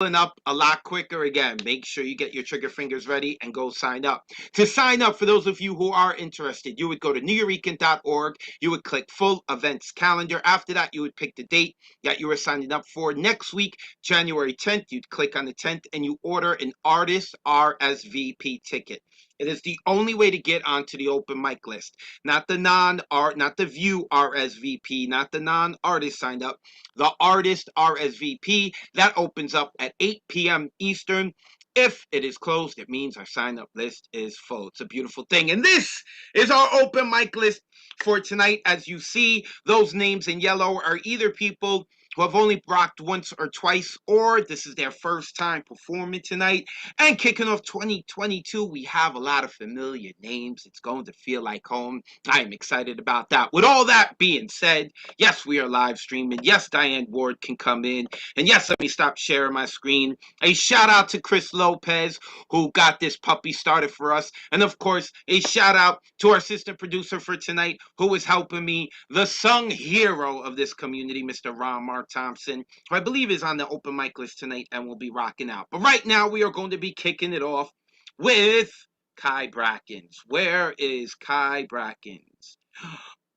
up a lot quicker. Again, make sure you get your trigger fingers ready and go sign up. To sign up, for those of you who are interested, you would go to nuyorican.org. You would click full events calendar. After that, you would pick the date that you are signing up for. Next week, January 10th, you'd click on the 10th and you order an artist RSVP ticket. It is the only way to get onto the open mic list. Not the non-art, not the view RSVP, not the non-artist signed up. The artist RSVP, that opens up at 8 p.m. Eastern. If it is closed, it means our sign-up list is full. It's a beautiful thing. And this is our open mic list for tonight. As you see, those names in yellow are either people who have only rocked once or twice, or this is their first time performing tonight. And kicking off 2022, we have a lot of familiar names. It's going to feel like home. I am excited about that. With all that being said, yes, we are live streaming. Yes, Diane Ward can come in. And yes, let me stop sharing my screen. A shout out to Chris Lopez, who got this puppy started for us. And of course, a shout out to our assistant producer for tonight, who is helping me, the sung hero of this community, Mr. Mark Thompson, who I believe is on the open mic list tonight and will be rocking out. But right now, we are going to be kicking it off with Kai Brackens. Where is Kai Brackens?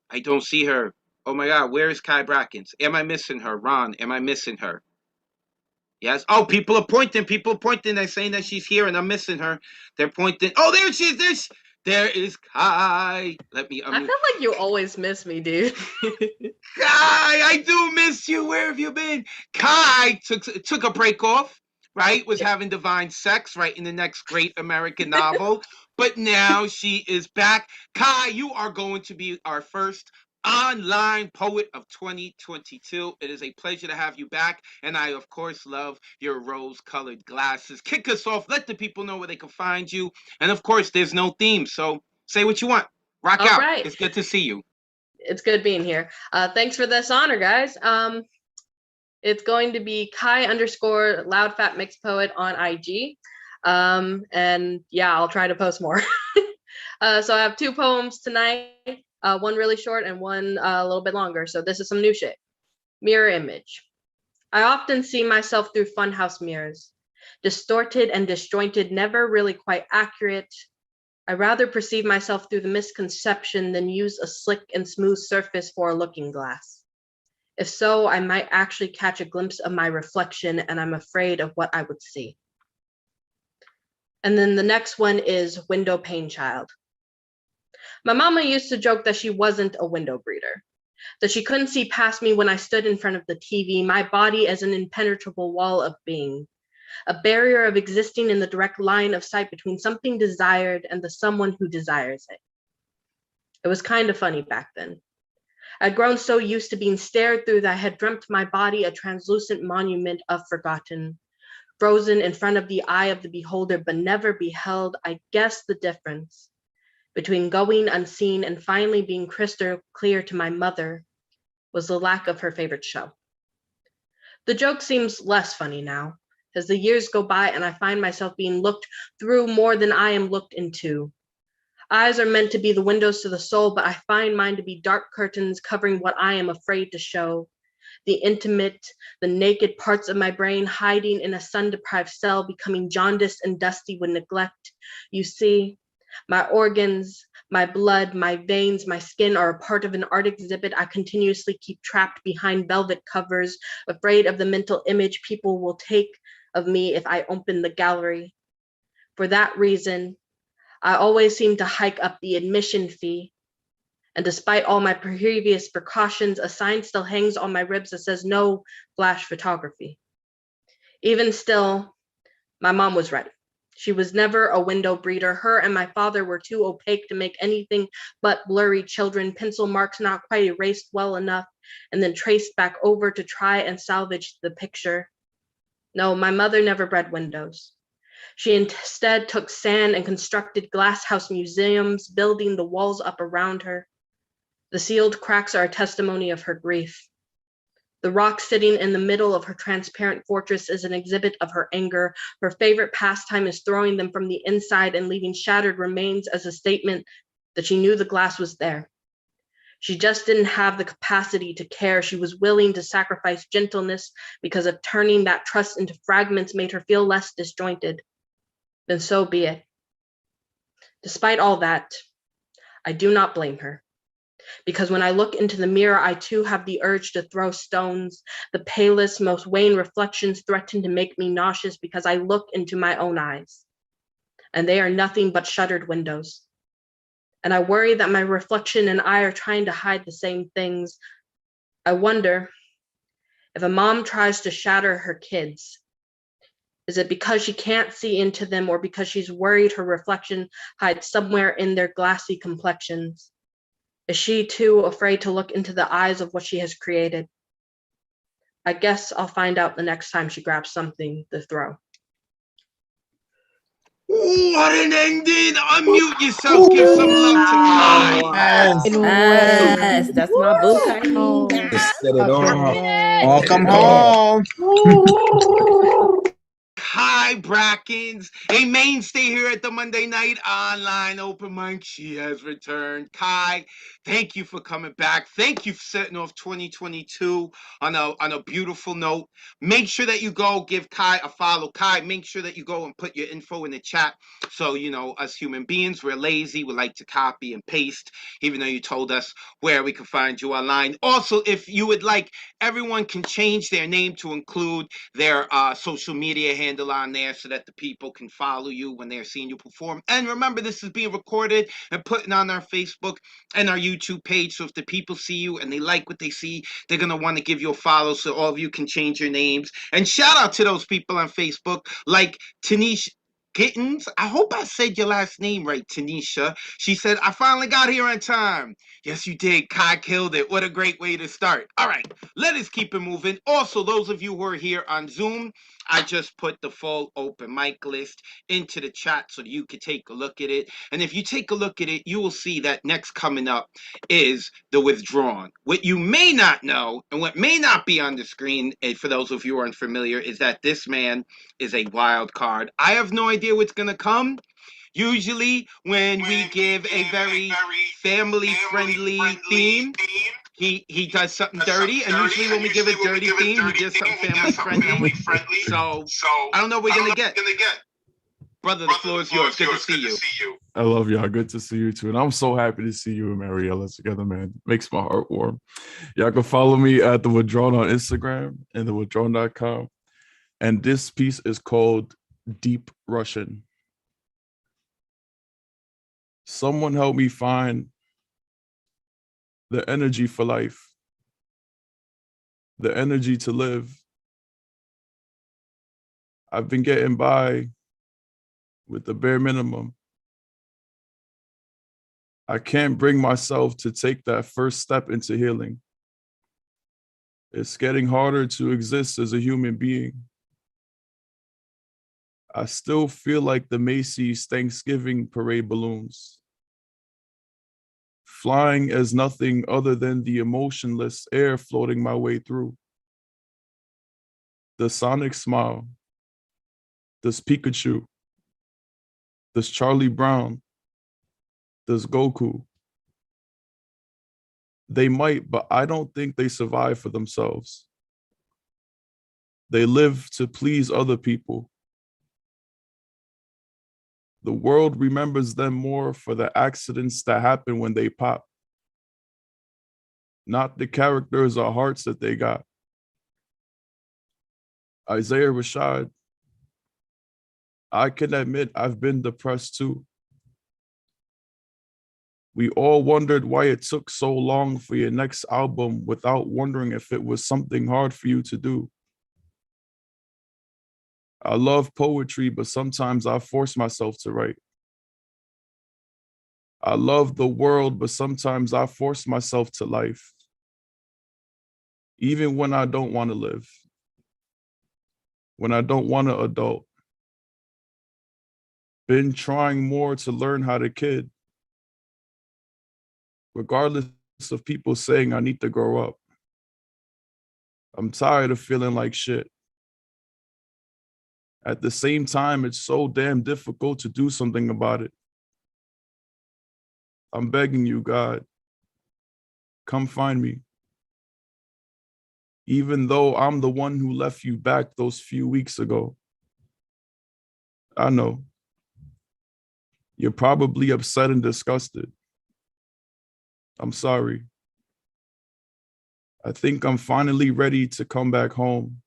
I don't see her. Oh my God, where is Kai Brackens? Am I missing her? Ron, am I missing her? Yes. Oh, people are pointing. People are pointing. They're saying that she's here and I'm missing her. They're pointing. Oh, there she is. There is Kai. Let me. I feel like you always miss me, dude. Kai, I do miss you. Where have you been? Kai took a break off, right? Was having divine sex, right, in the next great American novel. But now she is back. Kai, you are going to be our first online poet of 2022. It is a pleasure to have you back. And I, of course, love your rose-colored glasses. Kick us off. Let the people know where they can find you. And, of course, there's no theme. So say what you want. Rock out. Right. It's good to see you. It's good being here. Thanks for this honor, guys. It's going to be Kai_loudfatmixedpoet on IG. And yeah, I'll try to post more. So I have 2 poems tonight. One really short and one a little bit longer. So this is some new shit. Mirror image. I often see myself through funhouse mirrors, distorted and disjointed, never really quite accurate. I rather perceive myself through the misconception than use a slick and smooth surface for a looking glass. If so, I might actually catch a glimpse of my reflection, and I'm afraid of what I would see. And then the next one is window pane child. My mama used to joke that she wasn't a window breeder, that she couldn't see past me when I stood in front of the TV, my body as an impenetrable wall of being, a barrier of existing in the direct line of sight between something desired and the someone who desires it. It was kind of funny back then. I'd grown so used to being stared through that I had dreamt my body a translucent monument of forgotten, frozen in front of the eye of the beholder, but never beheld. I guess the difference between going unseen and finally being crystal clear to my mother was the lack of her favorite show. The joke seems less funny now, as the years go by and I find myself being looked through more than I am looked into. Eyes are meant to be the windows to the soul, but I find mine to be dark curtains covering what I am afraid to show. The intimate, the naked parts of my brain hiding in a sun-deprived cell, becoming jaundiced and dusty with neglect. You see, my organs, my blood, my veins, my skin are a part of an art exhibit I continuously keep trapped behind velvet covers, afraid of the mental image people will take of me if I open the gallery. For that reason, I always seem to hike up the admission fee. And despite all my previous precautions, a sign still hangs on my ribs that says no flash photography. Even still, my mom was right. She was never a window breeder. Her and my father were too opaque to make anything but blurry children, pencil marks not quite erased well enough, and then traced back over to try and salvage the picture. No, my mother never bred windows. She instead took sand and constructed glasshouse museums, building the walls up around her. The sealed cracks are a testimony of her grief. The rock sitting in the middle of her transparent fortress is an exhibit of her anger. Her favorite pastime is throwing them from the inside and leaving shattered remains as a statement that she knew the glass was there. She just didn't have the capacity to care. She was willing to sacrifice gentleness because of turning that trust into fragments made her feel less disjointed. Then so be it. Despite all that, I do not blame her. Because when I look into the mirror, I too have the urge to throw stones. The palest, most wan reflections threaten to make me nauseous because I look into my own eyes, and they are nothing but shuttered windows. And I worry that my reflection and I are trying to hide the same things. I wonder if a mom tries to shatter her kids, is it because she can't see into them or because she's worried her reflection hides somewhere in their glassy complexions? Is she too afraid to look into the eyes of what she has created? I guess I'll find out the next time she grabs something to throw. What an ending! Unmute yourself. Give some love to Kai. Yes, that's my boo, Kai. Set it on. Oh, come home. Kai Brackens, a mainstay here at the Monday Night Online Open Mic. She has returned. Kai, thank you for coming back. Thank you for setting off 2022 on a beautiful note. Make sure that you go give Kai a follow. Kai, make sure that you go and put your info in the chat. So, us human beings, we're lazy. We like to copy and paste, even though you told us where we can find you online. Also, if you would like, everyone can change their name to include their social media handle on there so that the people can follow you when they're seeing you perform. And remember, this is being recorded and put on our Facebook and our YouTube page. So if the people see you and they like what they see, they're going to want to give you a follow so all of you can change your names. And shout out to those people on Facebook like Tanisha Gittens. I hope I said your last name right, Tanisha. She said, I finally got here on time. Yes, you did. Kai killed it. What a great way to start. All right, let us keep it moving. Also, those of you who are here on Zoom, I just put the full open mic list into the chat so that you can take a look at it. And if you take a look at it, you will see that next coming up is The Withdrawn. What you may not know and what may not be on the screen, for those of you who are unfamiliar, is that this man is a wild card. I have no idea what's going to come. Usually when we give a very family-friendly theme, he does something dirty, and usually when we give a dirty theme, he does something family-friendly. So I don't know what we're going to get. Brother, the floor is yours. Good to see you. I love y'all. Good to see you too. And I'm so happy to see you and Mariella together, man. Makes my heart warm. Y'all can follow me at The Withdrawn on Instagram and thewithdrawn.com. And this piece is called Deep Russian. Someone help me find the energy for life, the energy to live. I've been getting by with the bare minimum. I can't bring myself to take that first step into healing. It's getting harder to exist as a human being. I still feel like the Macy's Thanksgiving parade balloons, flying as nothing other than the emotionless air floating my way through. The Sonic smile, this Pikachu, this Charlie Brown, this Goku. They might, but I don't think they survive for themselves. They live to please other people. The world remembers them more for the accidents that happen when they pop, not the characters or hearts that they got. Isaiah Rashad, I can admit I've been depressed too. We all wondered why it took so long for your next album without wondering if it was something hard for you to do. I love poetry, but sometimes I force myself to write. I love the world, but sometimes I force myself to life, even when I don't want to live, when I don't want to adult. Been trying more to learn how to kid, regardless of people saying I need to grow up. I'm tired of feeling like shit. At the same time, it's so damn difficult to do something about it. I'm begging you, God, come find me. Even though I'm the one who left you back those few weeks ago. I know. You're probably upset and disgusted. I'm sorry. I think I'm finally ready to come back home.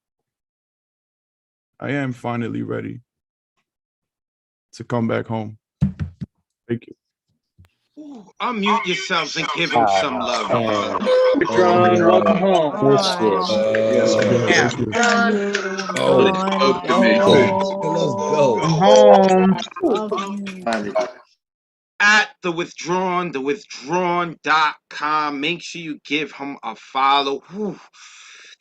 I am finally ready to come back home. Thank you. Ooh, unmute yourselves and give him some love. John, welcome home. Yes, Yeah. Thank you. Let's go. Home. At thewithdrawn.com. Make sure you give him a follow. Whew.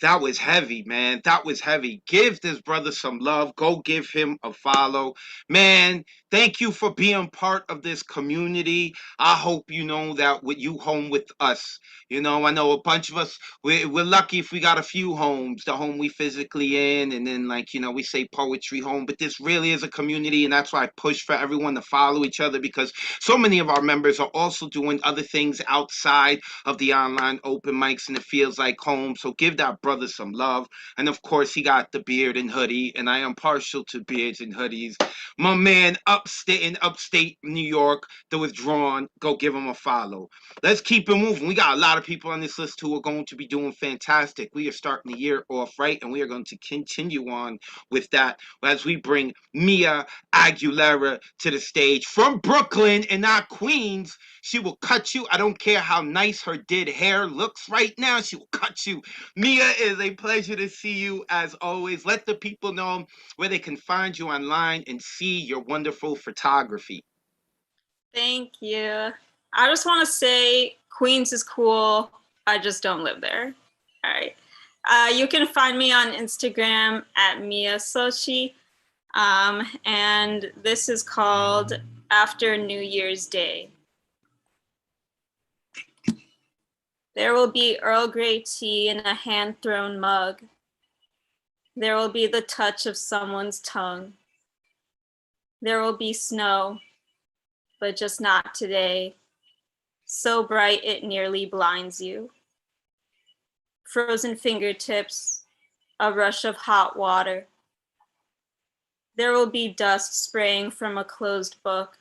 That was heavy, man. That was heavy. Give this brother some love. Go give him a follow. Man, thank you for being part of this community. I hope you know that with you home with us. You know, I know a bunch of us, we're lucky if we got a few homes, the home we physically in, and then like, you know, we say poetry home, but this really is a community, and that's why I push for everyone to follow each other, because so many of our members are also doing other things outside of the online open mics, and it feels like home. So give that brother some love. And of course, he got the beard and hoodie, and I am partial to beards and hoodies. My man, upstate New York, The Withdrawn, go give him a follow. Let's keep it moving. We got a lot of people on this list who are going to be doing fantastic. We are starting the year off right, and we are going to continue on with that as we bring Mia Aguilera to the stage from Brooklyn and not Queens. She will cut you. I don't care how nice her did hair looks right now. She will cut you. Mia, it is a pleasure to see you as always. Let the people know where they can find you online and see your wonderful photography. Thank you. I just want to say Queens is cool. I just don't live there. All right. You can find me on Instagram at Mia Sochi. And this is called After New Year's Day. There will be Earl Grey tea in a hand-thrown mug. There will be the touch of someone's tongue. There will be snow, but just not today. So bright it nearly blinds you. Frozen fingertips, a rush of hot water. There will be dust spraying from a closed book.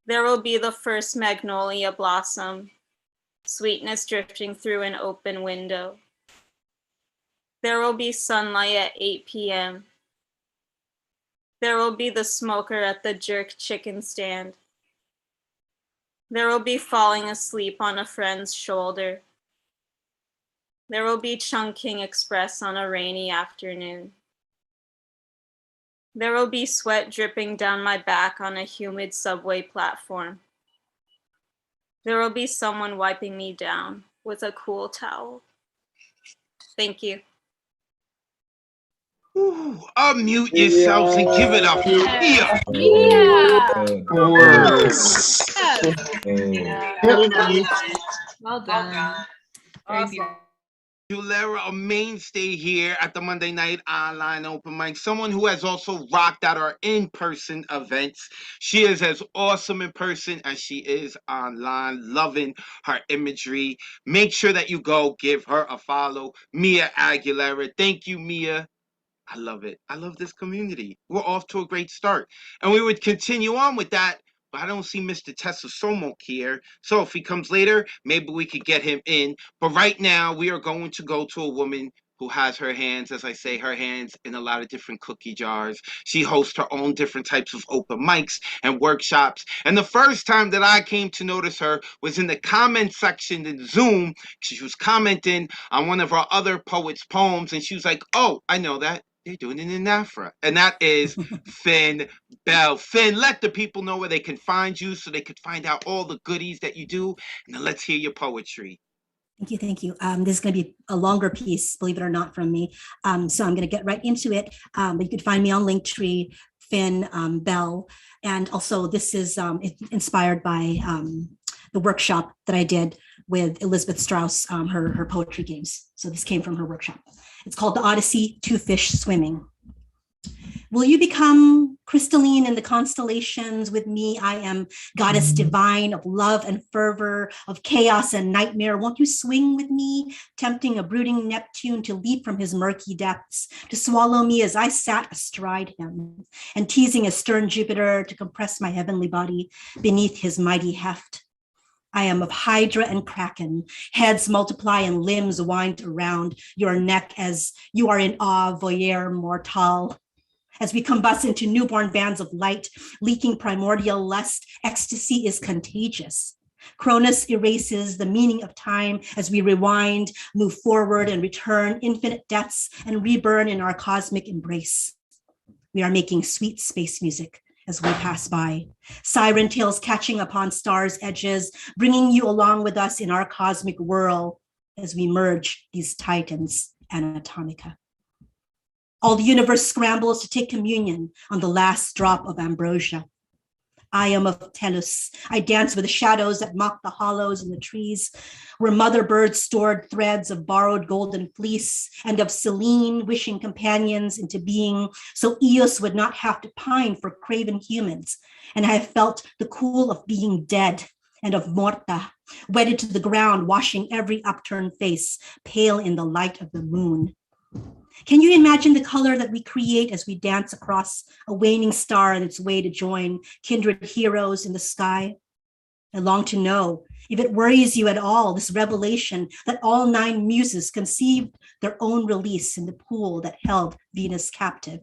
There will be the first magnolia blossom, sweetness drifting through an open window. There will be sunlight at 8 p.m. There will be the smoker at the jerk chicken stand. There will be falling asleep on a friend's shoulder. There will be Chungking Express on a rainy afternoon. There will be sweat dripping down my back on a humid subway platform. There will be someone wiping me down with a cool towel. Thank you. Ooh, unmute yourselves and give it up for Mia. Really nice. Well done. Very beautiful. Aguilera, a mainstay here at the Monday Night Online Open Mic, someone who has also rocked at our in-person events. She is as awesome in person as she is online, loving her imagery. Make sure that you go give her a follow, Mia Aguilera. Thank you, Mia. I love it. I love this community. We're off to a great start. And we would continue on with that, but I don't see Mr. Tessa Somok here. So if he comes later, maybe we could get him in. But right now, we are going to go to a woman who has her hands, as I say, her hands in a lot of different cookie jars. She hosts her own different types of open mics and workshops. And the first time that I came to notice her was in the comment section in Zoom. She was commenting on one of our other poets' poems, and she was like, oh, I know that. They're doing it in Afra. And that is Finn Bell. Finn, let the people know where they can find you so they could find out all the goodies that you do. And then let's hear your poetry. Thank you, thank you. This is going to be a longer piece, believe it or not, from me. So I'm going to get right into it. But you could find me on Linktree, Finn Bell. And also this is inspired by the workshop that I did with Elizabeth Strauss, her poetry games. So this came from her workshop. It's called The Odyssey, Two Fish Swimming. Will you become crystalline in the constellations with me? I am goddess divine of love and fervor, of chaos and nightmare. Won't you swing with me, tempting a brooding Neptune to leap from his murky depths, to swallow me as I sat astride him, and teasing a stern Jupiter to compress my heavenly body beneath his mighty heft? I am of Hydra and Kraken. Heads multiply and limbs wind around your neck as you are in awe, voyeur mortal. As we combust into newborn bands of light, leaking primordial lust, ecstasy is contagious. Cronus erases the meaning of time as we rewind, move forward, and return infinite deaths and reburn in our cosmic embrace. We are making sweet space music as we pass by, siren tails catching upon stars' edges, bringing you along with us in our cosmic whirl as we merge these titans anatomica. All the universe scrambles to take communion on the last drop of ambrosia. I am of Tellus. I dance with the shadows that mock the hollows in the trees, where mother birds stored threads of borrowed golden fleece and of Selene wishing companions into being, so Eos would not have to pine for craven humans. And I have felt the cool of being dead and of Morta, wedded to the ground, washing every upturned face, pale in the light of the moon. Can you imagine the color that we create as we dance across a waning star on its way to join kindred heroes in the sky? I long to know if it worries you at all, this revelation that all 9 muses conceived their own release in the pool that held Venus captive.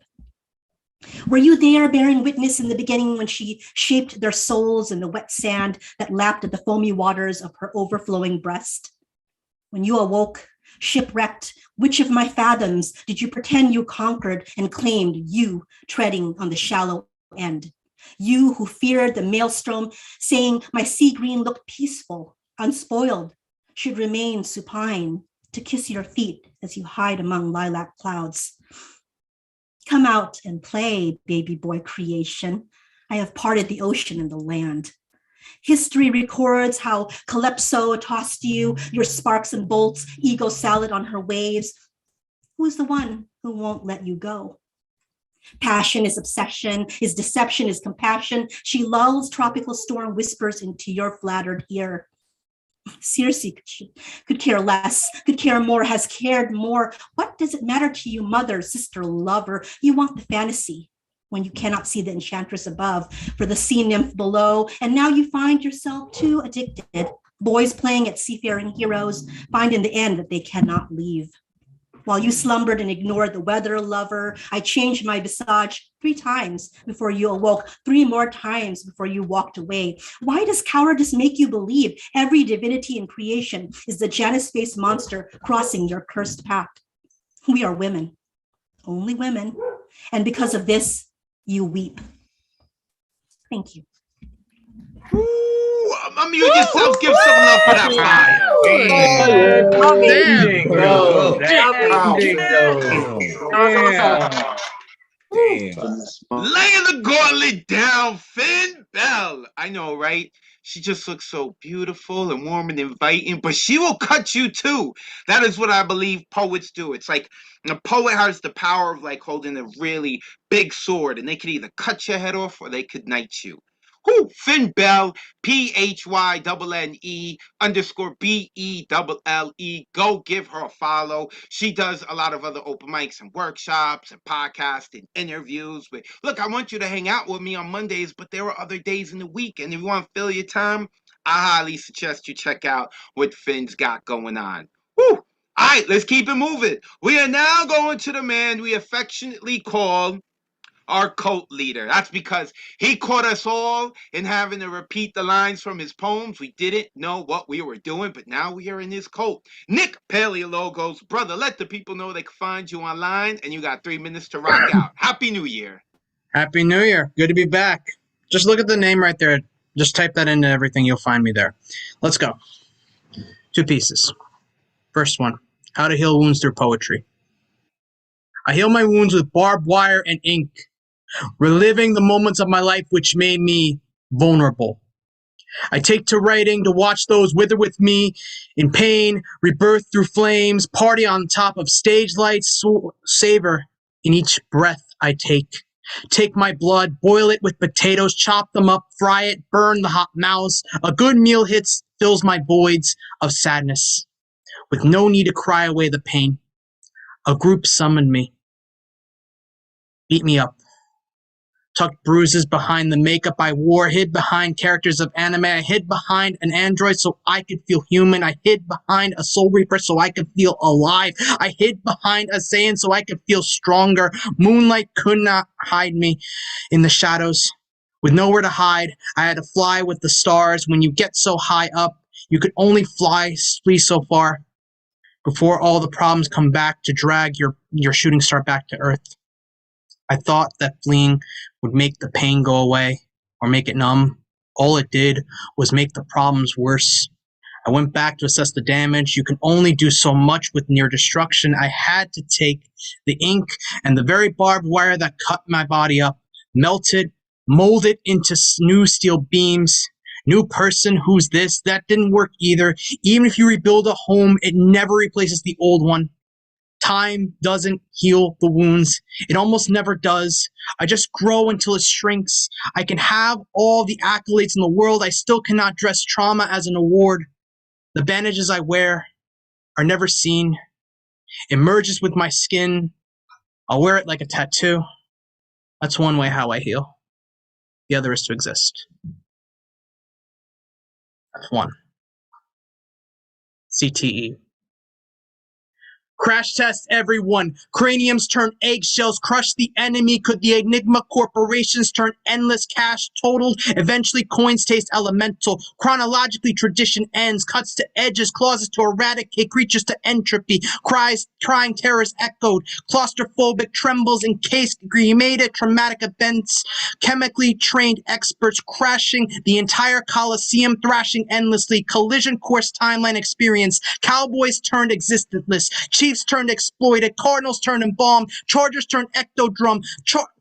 Were you there bearing witness in the beginning when she shaped their souls in the wet sand that lapped at the foamy waters of her overflowing breast? When you awoke, shipwrecked, which of my fathoms did you pretend you conquered and claimed, you treading on the shallow end? You who feared the maelstrom, saying my sea green looked peaceful, unspoiled, should remain supine, to kiss your feet as you hide among lilac clouds. Come out and play, baby boy creation. I have parted the ocean and the land. History records how Calypso tossed you, your sparks and bolts, ego salad on her waves. Who is the one who won't let you go? Passion is obsession, his deception is compassion. She lulls tropical storm whispers into your flattered ear. Circe could care less, could care more, has cared more. What does it matter to you, mother, sister, lover? You want the fantasy when you cannot see the enchantress above for the sea nymph below. And now you find yourself too addicted. Boys playing at seafaring heroes find in the end that they cannot leave. While you slumbered and ignored the weather lover, I changed my visage 3 times before you awoke, 3 more times before you walked away. Why does cowardice make you believe every divinity in creation is the Janus-faced monster crossing your cursed path? We are women, only women. And because of this, you weep. Thank you. Ooh, unmute yourself. Give some love for that fire. Laying the gauntlet down, Finn Bell. I know, right? She just looks so beautiful and warm and inviting, but she will cut you too. That is what I believe poets do. It's like a poet has the power of like holding a really big sword, and they could either cut your head off or they could knight you. Who? Finn Bell, PHYNNE_BELLE. Go give her a follow. She does a lot of other open mics and workshops and podcasts and interviews. But look, I want you to hang out with me on Mondays, but there are other days in the week. And if you want to fill your time, I highly suggest you check out what Finn's got going on. Woo! All right, let's keep it moving. We are now going to the man we affectionately call our cult leader. That's because he caught us all in having to repeat the lines from his poems. We didn't know what we were doing, but now we are in his cult. Nick Paleologos, brother, let the people know they can find you online, and you got 3 minutes to rock out. Happy New Year. Happy New Year. Good to be back. Just look at the name right there. Just type that into everything. You'll find me there. Let's go. 2 pieces. First one, how to heal wounds through poetry. I heal my wounds with barbed wire and ink, reliving the moments of my life which made me vulnerable. I take to writing to watch those wither with me in pain, rebirth through flames, party on top of stage lights, savor in each breath I take. Take my blood, boil it with potatoes, chop them up, fry it, burn the hot mouths. A good meal fills my voids of sadness. With no need to cry away the pain, a group summoned me. Beat me up. Tucked bruises behind the makeup I wore, hid behind characters of anime. I hid behind an android so I could feel human. I hid behind a soul reaper so I could feel alive. I hid behind a Saiyan so I could feel stronger. Moonlight could not hide me in the shadows. With nowhere to hide, I had to fly with the stars. When you get so high up, you could only flee so far before all the problems come back to drag your shooting star back to Earth. I thought that fleeing would make the pain go away or make it numb. All it did was make the problems worse. I went back to assess the damage. You can only do so much with near destruction. I had to take the ink and the very barbed wire that cut my body up, melt it, mold it into new steel beams. New person, who's this? That didn't work either. Even if you rebuild a home, it never replaces the old one. Time doesn't heal the wounds. It almost never does. I just grow until it shrinks. I can have all the accolades in the world. I still cannot dress trauma as an award. The bandages I wear are never seen. It merges with my skin. I'll wear it like a tattoo. That's one way how I heal. The other is to exist. That's one. CTE. Crash test everyone. Craniums turn eggshells, crush the enemy. Could the Enigma corporations turn endless cash totaled? Eventually coins taste elemental. Chronologically tradition ends. Cuts to edges, clauses to eradicate creatures to entropy. Cries, crying terrors echoed. Claustrophobic trembles encased cremated traumatic events. Chemically trained experts crashing the entire Colosseum, thrashing endlessly. Collision course timeline experience. Cowboys turned existentless. Chiefs turned exploited, Cardinals turned embalmed, Chargers turned ectodrum,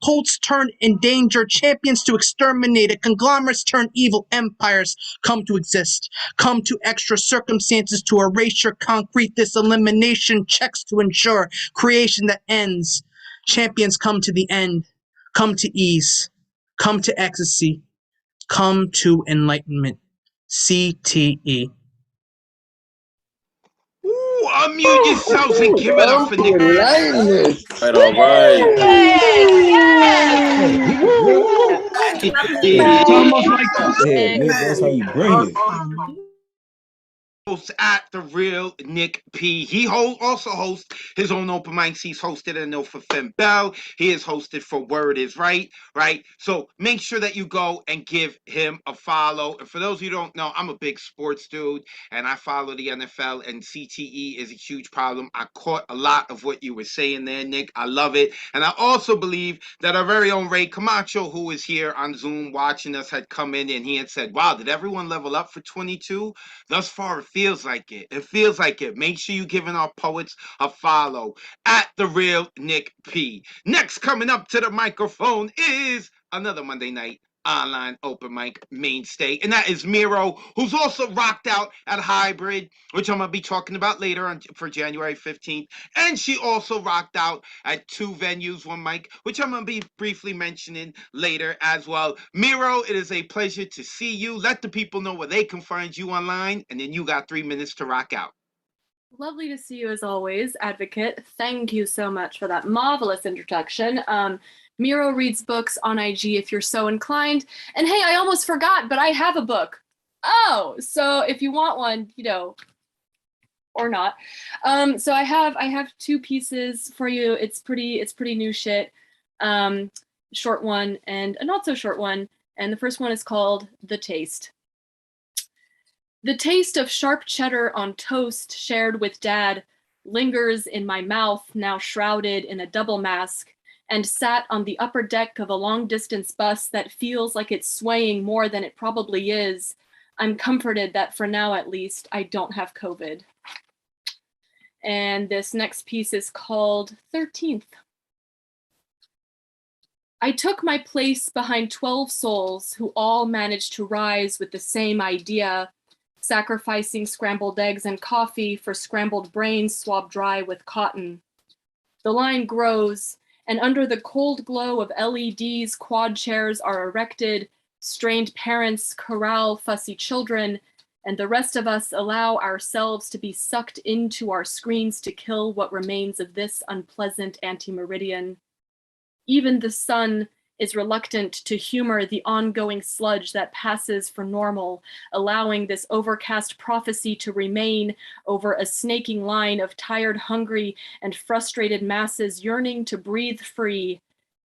Colts turned endangered, champions to exterminated, conglomerates turned evil empires come to exist, come to extra circumstances to erasure concrete this elimination checks to ensure creation that ends. Champions come to the end, come to ease, come to ecstasy, come to enlightenment. CTE. Ooh, unmute yourselves and give it up for Nick. Enlightenment. All right. Hey, he can bring it. It's almost like Yeah, Nick, that's how you bring it. Hosts at the real Nick P. He also hosts his own open mics. He's hosted a No for Finn Bell. He is hosted for Word is Right. So make sure that you go and give him a follow. And for those of you who don't know, I'm a big sports dude and I follow the NFL, and CTE is a huge problem. I caught a lot of what you were saying there, Nick. I love it. And I also believe that our very own Ray Camacho, who is here on Zoom watching us, had come in and he had said, wow, did everyone level up for 22? Thus far, it feels like it. It feels like it. Make sure you're giving our poets a follow at the real Nick P. Next, coming up to the microphone is another Monday night online open mic mainstay, and that is Miro, who's also rocked out at Hybrid, which I'm gonna be talking about later for January 15th, and she also rocked out at 2 venues, 1 mic, which I'm gonna be briefly mentioning later as well. Miro, it is a pleasure to see you. Let the people know where they can find you online, and then you got 3 minutes to rock out. Lovely to see you as always, Advocate. Thank you so much for that marvelous introduction. Miro reads books on IG if you're so inclined. And hey, I almost forgot, but I have a book. Oh, so if you want one, or not. So I have 2 pieces for you. It's pretty new shit. Short one and a not so short one. And the first one is called The Taste. The taste of sharp cheddar on toast shared with Dad lingers in my mouth, now shrouded in a double mask, and sat on the upper deck of a long-distance bus that feels like it's swaying more than it probably is. I'm comforted that for now, at least, I don't have COVID. And this next piece is called 13th. I took my place behind 12 souls who all managed to rise with the same idea, sacrificing scrambled eggs and coffee for scrambled brains swabbed dry with cotton. The line grows, and under the cold glow of LEDs, quad chairs are erected, strained parents corral fussy children, and the rest of us allow ourselves to be sucked into our screens to kill what remains of this unpleasant anti-meridian. Even the sun is reluctant to humor the ongoing sludge that passes for normal, allowing this overcast prophecy to remain over a snaking line of tired, hungry, and frustrated masses yearning to breathe free.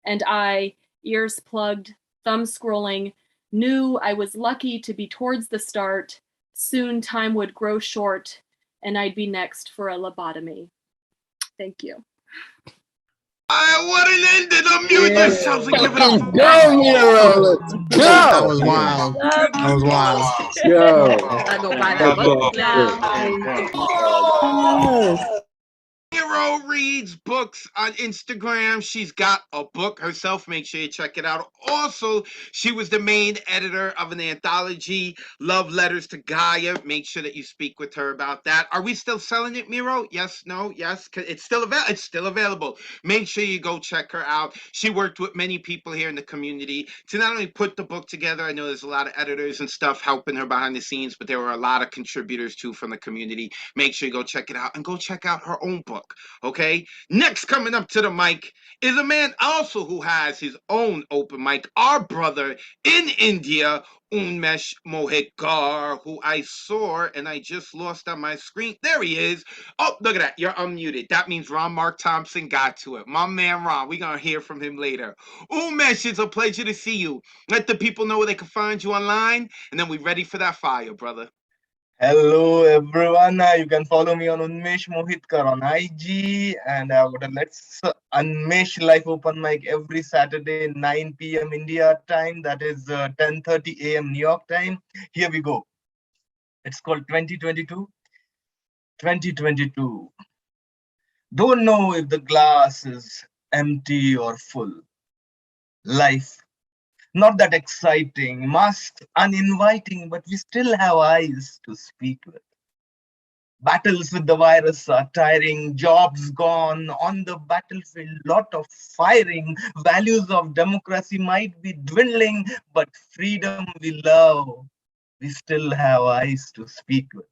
And I, ears plugged, thumb scrolling, knew I was lucky to be towards the start. Soon time would grow short, and I'd be next for a lobotomy. Thank you. What an ending! Unmute yourselves and give it up. Go, Miro. Let's go. That was wild. That was wild. Go. I go buy that book now. Miro reads books on Instagram. She's got a book herself. Make sure you check it out. Also, she was the main editor of an anthology, Love Letters to Gaia. Make sure that you speak with her about that. Are we still selling it, Miro? Yes, no, yes. It's still available. It's still available. Make sure you go check her out. She worked with many people here in the community to not only put the book together. I know there's a lot of editors and stuff helping her behind the scenes, but there were a lot of contributors too from the community. Make sure you go check it out and go check out her own book. Okay, next coming up to the mic is a man also who has his own open mic, our brother in India, Unmesh Mohikar, who I saw and I just lost on my screen. There he is. Oh, look at that. You're unmuted. That means Mark Thompson got to it. My man Ron, we're going to hear from him later. Unmesh, it's a pleasure to see you. Let the people know where they can find you online, and then we're ready for that fire, brother. Hello everyone, you can follow me on Unmesh Mohitkar on IG, and I've got a Let's Unmesh live open mic every Saturday 9 p.m. India time, that is 10:30 a.m. New York time. Here we go. It's called 2022. 2022. Don't know if the glass is empty or full. Life not that exciting, masks uninviting, but we still have eyes to speak with. Battles with the virus are tiring, jobs gone, on the battlefield, lot of firing. Values of democracy might be dwindling, but freedom we love, we still have eyes to speak with.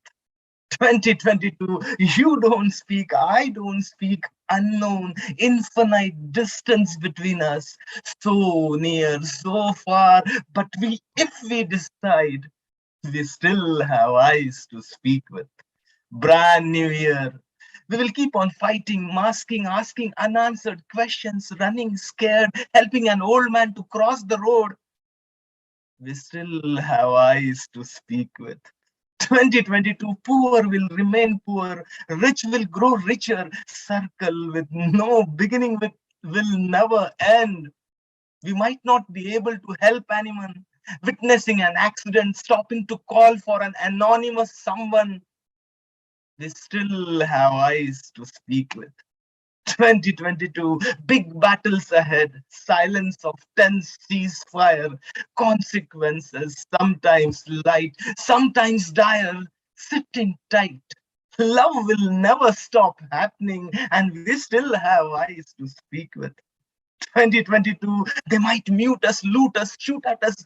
2022, you don't speak, I don't speak, unknown, infinite distance between us, so near, so far, but if we decide, we still have eyes to speak with. Brand new year, we will keep on fighting, masking, asking unanswered questions, running scared, helping an old man to cross the road. We still have eyes to speak with. 2022, poor will remain poor, rich will grow richer, circle with no beginning will never end. We might not be able to help anyone, witnessing an accident, stopping to call for an anonymous someone. We still have eyes to speak with. 2022, big battles ahead, silence of tense ceasefire, consequences, sometimes light, sometimes dire, sitting tight. Love will never stop happening, and we still have eyes to speak with. 2022, they might mute us, loot us, shoot at us.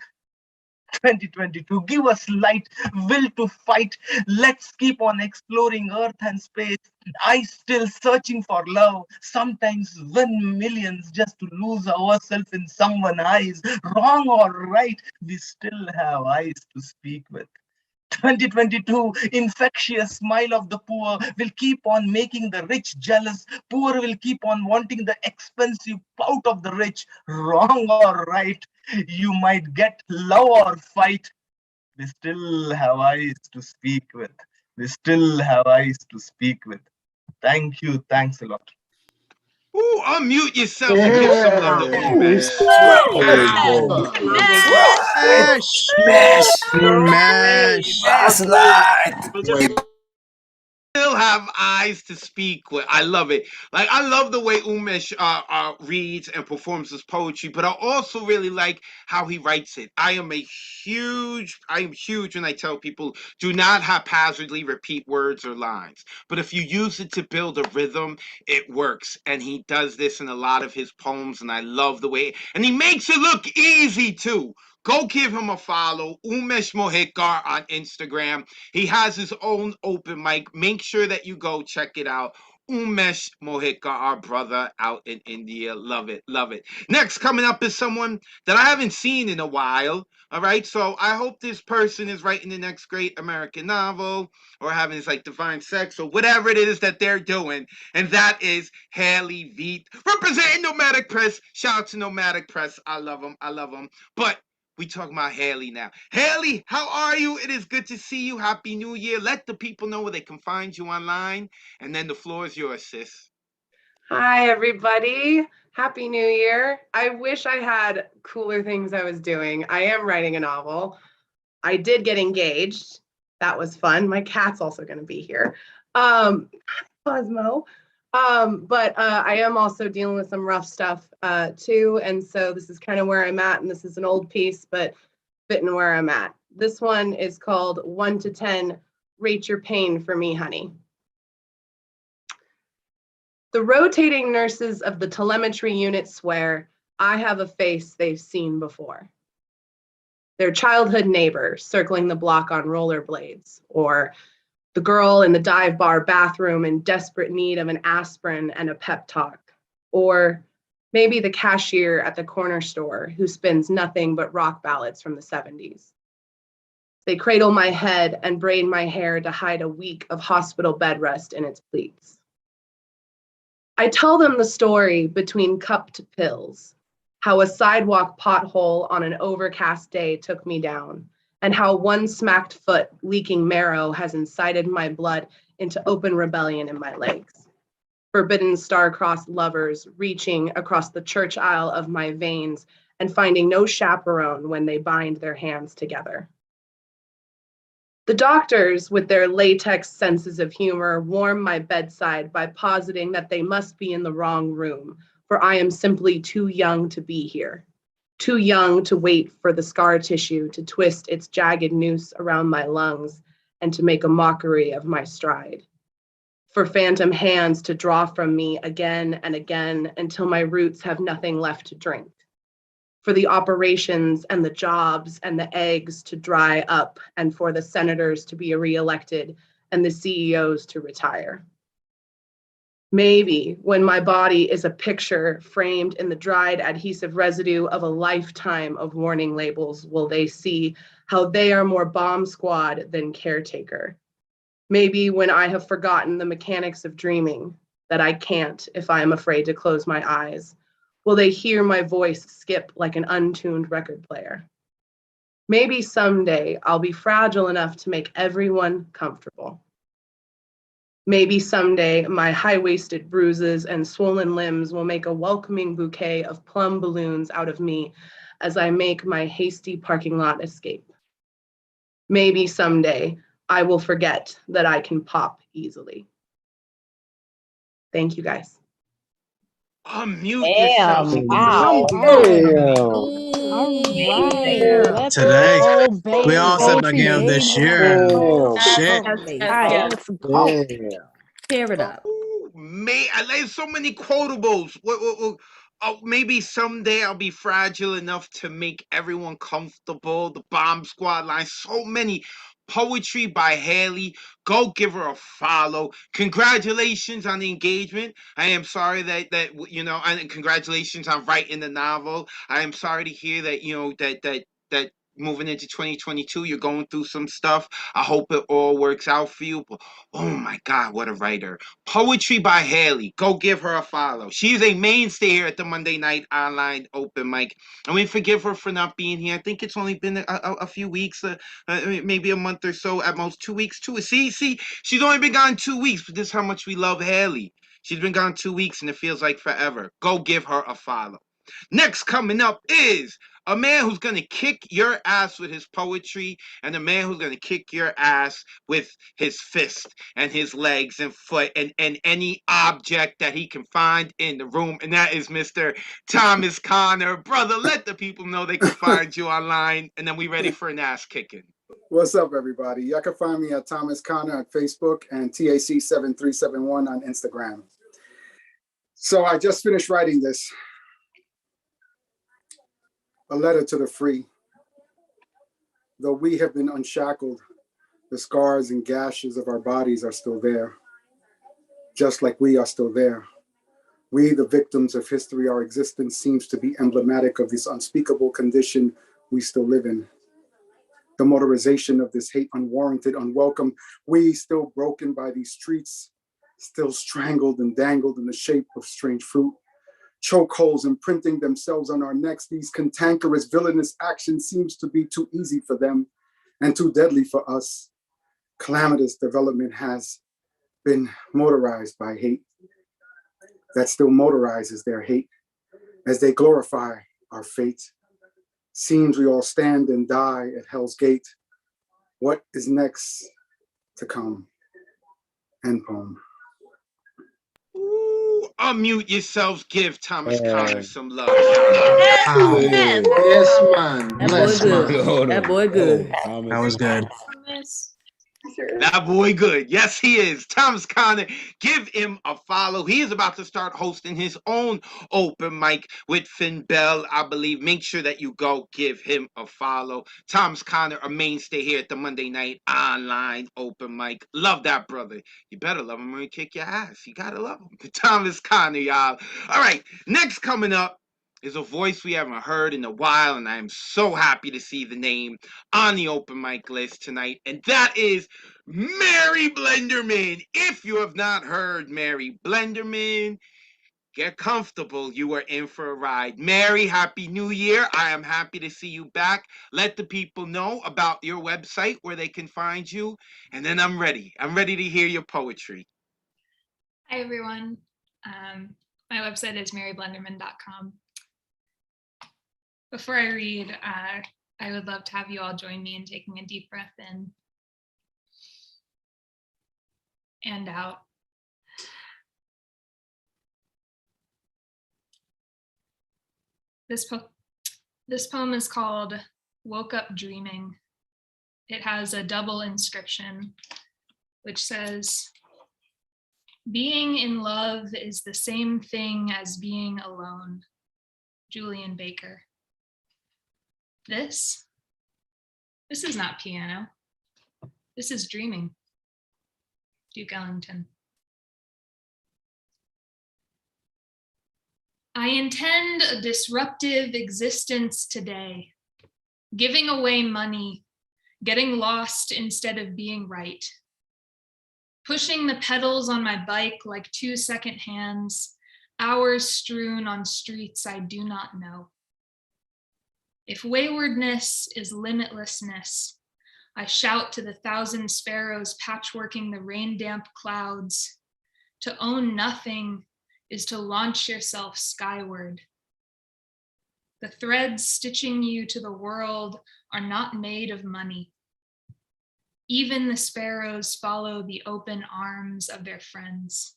2022, give us light, will to fight. Let's keep on exploring earth and space. I still searching for love, sometimes win millions just to lose ourselves in someone's eyes. Wrong or right, we still have eyes to speak with. 2022, infectious smile of the poor will keep on making the rich jealous. Poor will keep on wanting the expensive pout of the rich. Wrong or right, you might get love or fight. We still have eyes to speak with. We still have eyes to speak with. Thank you. Thanks a lot. Ooh, unmute yourself and give some love to Unmesh. Smash! Smash! Last night. have eyes to speak with. I love it. Like, I love the way Umesh reads and performs his poetry, but I also really like how he writes it. I am huge when I tell people do not haphazardly repeat words or lines. But if you use it to build a rhythm, it works. And he does this in a lot of his poems, and I love the way, and he makes it look easy too. Go give him a follow, Umesh Mohikar on Instagram. He has his own open mic. Make sure that you go check it out. Umesh Mohikar, our brother out in India. Love it, love it. Next, coming up is someone that I haven't seen in a while. All right, so I hope this person is writing the next great American novel or having this like divine sex or whatever it is that they're doing. And that is Haley Veet, representing Nomadic Press. Shout out to Nomadic Press. I love them. I love them. But we talking about Haley now. Haley, how are you? It is good to see you. Happy New Year. Let the people know where they can find you online. And then the floor is yours, sis. Hi, everybody. Happy New Year. I wish I had cooler things I was doing. I am writing a novel. I did get That was fun. My cat's also going to be here. Cosmo. But I am also dealing with some rough stuff too. And so this is kind of where I'm at. And this is an old piece, but fitting where I'm at. This one is called 1 to 10, Rate Your Pain for Me, Honey. The rotating nurses of the telemetry unit swear I have a face they've seen before. Their childhood neighbor circling the block on rollerblades, or the girl in the dive bar bathroom in desperate need of an aspirin and a pep talk, or maybe the cashier at the corner store who spins nothing but rock ballads from the 70s. They cradle my head and braid my hair to hide a week of hospital bed rest in its pleats. I tell them the story between cupped pills, how a sidewalk pothole on an overcast day took me down, and how one smacked foot leaking marrow has incited my blood into open rebellion in my legs. Forbidden star-crossed lovers reaching across the church aisle of my veins and finding no chaperone when they bind their hands together. The doctors, with their latex senses of humor, warm my bedside by positing that they must be in the wrong room, for I am simply too young to be here. Too young to wait for the scar tissue to twist its jagged noose around my lungs and to make a mockery of my stride. For phantom hands to draw from me again and again until my roots have nothing left to drink. For the operations and the jobs and the eggs to dry up and for the senators to be reelected and the CEOs to retire. Maybe when my body is a picture framed in the dried adhesive residue of a lifetime of warning labels, will they see how they are more bomb squad than caretaker. Maybe when I have forgotten the mechanics of dreaming, that I can't if I am afraid to close my eyes, will they hear my voice skip like an untuned record player. Maybe someday I'll be fragile enough to make everyone comfortable. Maybe someday my high-waisted bruises and swollen limbs will make a welcoming bouquet of plum balloons out of me as I make my hasty parking lot escape. Maybe someday I will forget that I can pop easily. Thank you, guys. Unmute yourself. Wow. Damn. Today, we all said by Poetry, the end of this year. Shit. Let's go. Tear it up. There's so many quotables. Oh, maybe someday I'll be fragile enough to make everyone comfortable. The Bomb Squad line. So many. Poetry by Haley. Go give her a follow. Congratulations on the engagement. I am sorry that and congratulations on writing the novel. I am sorry to hear that that moving into 2022 you're going through some stuff. I hope it all works out for you. But oh my God, what a writer. Poetry by Haley. Go give her a follow. She is a mainstay here at the Monday Night Online Open Mic. And we forgive her for not being here. I think it's only been a few weeks, maybe a month or so, at most 2 weeks too. See, she's only been gone 2 weeks, but this is how much we love Haley. She's been gone 2 weeks and it feels like forever. Go give her a follow. Next coming up is a man who's going to kick your ass with his poetry, and a man who's going to kick your ass with his fist and his legs and foot and any object that he can find in the room. And that is Mr. Thomas Connor. Brother, let the people know they can find you online, and then we ready for an ass kicking. What's up, everybody? Y'all can find me at Thomas Connor on Facebook and TAC7371 on Instagram. So I just finished writing this. A letter to the free. Though we have been unshackled, the scars and gashes of our bodies are still there. Just like we are still there. We, the victims of history, our existence seems to be emblematic of this unspeakable condition we still live in. The motorization of this hate, unwarranted, unwelcome, we still broken by these streets, still strangled and dangled in the shape of strange fruit. Chokeholds imprinting themselves on our necks, these cantankerous, villainous actions seems to be too easy for them and too deadly for us. Calamitous development has been motorized by hate that still motorizes their hate as they glorify our fate. Seems we all stand and die at Hell's Gate. What is next to come? End poem. Ooh, unmute yourselves. Give Thomas Connor some love. Yes, man. That Bless, boy man. good. That boy good. That was good. That boy good. Yes, he is. Thomas Connor, give him a follow. He is about to start hosting his own open mic with Finn Bell, I believe. Make sure that you go give him a follow. Thomas Connor, a mainstay here at the Monday night online open mic. Love that brother. You better love him when he kick your ass. You gotta love him. Thomas Connor, y'all. All right, next coming up is a voice we haven't heard in a while, and I am so happy to see the name on the open mic list tonight, and that is Mary Blenderman. If you have not heard Mary Blenderman, get comfortable. You are in for a ride. Mary, Happy New Year. I am happy to see you back. Let the people know about your website, where they can find you, and then I'm ready. I'm ready to hear your poetry. Hi, everyone. My website is maryblenderman.com. Before I read, I would love to have you all join me in taking a deep breath in and out. This poem is called Woke Up Dreaming. It has a double inscription, which says, being in love is the same thing as being alone. Julian Baker. This is not piano. This is dreaming. Duke Ellington. I intend a disruptive existence today, giving away money, getting lost instead of being right, pushing the pedals on my bike like 2 second hands, hours strewn on streets I do not know. If waywardness is limitlessness, I shout to the 1,000 sparrows patchworking the rain-damp clouds. To own nothing is to launch yourself skyward. The threads stitching you to the world are not made of money. Even the sparrows follow the open arms of their friends.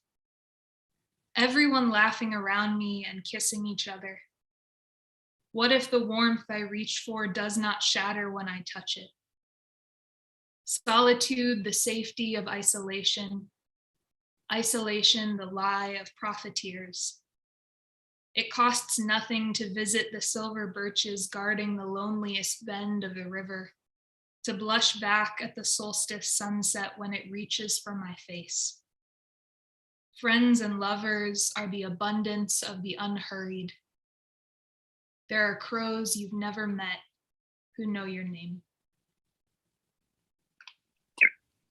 Everyone laughing around me and kissing each other. What if the warmth I reach for does not shatter when I touch it? Solitude, the safety of isolation. Isolation, the lie of profiteers. It costs nothing to visit the silver birches guarding the loneliest bend of the river, to blush back at the solstice sunset when it reaches for my face. Friends and lovers are the abundance of the unhurried. There are crows you've never met who know your name.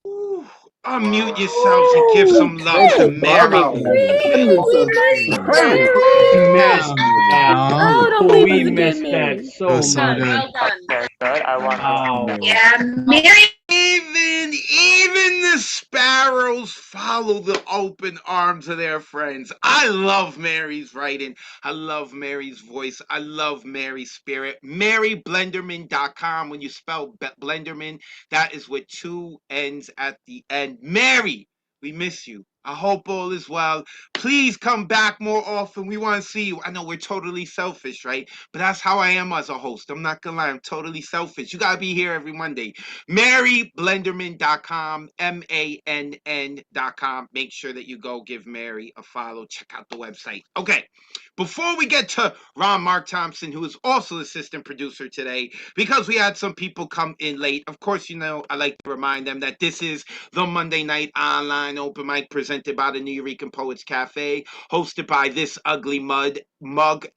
Ooh, unmute yourselves and give some love to Mary. Oh, don't leave us again, Mary. So Well done. Third, I want Wow. Yeah, Even the sparrows follow the open arms of their friends. I love Mary's writing. I love Mary's voice. I love Mary's spirit. MaryBlenderman.com. When you spell Blenderman, that is with 2 N's at the end. Mary, we miss you. I hope all is well. Please come back more often. We want to see you. I know we're totally selfish, right? But that's how I am as a host. I'm not going to lie. I'm totally selfish. You got to be here every Monday. MaryBlenderman.com, MANN.com. Make sure that you go give Mary a follow. Check out the website. Okay. Before we get to Mark Thompson, who is also assistant producer today, because we had some people come in late, of course, you know, I like to remind them that this is the Monday night online open mic presented by the New Eurekan Poets Cafe, hosted by this ugly mug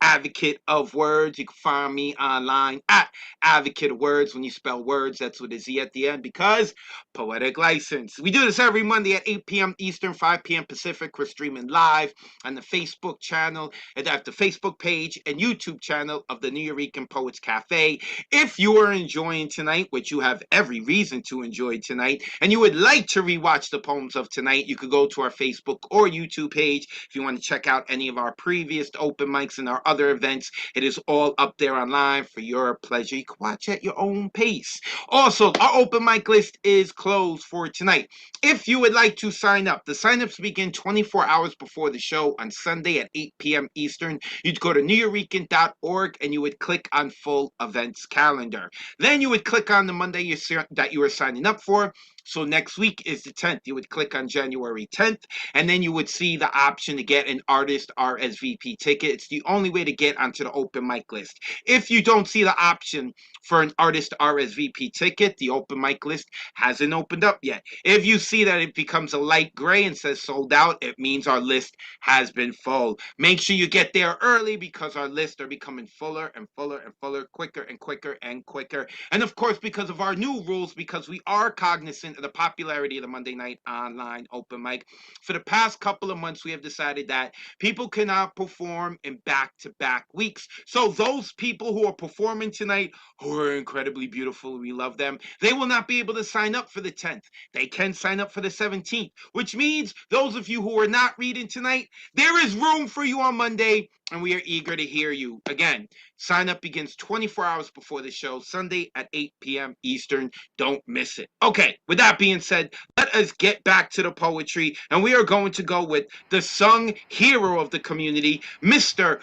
advocate of words. You can find me online at advocate of words. When you spell words, that's with a Z at the end, because poetic license. We do this every Monday at 8 p.m. Eastern, 5 p.m. Pacific. We're streaming live on the Facebook channel, and at the Facebook page and YouTube channel of the New Eurekan Poets Cafe. If you are enjoying tonight, which you have every reason to enjoy tonight, and you would like to rewatch the poems of tonight, you could go to our Facebook or YouTube page. If you want to check out any of our previous open mics and our other events, it is all up there online for your pleasure. You can watch at your own pace. Also, our open mic list is closed for tonight. If you would like to sign up, the signups begin 24 hours before the show on Sunday at 8 p.m. Eastern. You'd go to neweurekan.org and you would click on full events calendar. Then you would click on the Monday that you are signing up for. So next week is the 10th. You would click on January 10th, and then you would see the option to get an artist RSVP ticket. It's the only way to get onto the open mic list. If you don't see the option for an artist RSVP ticket, the open mic list hasn't opened up yet. If you see that it becomes a light gray and says sold out, it means our list has been full. Make sure you get there early, because our lists are becoming fuller and fuller and fuller, quicker and quicker and quicker. And of course, because of our new rules, because we are cognizant of the popularity of the Monday night online open mic, for the past couple of months, we have decided that people cannot perform in back-to-back weeks. So those people who are performing tonight, who are incredibly beautiful, we love them, they will not be able to sign up for the 10th. They can sign up for the 17th, which means those of you who are not reading tonight, there is room for you on Monday, and we are eager to hear you. Again, sign up begins 24 hours before the show, Sunday at 8 p.m. Eastern. Don't miss it. Okay, with that being said, let us get back to the poetry, and we are going to go with the sung hero of the community, Mr.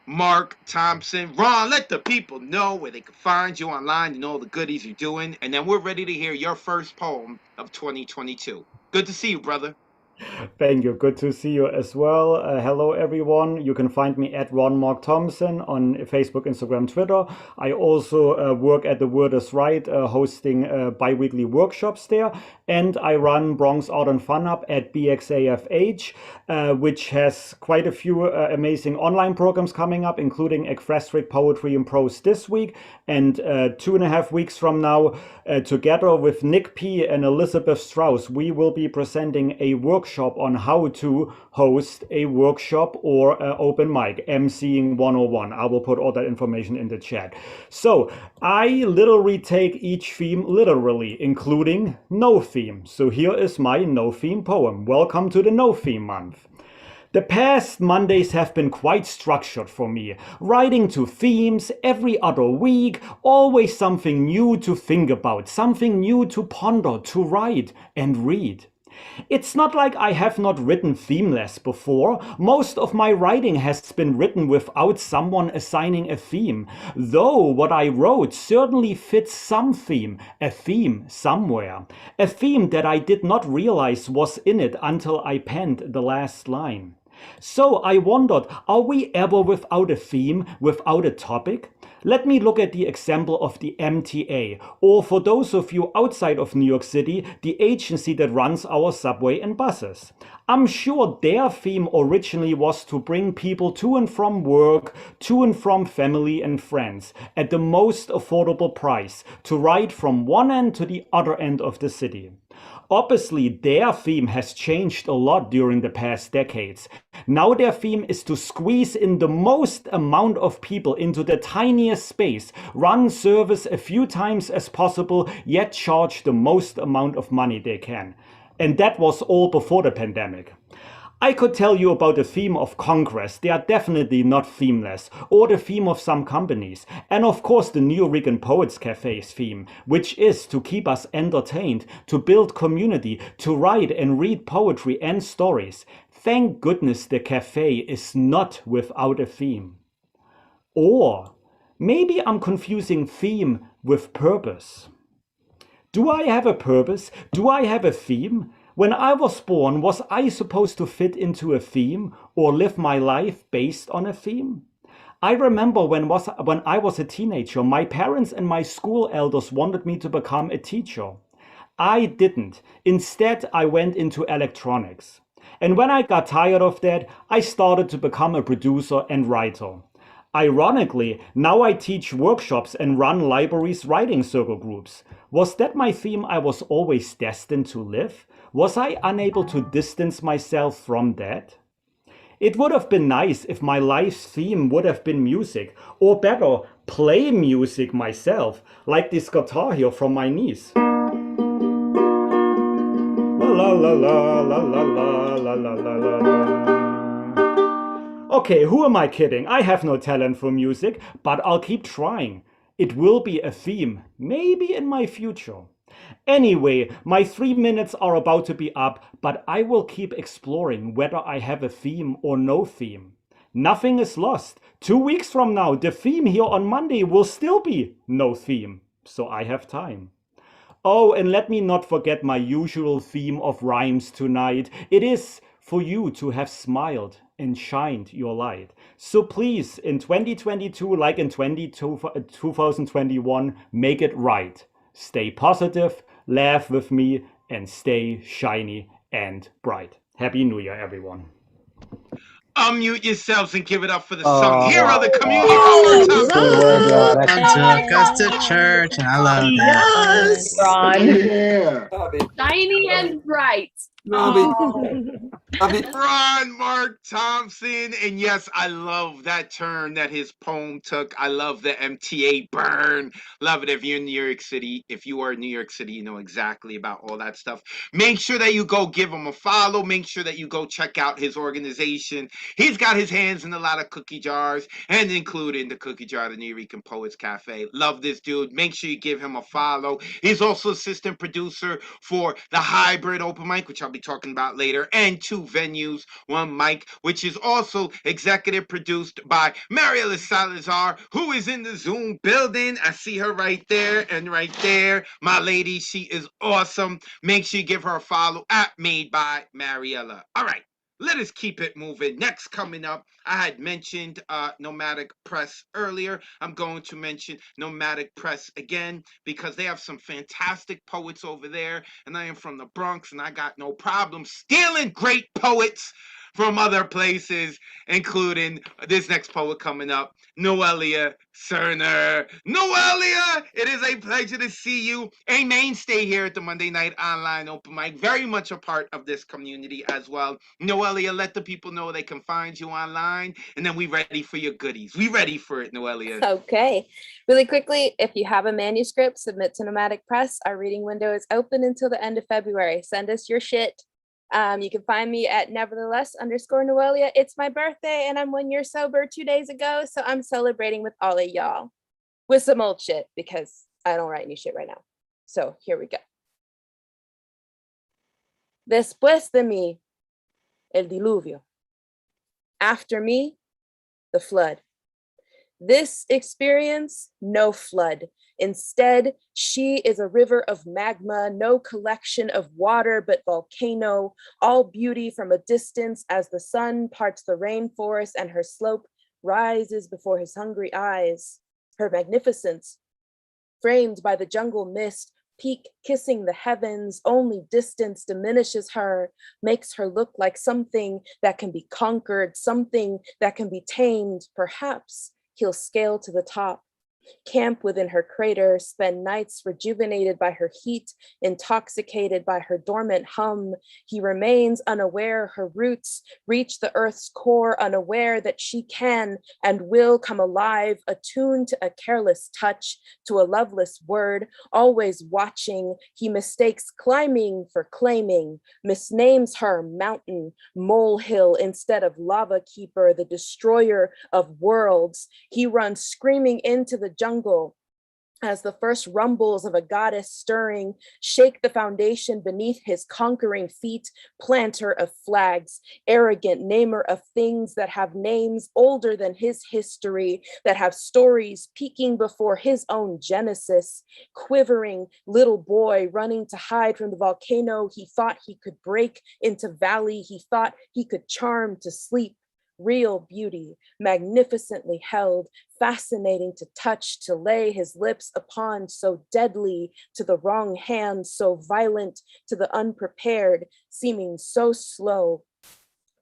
Mark Thompson. Ron, let the people know where they can find you online and all the goodies you're doing, and then we're ready to hear your first poem of 2022. Good to see you, brother. Thank you. Good to see you as well. Hello, everyone. You can find me at Mark Thompson on Facebook, Instagram, Twitter. I also work at the Wordz Right, hosting bi-weekly workshops there. And I run Bronx Art and Fun Up at BXAFH, which has quite a few amazing online programs coming up, including Equestric Poetry and Prose this week. And 2.5 weeks from now, together with Nick P. and Elizabeth Strauss, we will be presenting a workshop on how to host a workshop or open mic, MCing 101. I will put all that information in the chat. So I literally take each theme literally, including no theme. So here is my no theme poem. Welcome to the no theme month. The past Mondays have been quite structured for me, writing to themes every other week, always something new to think about, something new to ponder, to write and read. It's not like I have not written themeless before. Most of my writing has been written without someone assigning a theme, though what I wrote certainly fits some theme, a theme somewhere, a theme that I did not realize was in it until I penned the last line. So I wondered, are we ever without a theme, without a topic? Let me look at the example of the MTA, or for those of you outside of New York City, the agency that runs our subway and buses. I'm sure their theme originally was to bring people to and from work, to and from family and friends, at the most affordable price, to ride from one end to the other end of the city. Obviously, their theme has changed a lot during the past decades. Now their theme is to squeeze in the most amount of people into the tiniest space, run service a few times as possible, yet charge the most amount of money they can. And that was all before the pandemic. I could tell you about the theme of Congress, they are definitely not themeless, or the theme of some companies, and of course the New York Poets Cafe's theme, which is to keep us entertained, to build community, to write and read poetry and stories. Thank goodness the cafe is not without a theme. Or maybe I'm confusing theme with purpose. Do I have a purpose? Do I have a theme? When I was born, was I supposed to fit into a theme or live my life based on a theme? I remember when I was a teenager, my parents and my school elders wanted me to become a teacher. I didn't. Instead, I went into electronics. And when I got tired of that, I started to become a producer and writer. Ironically, now I teach workshops and run libraries' writing circle groups. Was that my theme I was always destined to live? Was I unable to distance myself from that? It would have been nice if my life's theme would have been music, or better, play music myself, like this guitar here from my niece. La la la la la la la la la la la. Okay, who am I kidding? I have no talent for music, but I'll keep trying. It will be a theme, maybe in my future. Anyway, my 3 minutes are about to be up, but I will keep exploring whether I have a theme or no theme. Nothing is lost. 2 weeks from now, the theme here on Monday will still be no theme, so I have time. Oh, and let me not forget my usual theme of rhymes tonight. It is for you to have smiled and shined your light. So please, in 2022, like in 2021, make it right. Stay positive, laugh with me, and stay shiny and bright. Happy New Year, everyone. Unmute yourselves and give it up for the song hero of the community. Took us to church, and I love that. Yes, Ron. Yeah. shiny and bright. Ron, Mark Thompson, and yes, I love that turn that his poem took. I love the MTA burn. Love it. If you're in New York City, if you are in New York City, you know exactly about all that stuff. Make sure that you go give him a follow. Make sure that you go check out his organization. He's got his hands in a lot of cookie jars, and including the cookie jar of the New York Poets Cafe. Love this dude. Make sure you give him a follow. He's also assistant producer for the Hybrid Open Mic, which I'll be talking about later, and 2 venues, 1 mic, which is also executive produced by Mariela Salazar, who is in the Zoom building. I see her right there and right there. My lady, she is awesome. Make sure you give her a follow at Made by Mariela. All right. Let us keep it moving. Next coming up, I had mentioned Nomadic Press earlier. I'm going to mention Nomadic Press again because they have some fantastic poets over there. And I am from the Bronx and I got no problem stealing great poets from other places, including this next poet coming up, Noelia Cerner. Noelia, it is a pleasure to see you. A mainstay here at the Monday Night Online Open Mic. Very much a part of this community as well. Noelia, let the people know they can find you online, and then we ready for your goodies. We ready for it, Noelia. Okay. Really quickly, if you have a manuscript, submit to Nomadic Press. Our reading window is open until the end of February. Send us your shit. You can find me at nevertheless_Noelia. It's my birthday and I'm 1 year sober 2 days ago. So I'm celebrating with all of y'all with some old shit because I don't write new shit right now. So here we go. Después de mí, el diluvio. After me, the flood. This experience, no flood. Instead, she is a river of magma, no collection of water, but volcano, all beauty from a distance as the sun parts the rainforest and her slope rises before his hungry eyes. Her magnificence, framed by the jungle mist, peak kissing the heavens, only distance diminishes her, makes her look like something that can be conquered, something that can be tamed. Perhaps he'll scale to the top, Camp within her crater, spend nights rejuvenated by her heat, intoxicated by her dormant hum. He remains unaware her roots reach the earth's core, unaware that she can and will come alive, attuned to a careless touch, to a loveless word, always watching. He mistakes climbing for claiming, misnames her mountain, molehill instead of lava keeper, the destroyer of worlds. He runs screaming into the jungle as the first rumbles of a goddess stirring shake the foundation beneath his conquering feet, planter of flags, arrogant namer of things that have names older than his history, that have stories peeking before his own genesis, quivering little boy running to hide from the volcano he thought he could break into valley he thought he could charm to sleep. Real beauty, magnificently held, fascinating to touch, to lay his lips upon, so deadly to the wrong hand, so violent to the unprepared, seeming so slow,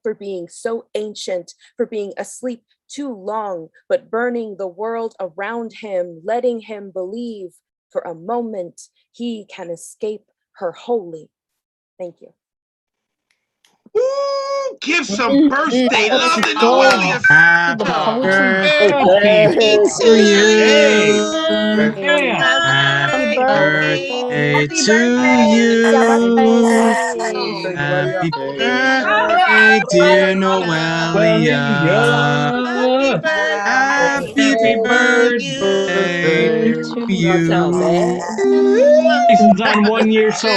for being so ancient, for being asleep too long, but burning the world around him, letting him believe for a moment he can escape her wholly. Thank you. Ooh, give some birthday love to Noelia. Happy birthday to you. Happy birthday to you. Happy birthday, dear Noelia. Happy birthday to you. Congratulations on 1 year so.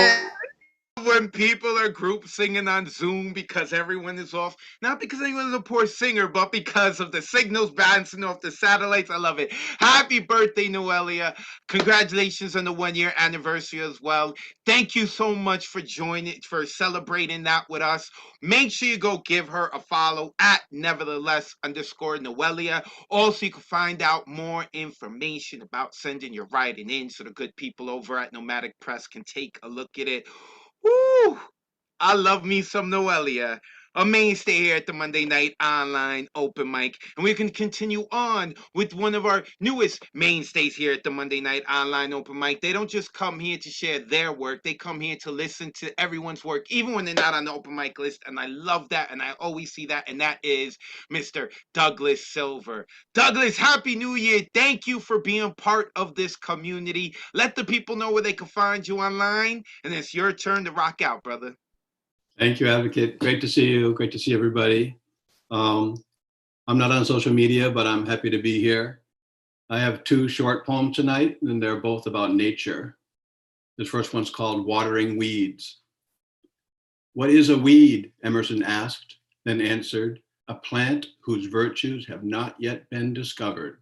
When people are group singing on Zoom because everyone is off, not because anyone's a poor singer, but because of the signals bouncing off the satellites. I love it. Happy birthday, Noelia. Congratulations on the 1 year anniversary as well. Thank you so much for joining, for celebrating that with us. Make sure you go give her a follow at nevertheless_Noelia. Also, you can find out more information about sending your writing in so the good people over at Nomadic Press can take a look at it. Woo! I love me some Noelia, a mainstay here at the Monday Night Online Open Mic. And we can continue on with one of our newest mainstays here at the Monday Night Online Open Mic. They don't just come here to share their work. They come here to listen to everyone's work, even when they're not on the open mic list. And I love that. And I always see that. And that is Mr. Douglas Silver. Douglas, Happy New Year. Thank you for being part of this community. Let the people know where they can find you online. And it's your turn to rock out, brother. Thank you, Advocate. Great to see you. Great to see everybody. I'm not on social media, but I'm happy to be here. I have 2 short poems tonight, and they're both about nature. This first one's called Watering Weeds. What is a weed? Emerson asked, then answered, a plant whose virtues have not yet been discovered.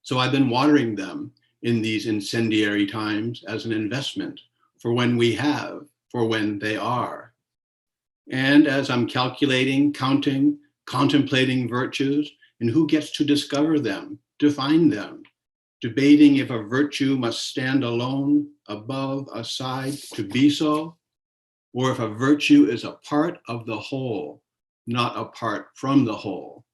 So I've been watering them in these incendiary times as an investment for when we have, for when they are. And as I'm calculating, counting, contemplating virtues, and who gets to discover them, define them, debating if a virtue must stand alone, above, aside, to be so, or if a virtue is a part of the whole, not apart from the whole.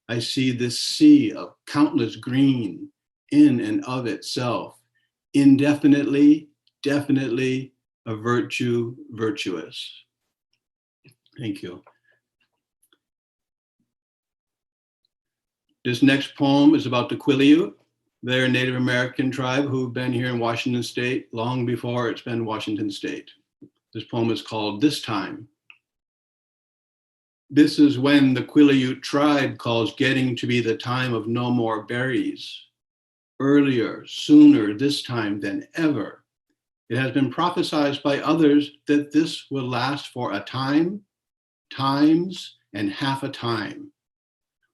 I see this sea of countless green in and of itself, indefinitely, definitely a virtue virtuous. Thank you. This next poem is about the Quileute. They're a Native American tribe who've been here in Washington State long before it's been Washington State. This poem is called This Time. This is when the Quileute tribe calls getting to be the time of no more berries. Earlier, sooner, this time than ever. It has been prophesied by others that this will last for a time, times, and half a time.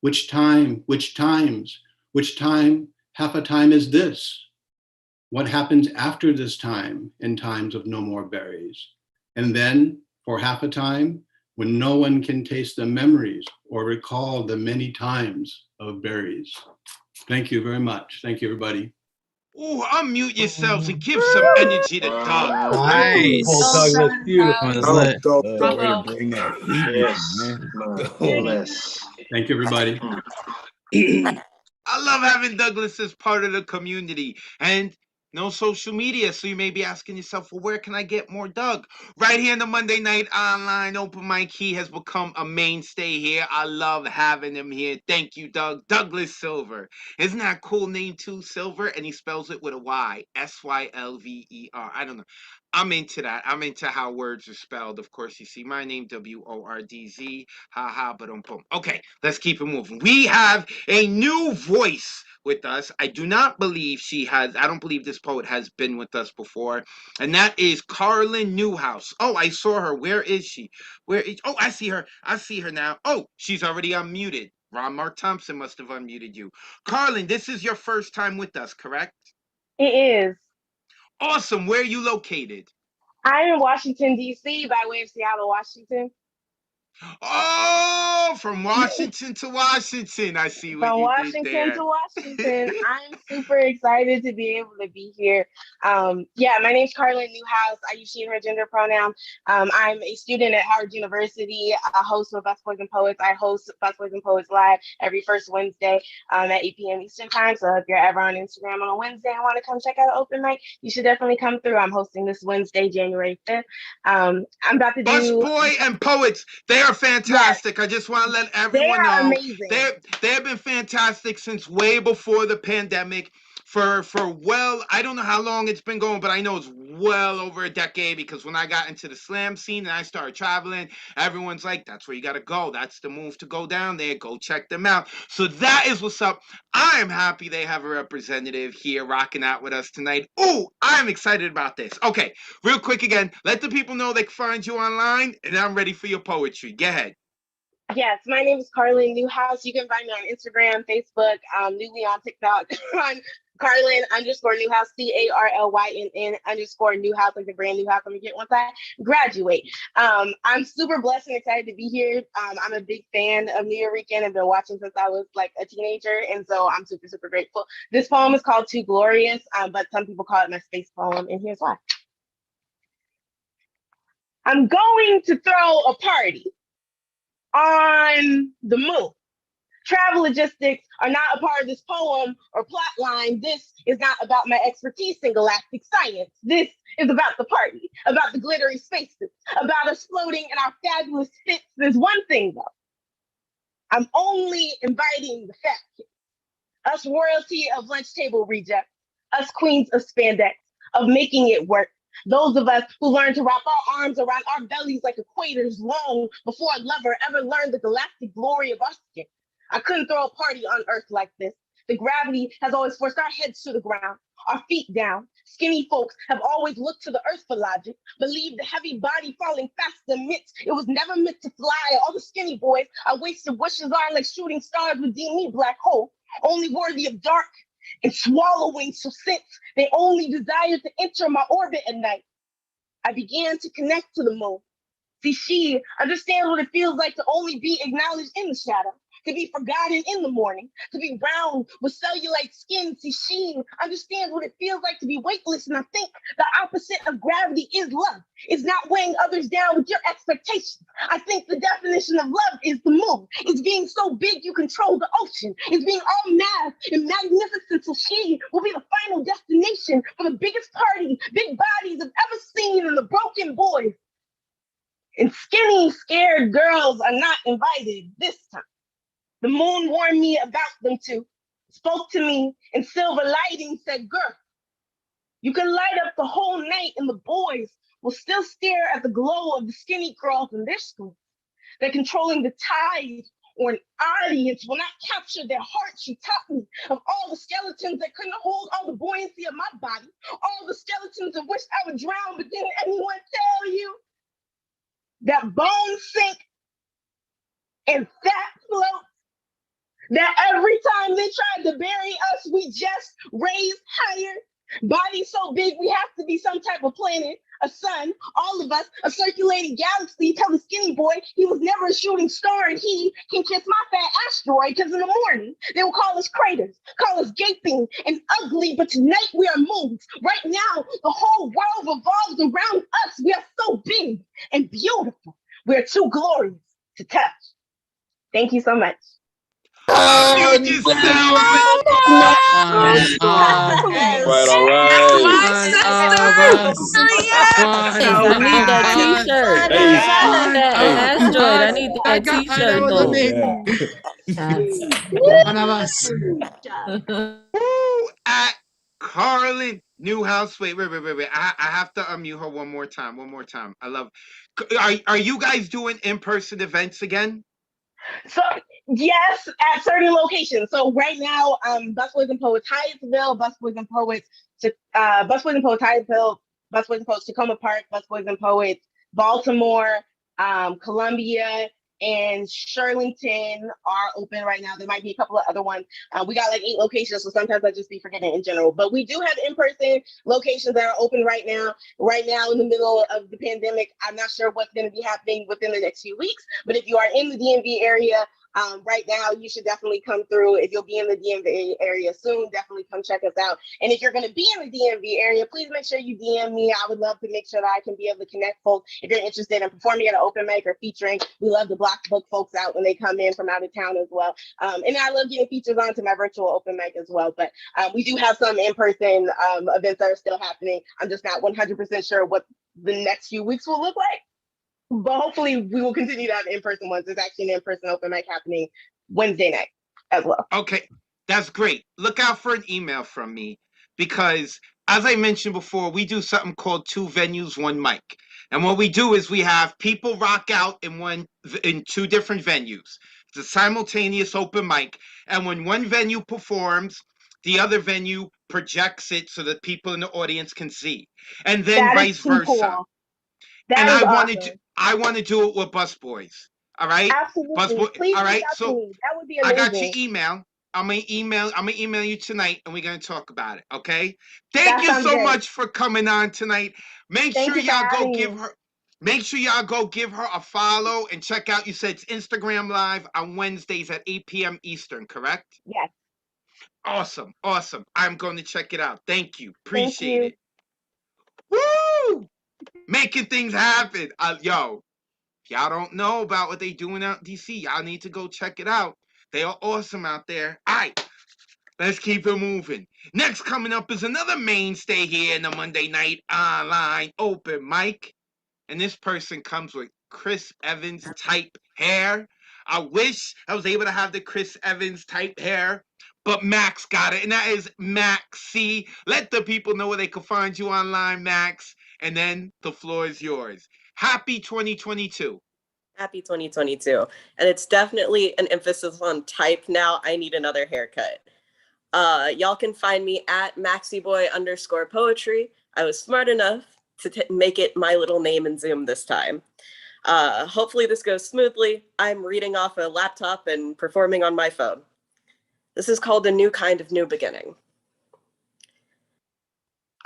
Which time, which times, which time, half a time is this? What happens after this time in times of no more berries? And then for half a time, when no one can taste the memories or recall the many times of berries. Thank you very much. Thank you, everybody. Ooh, unmute yourselves and give some energy to Doug. Nice. Douglas, beautiful. Lit. Way to bring that heat, Yes, man. man. Go. Yes. Thank you, everybody. I love having Douglas as part of the community. And no social media, so you may be asking yourself, well, where can I get more Doug? Right here in the Monday Night Online Open Mic, he has become a mainstay here. I love having him here. Thank you, Doug. Douglas Silver. Isn't that a cool name too, Silver? And he spells it with a Y, Sylver. I don't know. I'm into that. I'm into how words are spelled. Of course, you see my name, Wordz. Ha ha, but okay, let's keep it moving. We have a new voice with us. I do not believe I don't believe this poet has been with us before. And that is Carlin Newhouse. Oh, I saw her. Where is she? Oh, I see her. I see her now. Oh, she's already unmuted. Mark Thompson must have unmuted you. Carlin, this is your first time with us, correct? It is. Awesome. Where are you located? I'm in Washington, D.C., by way of Seattle, Washington. Oh, from Washington to Washington. I see what From you Washington did there. to Washington. I'm super excited to be able to be here. Yeah, my name's Carlin Newhouse. I use she and her gender pronoun. I'm a student at Howard University, a host of Busboys and Poets. I host Busboys and Poets Live every first Wednesday at 8 p.m. Eastern Time. So if you're ever on Instagram on a Wednesday and want to come check out an open mic, you should definitely come through. I'm hosting this Wednesday, January 5th. I'm about to do Busboy and Poets. They are fantastic. Yes. I just want to let everyone know amazing. They have been fantastic since way before the pandemic. For I don't know how long it's been going, but I know it's well over a decade, because when I got into the slam scene and I started traveling, everyone's like, that's where you got to go. That's the move to go down there. Go check them out. So that is what's up. I am happy they have a representative here rocking out with us tonight. Oh, I'm excited about this. Okay, real quick again, let the people know they can find you online, and I'm ready for your poetry. Go ahead. Yes, my name is Carlin Newhouse. You can find me on Instagram, Facebook, newly on TikTok, on Carlin_Newhouse, CARLYNN_Newhouse, like the brand new house I'm gonna get once I graduate. I'm super blessed and excited to be here. I'm a big fan of Nuyorican and been watching since I was like a teenager, and so I'm super, super grateful. This poem is called Too Glorious, but some people call it my space poem, and here's why. I'm going to throw a party on the moon. Travel logistics are not a part of this poem or plot line. This is not about my expertise in galactic science. This is about the party, about the glittery spaces, about us floating in our fabulous fits. There's one thing though. I'm only inviting the fat kids, us royalty of lunch table rejects, us queens of spandex, of making it work. Those of us who learned to wrap our arms around our bellies like equators long before a lover ever learned the galactic glory of our skin. I couldn't throw a party on Earth like this. The gravity has always forced our heads to the ground, our feet down. Skinny folks have always looked to the earth for logic, believed the heavy body falling faster meant it was never meant to fly. All the skinny boys I wasted wishes on like shooting stars would deem me black hole, only worthy of dark and swallowing, so since they only desired to enter my orbit at night, I began to connect to the moon. See, she understands what it feels like to only be acknowledged in the shadow, to be forgotten in the morning, to be round with cellulite skin. See, she understands what it feels like to be weightless, and I think the opposite of gravity is love. It's not weighing others down with your expectations. I think the definition of love is the moon. It's being so big you control the ocean. It's being all mass and magnificent, so she will be the final destination for the biggest party big bodies have ever seen, and the broken boys and skinny, scared girls are not invited this time. The moon warned me about them too, spoke to me in silver lighting, said, girl, you can light up the whole night and the boys will still stare at the glow of the skinny girls in their school. They're controlling the tide, or an audience will not capture their hearts. She taught me of all the skeletons that couldn't hold all the buoyancy of my body, all the skeletons of which I would drown, but didn't anyone tell you that bones sink and fat floats? That every time they tried to bury us, we just raised higher. Bodies so big, we have to be some type of planet, a sun, all of us, a circulating galaxy. Tell the skinny boy he was never a shooting star, and he can kiss my fat asteroid, because in the morning, they will call us craters, call us gaping and ugly, but tonight we are moons. Right now, the whole world revolves around us. We are so big and beautiful. We are too glorious to touch. Thank you so much. Oh, you just Right, all right. I need that T-shirt. Hey, Asteroid, I need that T-shirt though. One of us. At Carlin Newhouse. Wait. I have to unmute her one more time. I love. Are you guys doing in-person events again? So yes, at certain locations. So right now, Busboys and Poets Hyattsville, Busboys and Poets Hyattsville, Busboys and Poets Tacoma Park, Busboys and Poets Baltimore, Columbia, and Shirlington are open right now. There might be a couple of other ones. We got like 8 locations, so sometimes I just be forgetting in general. But we do have in-person locations that are open right now. Right now, in the middle of the pandemic, I'm not sure what's going to be happening within the next few weeks. But if you are in the DMV area, right now, you should definitely come through. If you'll be in the DMV area soon, definitely come check us out. And if you're going to be in the DMV area, please make sure you DM me. I would love to make sure that I can be able to connect folks. If you're interested in performing at an open mic or featuring, we love to block book folks out when they come in from out of town as well. And I love getting features onto my virtual open mic as well. But we do have some in-person events that are still happening. I'm just not 100% sure what the next few weeks will look like. But hopefully we will continue to have in-person ones. There's actually an in-person open mic happening Wednesday night as well. Okay, that's great. Look out for an email from me because, as I mentioned before, we do something called 2 venues, 1 mic. And what we do is we have people rock out in 2 different venues. It's a simultaneous open mic. And when one venue performs, the other venue projects it so that people in the audience can see. And then That vice is too versa. cool. And That is I want to do it with Busboys. All right? Absolutely. Please all reach right. out to So me. That would be I amazing. got your email. I'm gonna email you tonight and we're gonna talk about it. Okay. Thank you so much for coming on tonight. Make sure y'all go give her a follow and check out. You said it's Instagram Live on Wednesdays at 8 p.m. Eastern, correct? Yes. Awesome. I'm going to check it out. Thank you. Appreciate it. Woo! Making things happen. Yo, if y'all don't know about what they doing out in DC, y'all need to go check it out. They are awesome out there. All right, let's keep it moving. Next coming up is another mainstay here in the Monday night online open mic. And this person comes with Chris Evans type hair. I wish I was able to have the Chris Evans type hair, but Max got it. And that is Max C. Let the people know where they can find you online, Max. And then the floor is yours. Happy 2022. Happy 2022. And it's definitely an emphasis on type now. I need another haircut. Y'all can find me at MaxiBoy_poetry. I was smart enough to make it my little name in Zoom this time. Hopefully this goes smoothly. I'm reading off a laptop and performing on my phone. This is called A New Kind of New Beginning.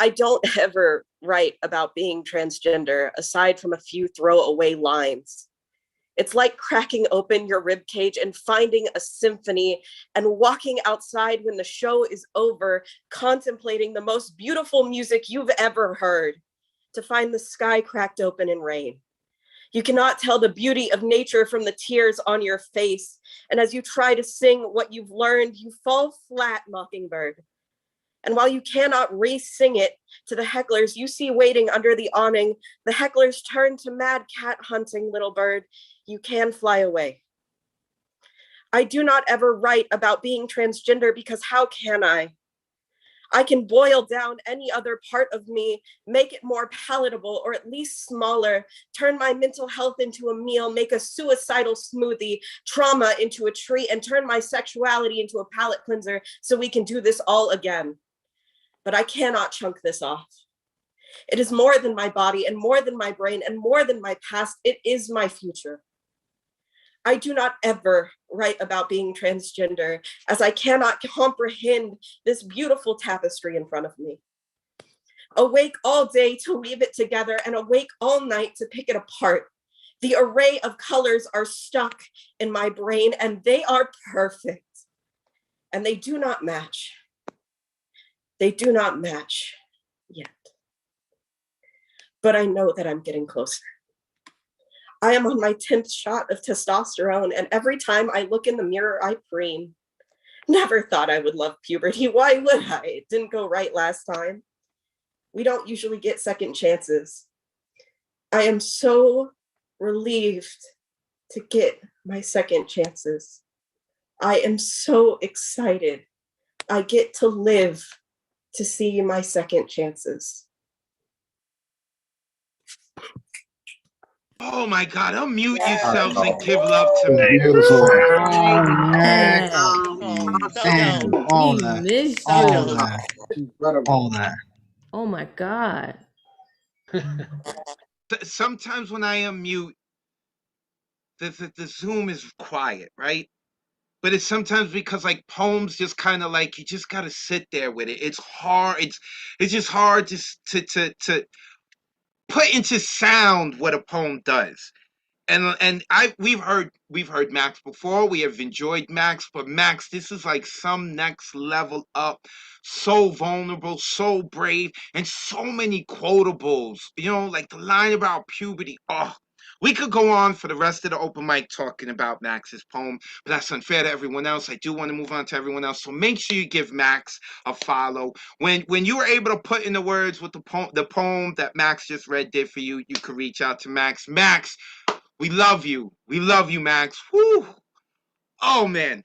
I don't ever write about being transgender aside from a few throwaway lines. It's like cracking open your ribcage and finding a symphony and walking outside when the show is over, contemplating the most beautiful music you've ever heard, to find the sky cracked open in rain. You cannot tell the beauty of nature from the tears on your face. And as you try to sing what you've learned, you fall flat, mockingbird. And while you cannot re-sing it to the hecklers you see waiting under the awning, the hecklers turn to mad cat hunting, little bird. You can fly away. I do not ever write about being transgender because how can I? I can boil down any other part of me, make it more palatable or at least smaller, turn my mental health into a meal, make a suicidal smoothie, trauma into a treat, and turn my sexuality into a palate cleanser so we can do this all again. But I cannot chunk this off. It is more than my body and more than my brain and more than my past. It is my future. I do not ever write about being transgender as I cannot comprehend this beautiful tapestry in front of me. Awake all day to weave it together and awake all night to pick it apart. The array of colors are stuck in my brain and they are perfect. And they do not match. They do not match yet. But I know that I'm getting closer. I am on my 10th shot of testosterone, and every time I look in the mirror, I preen. Never thought I would love puberty. Why would I? It didn't go right last time. We don't usually get second chances. I am so relieved to get my second chances. I am so excited. I get to live to see my second chances. Oh my God, unmute yourselves and give love to Max. Beautiful. All that. All that. Oh my God. Sometimes when I unmute, the Zoom is quiet, right? But it's sometimes because like poems just kind of like you just gotta sit there with it. It's hard. It's just hard to put into sound what a poem does. And we've heard Max before. We have enjoyed Max, but Max, this is like some next level up. So vulnerable, so brave, and so many quotables. You know, like the line about puberty. Oh, we could go on for the rest of the open mic talking about Max's poem, but that's unfair to everyone else. I do want to move on to everyone else, so make sure you give Max a follow. When you were able to put in the words what the poem that Max just read did for you, you could reach out to Max. Max, we love you. We love you, Max. Woo! Oh man,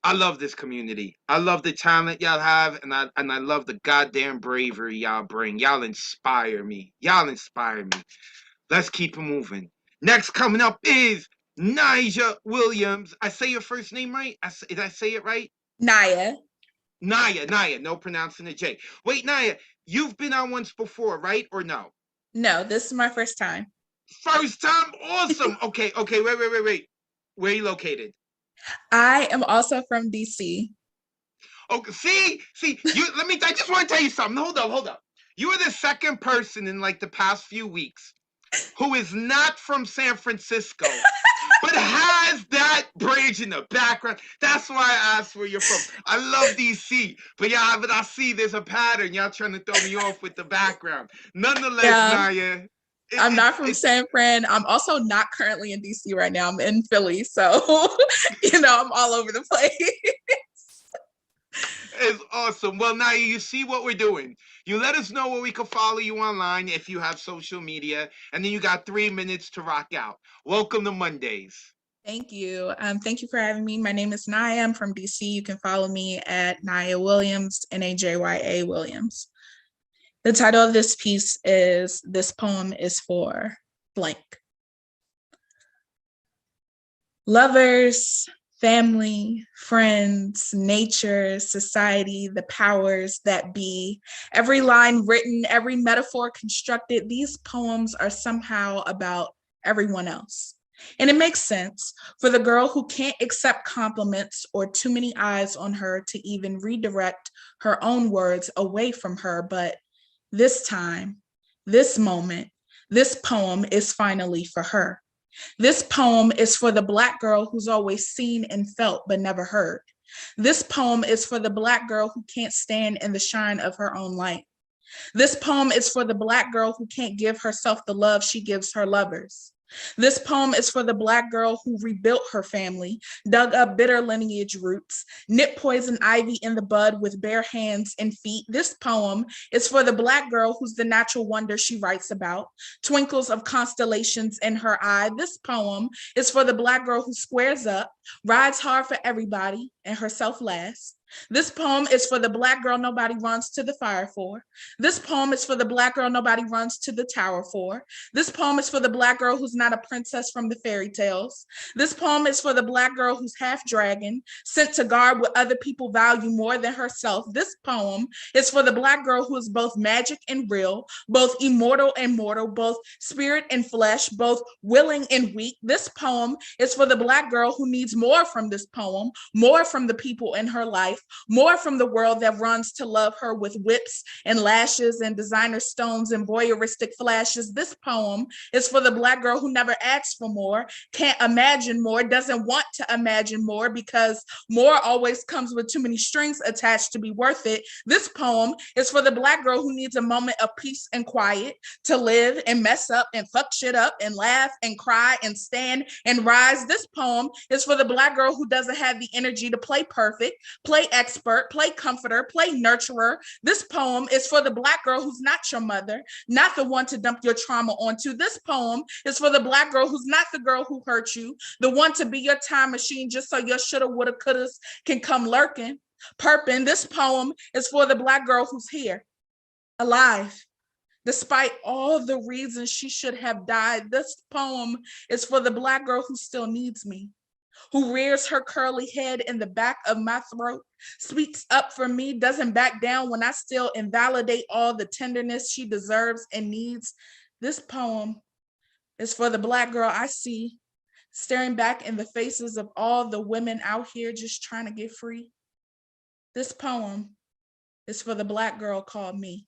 I love this community. I love the talent y'all have, and I love the goddamn bravery y'all bring. Y'all inspire me. Y'all inspire me. Let's keep it moving. Next coming up is Nigel Williams. I say your first name right? Did I say it right? Naya. Naya. No pronouncing the J. Wait, Naya, you've been on once before, right? Or no? No, this is my first time. First time? Awesome. Okay. Wait. Where are you located? I am also from DC. Okay, see, I just want to tell you something. Hold up. You are the second person in like the past few weeks who is not from San Francisco, but has that bridge in the background. That's why I asked where you're from. I love DC, but I see there's a pattern. Y'all trying to throw me off with the background. Nonetheless, Naya. I'm not from San Fran. I'm also not currently in DC right now. I'm in Philly. So, I'm all over the place. It's awesome. Well, Naya, you see what we're doing. You let us know where we can follow you online if you have social media, and then you got 3 minutes to rock out. Welcome to Mondays. Thank you. Thank you for having me. My name is Naya. I'm from DC. You can follow me at Naya Williams, Najya Williams. The title of this piece is This Poem is for blank. Lovers, family, friends, nature, society, the powers that be. Every line written, every metaphor constructed, these poems are somehow about everyone else. And it makes sense for the girl who can't accept compliments or too many eyes on her to even redirect her own words away from her. But this time, this moment, this poem is finally for her. This poem is for the Black girl who's always seen and felt but never heard. This poem is for the Black girl who can't stand in the shine of her own light. This poem is for the Black girl who can't give herself the love she gives her lovers. This poem is for the Black girl who rebuilt her family, dug up bitter lineage roots, nipped poison ivy in the bud with bare hands and feet. This poem is for the Black girl who's the natural wonder she writes about, twinkles of constellations in her eye. This poem is for the Black girl who squares up, rides hard for everybody, and herself last. This poem is for the Black girl nobody runs to the fire for. This poem is for the Black girl nobody runs to the tower for. This poem is for the Black girl who's not a princess from the fairy tales. This poem is for the Black girl who's half dragon, sent to guard what other people value more than herself. This poem is for the Black girl who is both magic and real, both immortal and mortal, both spirit and flesh, both willing and weak. This poem is for the Black girl who needs more from this poem, more from the people in her life, life, more from the world that runs to love her with whips and lashes and designer stones and voyeuristic flashes. This poem is for the Black girl who never asks for more, can't imagine more, doesn't want to imagine more because more always comes with too many strings attached to be worth it. This poem is for the Black girl who needs a moment of peace and quiet to live and mess up and fuck shit up and laugh and cry and stand and rise. This poem is for the Black girl who doesn't have the energy to play perfect, play expert, play comforter, play nurturer. This poem is for the Black girl who's not your mother, not the one to dump your trauma onto. This poem is for the Black girl who's not the girl who hurt you, the one to be your time machine just so your shoulda, woulda, couldas can come lurking, perping. This poem is for the Black girl who's here, alive, despite all the reasons she should have died. This poem is for the Black girl who still needs me, who rears her curly head in the back of my throat, speaks up for me, doesn't back down when I still invalidate all the tenderness she deserves and needs. This poem is for the Black girl I see staring back in the faces of all the women out here just trying to get free. This poem is for the Black girl called me.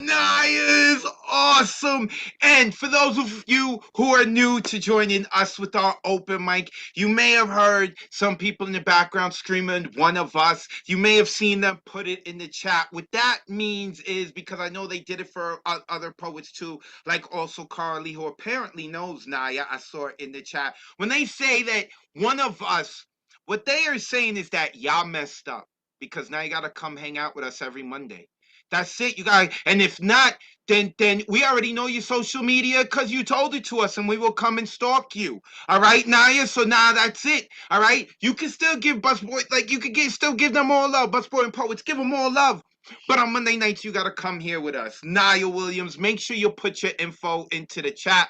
Naya is awesome. And for those of you who are new to joining us with our open mic, you may have heard some people in the background screaming, "One of us." You may have seen them put it in the chat. What that means is, because I know they did it for other poets too, like also Carly, who apparently knows Naya. I saw it in the chat. When they say that one of us, what they are saying is that y'all messed up, because now you got to come hang out with us every Monday. That's it, you guys. And if not, then we already know your social media because you told it to us, and we will come and stalk you. All right, Naya? So now that's it. All right? You can still give Busboy, like you can still give them all love. Busboy and Poets, give them all love. But on Monday nights, you got to come here with us. Naya Williams, make sure you put your info into the chat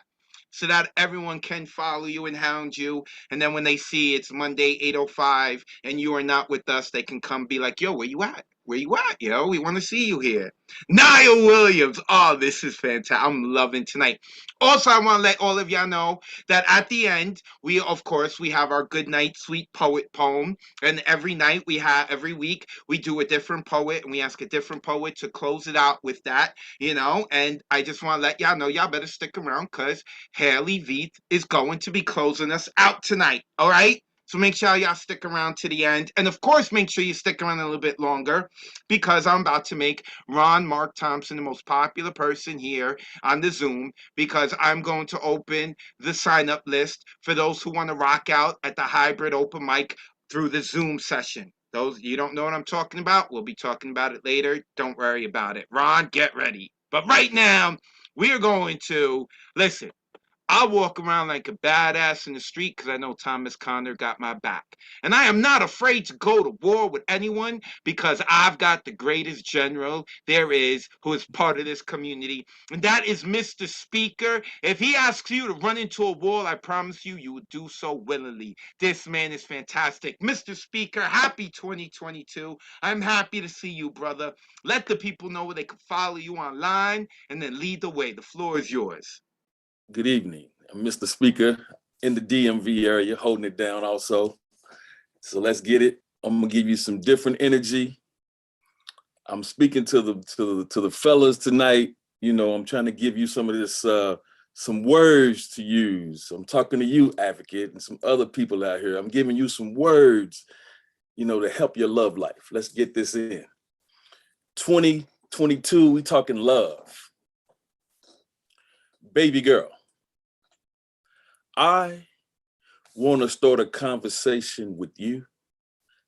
so that everyone can follow you and hound you. And then when they see it's Monday, 8:05, and you are not with us, they can come be like, yo, where you at? Where you at? Yo, we want to see you here. Naya Williams. Oh, this is fantastic. I'm loving tonight. Also, I want to let all of y'all know that at the end, we have our Good Night Sweet Poet poem. And every week, we do a different poet, and we ask a different poet to close it out with that, And I just want to let y'all know, y'all better stick around because Haley Veith is going to be closing us out tonight. All right? So make sure y'all stick around to the end. And of course, make sure you stick around a little bit longer because I'm about to make Mark Thompson the most popular person here on the Zoom, because I'm going to open the sign-up list for those who want to rock out at the hybrid open mic through the Zoom session. Those, you don't know what I'm talking about? We'll be talking about it later. Don't worry about it. Ron, get ready. But right now, we are going to, listen, I walk around like a badass in the street because I know Thomas Connor got my back. And I am not afraid to go to war with anyone because I've got the greatest general there is who is part of this community. And that is Mr. Speaker. If he asks you to run into a wall, I promise you, you would do so willingly. This man is fantastic. Mr. Speaker, happy 2022. I'm happy to see you, brother. Let the people know where they can follow you online and then lead the way. The floor is yours. Good evening. I'm Mr. Speaker in the DMV area, holding it down also. So let's get it. I'm gonna give you some different energy. I'm speaking to the fellas tonight. I'm trying to give you some of this, some words to use. I'm talking to you, Advocate, and some other people out here. I'm giving you some words, to help your love life. Let's get this in. 2022, we talking love. Baby girl, I want to start a conversation with you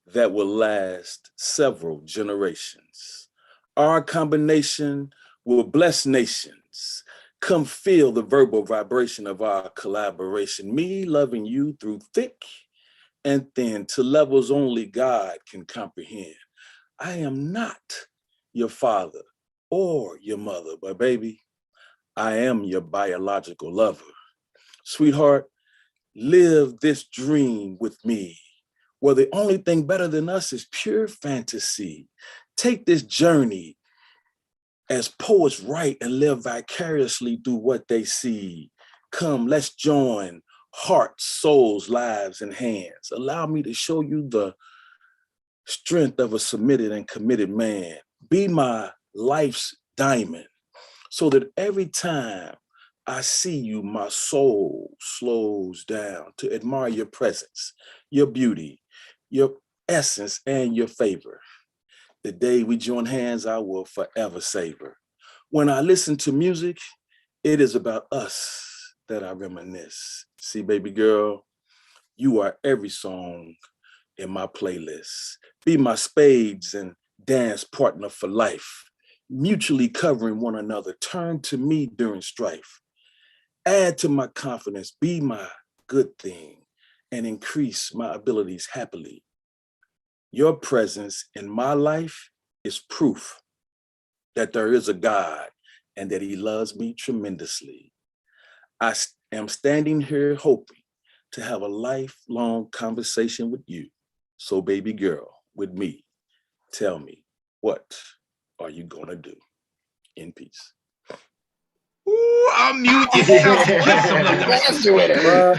that will last several generations. Our combination will bless nations. Come feel the verbal vibration of our collaboration. Me loving you through thick and thin to levels only God can comprehend. I am not your father or your mother, but baby, I am your biological lover. Sweetheart, live this dream with me, where the only thing better than us is pure fantasy. Take this journey as poets write and live vicariously through what they see. Come, let's join hearts, souls, lives, and hands. Allow me to show you the strength of a submitted and committed man. Be my life's diamond, so that every time I see you, my soul slows down to admire your presence, your beauty, your essence, and your favor. The day we join hands, I will forever savor. When I listen to music, it is about us that I reminisce. See, baby girl, you are every song in my playlist. Be my spades and dance partner for life, mutually covering one another. Turn to me during strife. Add to my confidence, be my good thing, and increase my abilities happily. Your presence in my life is proof that there is a God and that he loves me tremendously. I am standing here hoping to have a lifelong conversation with you. So baby girl, with me, tell me, what are you gonna do? In peace. Ooh, unmute yourself. Give some love to Mr. Speaker.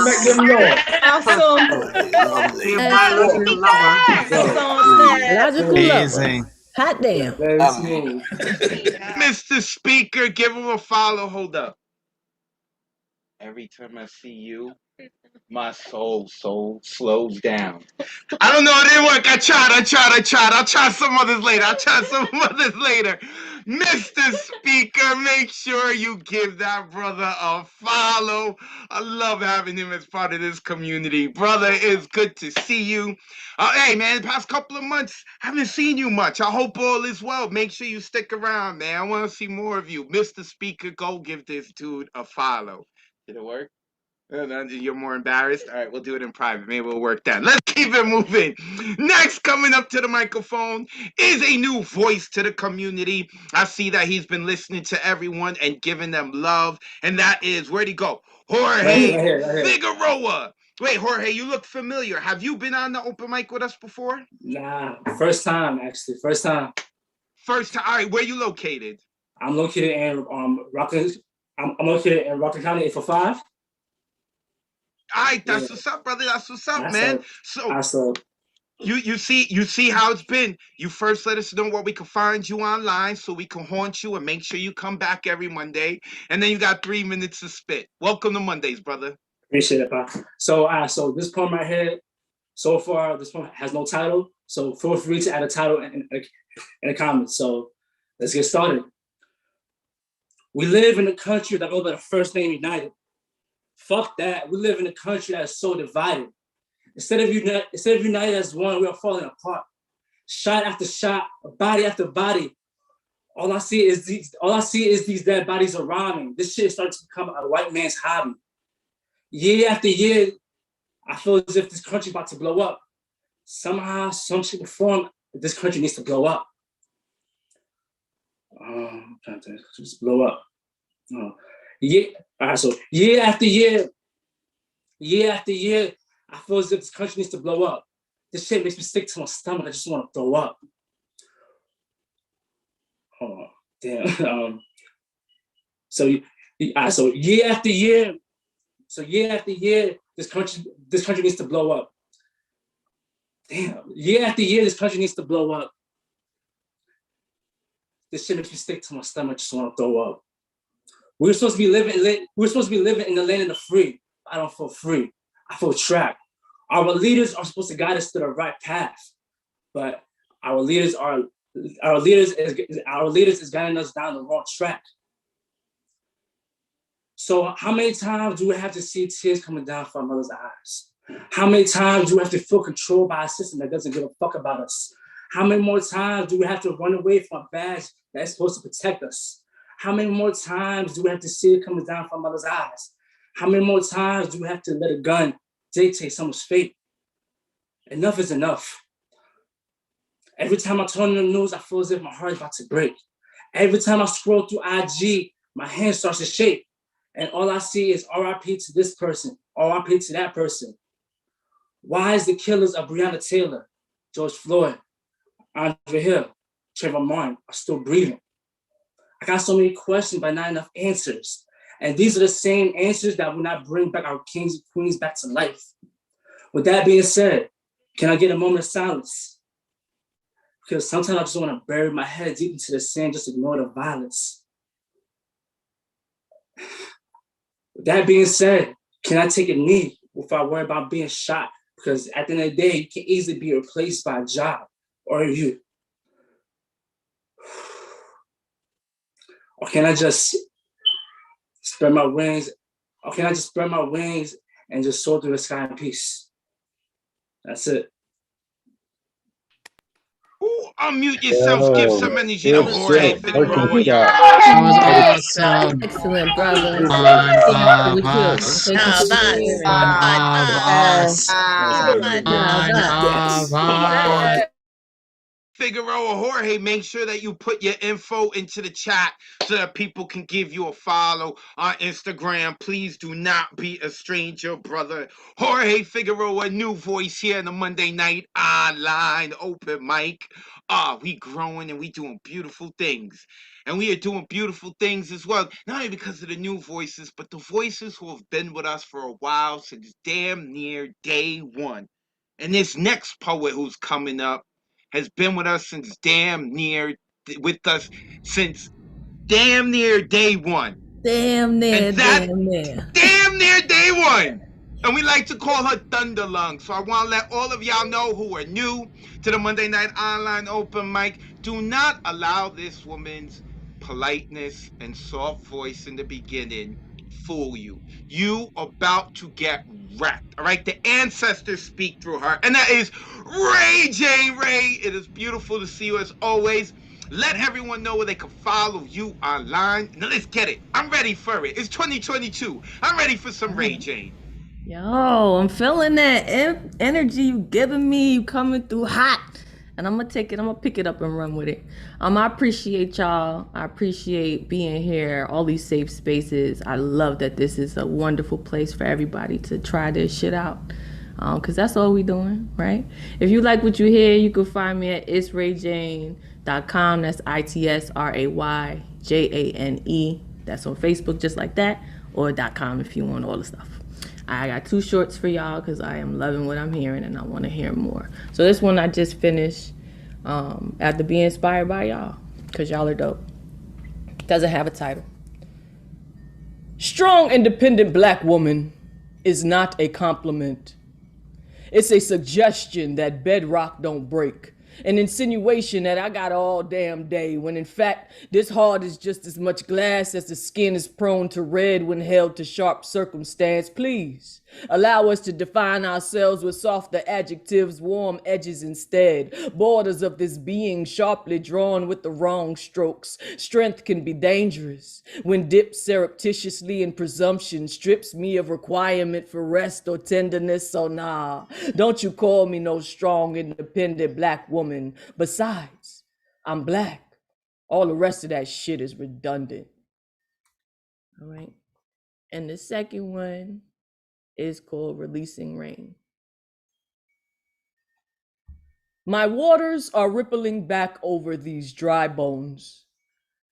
Make them know. Logical lover. Hot damn. Mr. Speaker, give him a follow. Hold up. Every time I see you, my soul slows down. I don't know, it didn't work. I tried. I'll try some others later. Mr. Speaker, make sure you give that brother a follow. I love having him as part of this community. Brother, it's good to see you. Hey, man, the past couple of months, haven't seen you much. I hope all is well. Make sure you stick around, man. I want to see more of you. Mr. Speaker, go give this dude a follow. Did it work? You're more embarrassed? All right, we'll do it in private. Maybe we'll work that. Let's keep it moving. Next, coming up to the microphone is a new voice to the community. I see that he's been listening to everyone and giving them love. And that is, where'd he go? Jorge right here. Figueroa. Wait, Jorge, you look familiar. Have you been on the open mic with us before? Nah, first time, actually. First time. First time. All right, where you located? I'm located in Rockland. I'm located in Rockland County, 845. All right, that's what's up, brother. That's what's up, man. So you see how it's been. You first let us know where we can find you online so we can haunt you and make sure you come back every Monday. And then you got 3 minutes to spit. Welcome to Mondays, brother. Appreciate it, Pop. So this poem right here, so far, this poem has no title. So feel free to add a title in the comments. So let's get started. We live in a country that goes by the first name United. Fuck that. We live in a country that is so divided. Instead of united as one, we are falling apart. Shot after shot, body after body. All I see is these dead bodies are rhyming. This shit is starting to become a white man's hobby. Year after year, I feel as if this country is about to blow up. Somehow, some shape or form, this country needs to blow up. Just blow up. So year after year, I feel as if this country needs to blow up. This shit makes me sick to my stomach. I just want to throw up. Oh, damn. So year after year, this country needs to blow up. Damn. Year after year, this country needs to blow up. This shit makes me sick to my stomach. I just want to throw up. We're supposed to be living in the land of the free. I don't feel free. I feel trapped. Our leaders are supposed to guide us to the right path, but our leaders is guiding us down the wrong track. So how many times do we have to see tears coming down from our mother's eyes? How many times do we have to feel controlled by a system that doesn't give a fuck about us? How many more times do we have to run away from a badge that is supposed to protect us? How many more times do we have to see it coming down from mother's eyes? How many more times do we have to let a gun dictate someone's fate? Enough is enough. Every time I turn on the news, I feel as if my heart is about to break. Every time I scroll through IG, my hand starts to shake. And all I see is RIP to this person, RIP to that person. Why is the killers of Breonna Taylor, George Floyd, Andre Hill, Trayvon Martin are still breathing? I got so many questions, but not enough answers. And these are the same answers that will not bring back our kings and queens back to life. With that being said, can I get a moment of silence? Because sometimes I just want to bury my head deep into the sand, just ignore the violence. With that being said, can I take a knee without worrying about being shot? Because at the end of the day, you can easily be replaced by a job or you. Or can I just spread my wings? Or can I just spread my wings and just soar through the sky in peace? That's it. Ooh, unmute yourself, give some energy to good Jorge shit. Figueroa. Working Yeah. That was awesome. Excellent, brother. Figueroa, Jorge, make sure that you put your info into the chat so that people can give you a follow on Instagram. Please do not be a stranger, brother. Jorge Figueroa, new voice here in the Monday Night Online Open Mic. We growing and we doing beautiful things. And we are doing beautiful things as well, not only because of the new voices, but the voices who have been with us for a while since damn near day one. And this next poet who's coming up has been with us since damn near day one. Damn near day one. And we like to call her Thunderlung. So I want to let all of y'all know who are new to the Monday Night Online Open Mic, do not allow this woman's politeness and soft voice in the beginning fool you. You about to get wrecked. All right, the ancestors speak through her, and that is Ray J. Ray. It is beautiful to see you as always. Let everyone know where they can follow you online. Now let's get it. I'm ready for it. It's 2022. I'm ready for some Ray J. Yo, I'm feeling that energy you giving me. You coming through hot. And I'm gonna take it, I'm gonna pick it up and run with it. I appreciate y'all. I appreciate being here, all these safe spaces. I love that this is a wonderful place for everybody to try this shit out. Cause that's all we doing, right? If you like what you hear, you can find me at itsrayjane.com. That's ITSRAYJANE. That's on Facebook, just like that, or .com if you want all the stuff. I got 2 shorts for y'all because I am loving what I'm hearing and I want to hear more. So this one I just finished after being inspired by y'all because y'all are dope. Doesn't have a title. Strong, independent black woman is not a compliment. It's a suggestion that bedrock don't break. An insinuation that I got all damn day, when in fact, this heart is just as much glass as the skin is prone to red when held to sharp circumstance. Please, allow us to define ourselves with softer adjectives, warm edges instead. Borders of this being sharply drawn with the wrong strokes. Strength can be dangerous when dipped surreptitiously in presumption, strips me of requirement for rest or tenderness. So nah, don't you call me no strong, independent black woman. Besides, I'm black. All the rest of that shit is redundant. All right. And the second one is called Releasing Rain. My waters are rippling back over these dry bones.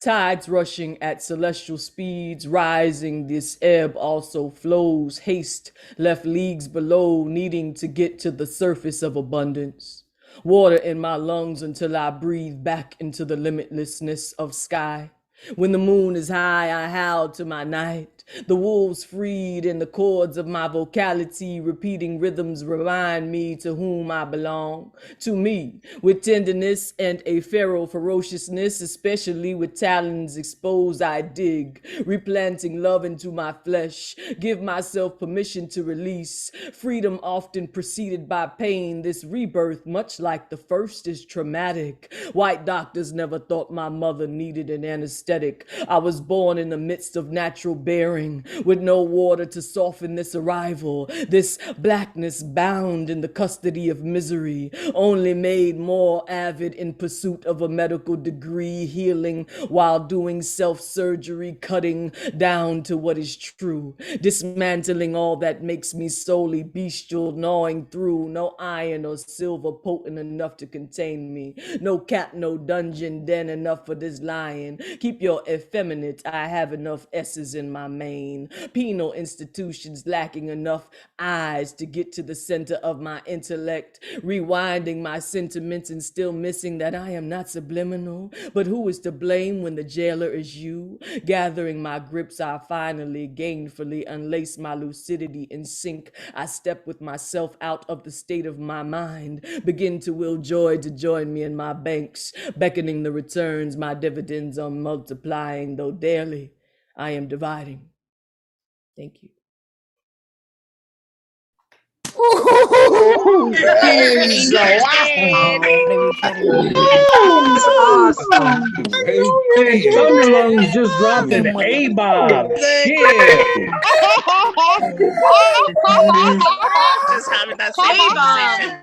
Tides rushing at celestial speeds, rising, this ebb also flows. Haste left leagues below, needing to get to the surface of abundance. Water in my lungs until I breathe back into the limitlessness of sky. When the moon is high, I howl to my night. The wolves freed and the chords of my vocality, repeating rhythms remind me to whom I belong. To me, with tenderness and a feral ferociousness, especially with talons exposed, I dig, replanting love into my flesh. Give myself permission to release. Freedom often preceded by pain. This rebirth, much like the first, is traumatic. White doctors never thought my mother needed an anesthetic. I was born in the midst of natural barrenness. suffering, with no water to soften this arrival, this blackness bound in the custody of misery, only made more avid in pursuit of a medical degree, healing while doing self-surgery, cutting down to what is true, dismantling all that makes me solely bestial, gnawing through, no iron or silver potent enough to contain me, no cat, no dungeon den enough for this lion. Keep your effeminate, I have enough S's in my mane. Penal institutions lacking enough eyes to get to the center of my intellect, rewinding my sentiments and still missing that I am not subliminal. But who is to blame when the jailer is you? Gathering my grips, I finally gainfully unlace my lucidity in sync. I step with myself out of the state of my mind, begin to will joy to join me in my banks, beckoning the returns. My dividends are multiplying, though daily I am dividing. Thank you. He's awesome. Hey, Thunderlungs just dropped an A-Bob. Shit. Just having that same conversation.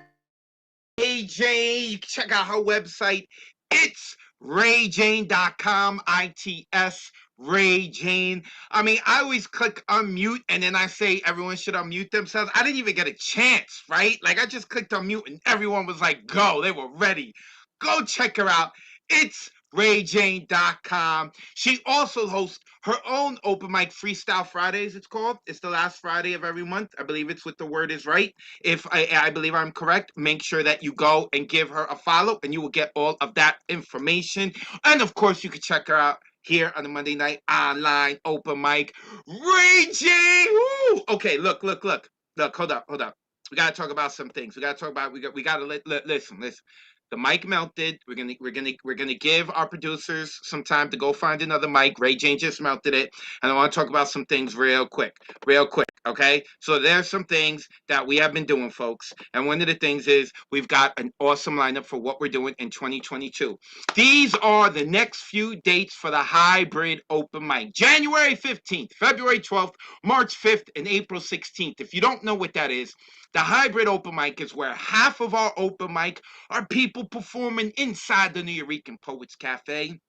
Hey Jane, you can check out her website. It's RayJane.com, ITS Ray Jane. I mean, I always click unmute and then I say everyone should unmute themselves. I didn't even get a chance, right? Like I just clicked unmute and everyone was like, go, they were ready. Go check her out. It's RayJane.com. She also hosts her own open mic Freestyle Fridays, it's called. It's the last Friday of every month. I believe it's with the word is right. If I believe I'm correct, make sure that you go and give her a follow and you will get all of that information. And of course, you can check her out here on the Monday night online open mic. Ray J! Woo! Okay, look, hold up. We gotta talk about some things. We gotta listen. The mic melted. We're gonna give our producers some time to go find another mic. Ray Jane just melted it, and I want to talk about some things real quick. Okay, so there's some things that we have been doing, folks, and one of the things is we've got an awesome lineup for what we're doing in 2022. These are the next few dates for the hybrid open mic: January 15th, February 12th, March 5th, and April 16th. If you don't know what that is, the hybrid open mic is where half of our open mic are people performing inside the Nuyorican Poets Cafe.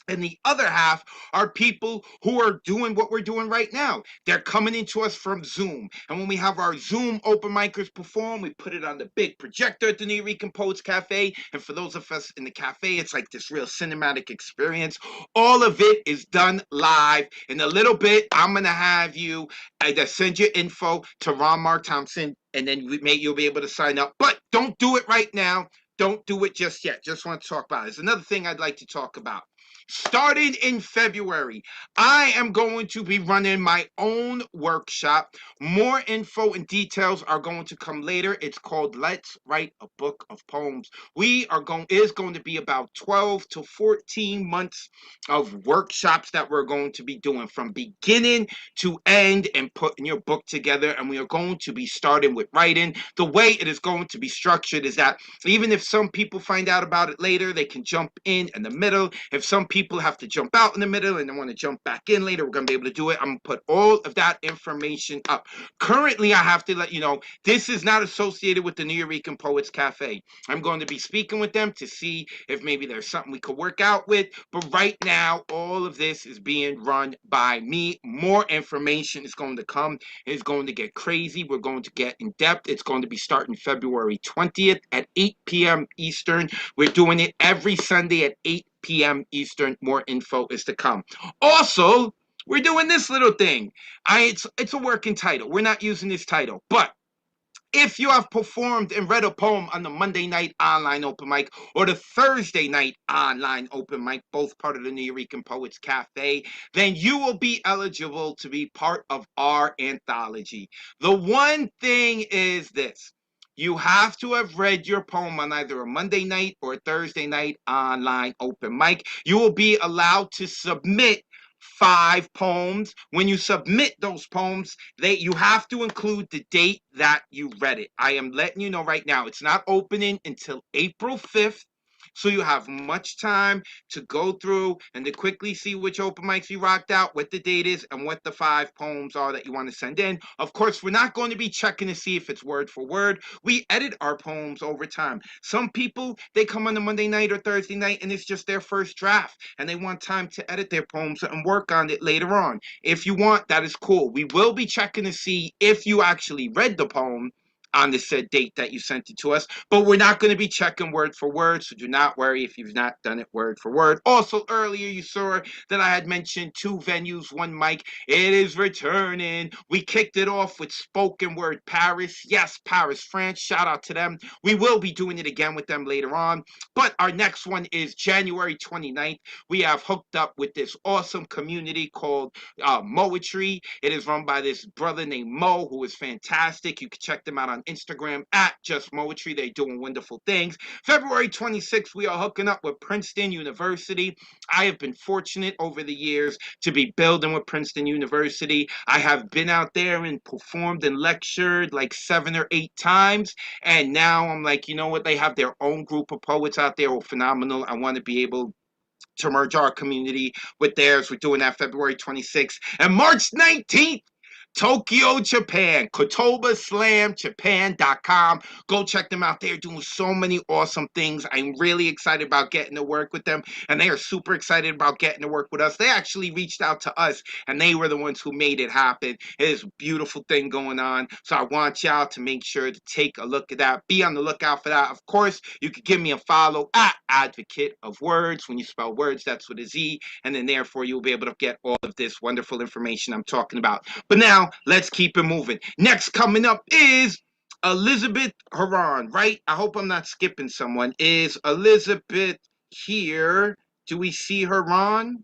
And the other half are people who are doing what we're doing right now. They're coming into us from Zoom. And when we have our Zoom open micers perform, we put it on the big projector at the Nuyorican Poets Cafe. And for those of us in the cafe, it's like this real cinematic experience. All of it is done live. In a little bit, I'm going to have you either send your info to Mark Thompson, and then you'll be able to sign up. But don't do it right now. Don't do it just yet. Just want to talk about it. There's another thing I'd like to talk about. Starting in February, I am going to be running my own workshop. More info and details are going to come later. It's called Let's Write a Book of Poems. It is going to be about 12 to 14 months of workshops that we're going to be doing from beginning to end and putting your book together. And we are going to be starting with writing. The way it is going to be structured is that even if some people find out about it later, they can jump in the middle. If some people have to jump out in the middle and they want to jump back in later, we're going to be able to do it. I'm going to put all of that information up. Currently, I have to let you know, this is not associated with the Nuyorican Poets Cafe. I'm going to be speaking with them to see if maybe there's something we could work out with. But right now, all of this is being run by me. More information is going to come. It's going to get crazy. We're going to get in depth. It's going to be starting February 20th at 8 p.m. Eastern. We're doing it every Sunday at 8 p.m. Eastern. More info is to come. Also, we're doing this little thing. It's a working title. We're not using this title, but if you have performed and read a poem on the Monday night online open mic or the Thursday night online open mic, both part of the Nuyorican Poets Cafe, then you will be eligible to be part of our anthology. The one thing is this. You have to have read your poem on either a Monday night or a Thursday night online open mic. You will be allowed to submit 5 poems. When you submit those poems, you have to include the date that you read it. I am letting you know right now, it's not opening until April 5th. So you have much time to go through and to quickly see which open mics you rocked out, what the date is, and what the 5 poems are that you want to send in. Of course, we're not going to be checking to see if it's word for word. We edit our poems over time. Some people, they come on a Monday night or Thursday night and it's just their first draft and they want time to edit their poems and work on it later on. If you want, that is cool. We will be checking to see if you actually read the poem on the said date that you sent it to us, but we're not going to be checking word for word, so do not worry if you've not done it word for word. Also, earlier you saw that I had mentioned 2 venues, 1 mic. It is returning. We kicked it off with Spoken Word Paris. Yes, Paris, France. Shout out to them. We will be doing it again with them later on, but our next one is January 29th. We have hooked up with this awesome community called Moetry. It is run by this brother named Mo, who is fantastic. You can check them out on Instagram at Just Moetry. They're doing wonderful things. February 26th, we are hooking up with Princeton University. I have been fortunate over the years to be building with Princeton University. I have been out there and performed and lectured like 7 or 8 times. And now I'm like, you know what? They have their own group of poets out there who are phenomenal. I want to be able to merge our community with theirs. We're doing that February 26th. And March 19th, Tokyo, Japan, KotobaSlamJapan.com. Go check them out. They're doing so many awesome things. I'm really excited about getting to work with them, and they are super excited about getting to work with us. They actually reached out to us, and they were the ones who made it happen. It is a beautiful thing going on, so I want y'all to make sure to take a look at that. Be on the lookout for that. Of course, you can give me a follow at Advocate of Wordz. When you spell words, that's with a Z, and then therefore you'll be able to get all of this wonderful information I'm talking about. But now, let's keep it moving. Next coming up is Elizabeth Haran, right? I hope I'm not skipping someone. Is Elizabeth here? Do we see Haran?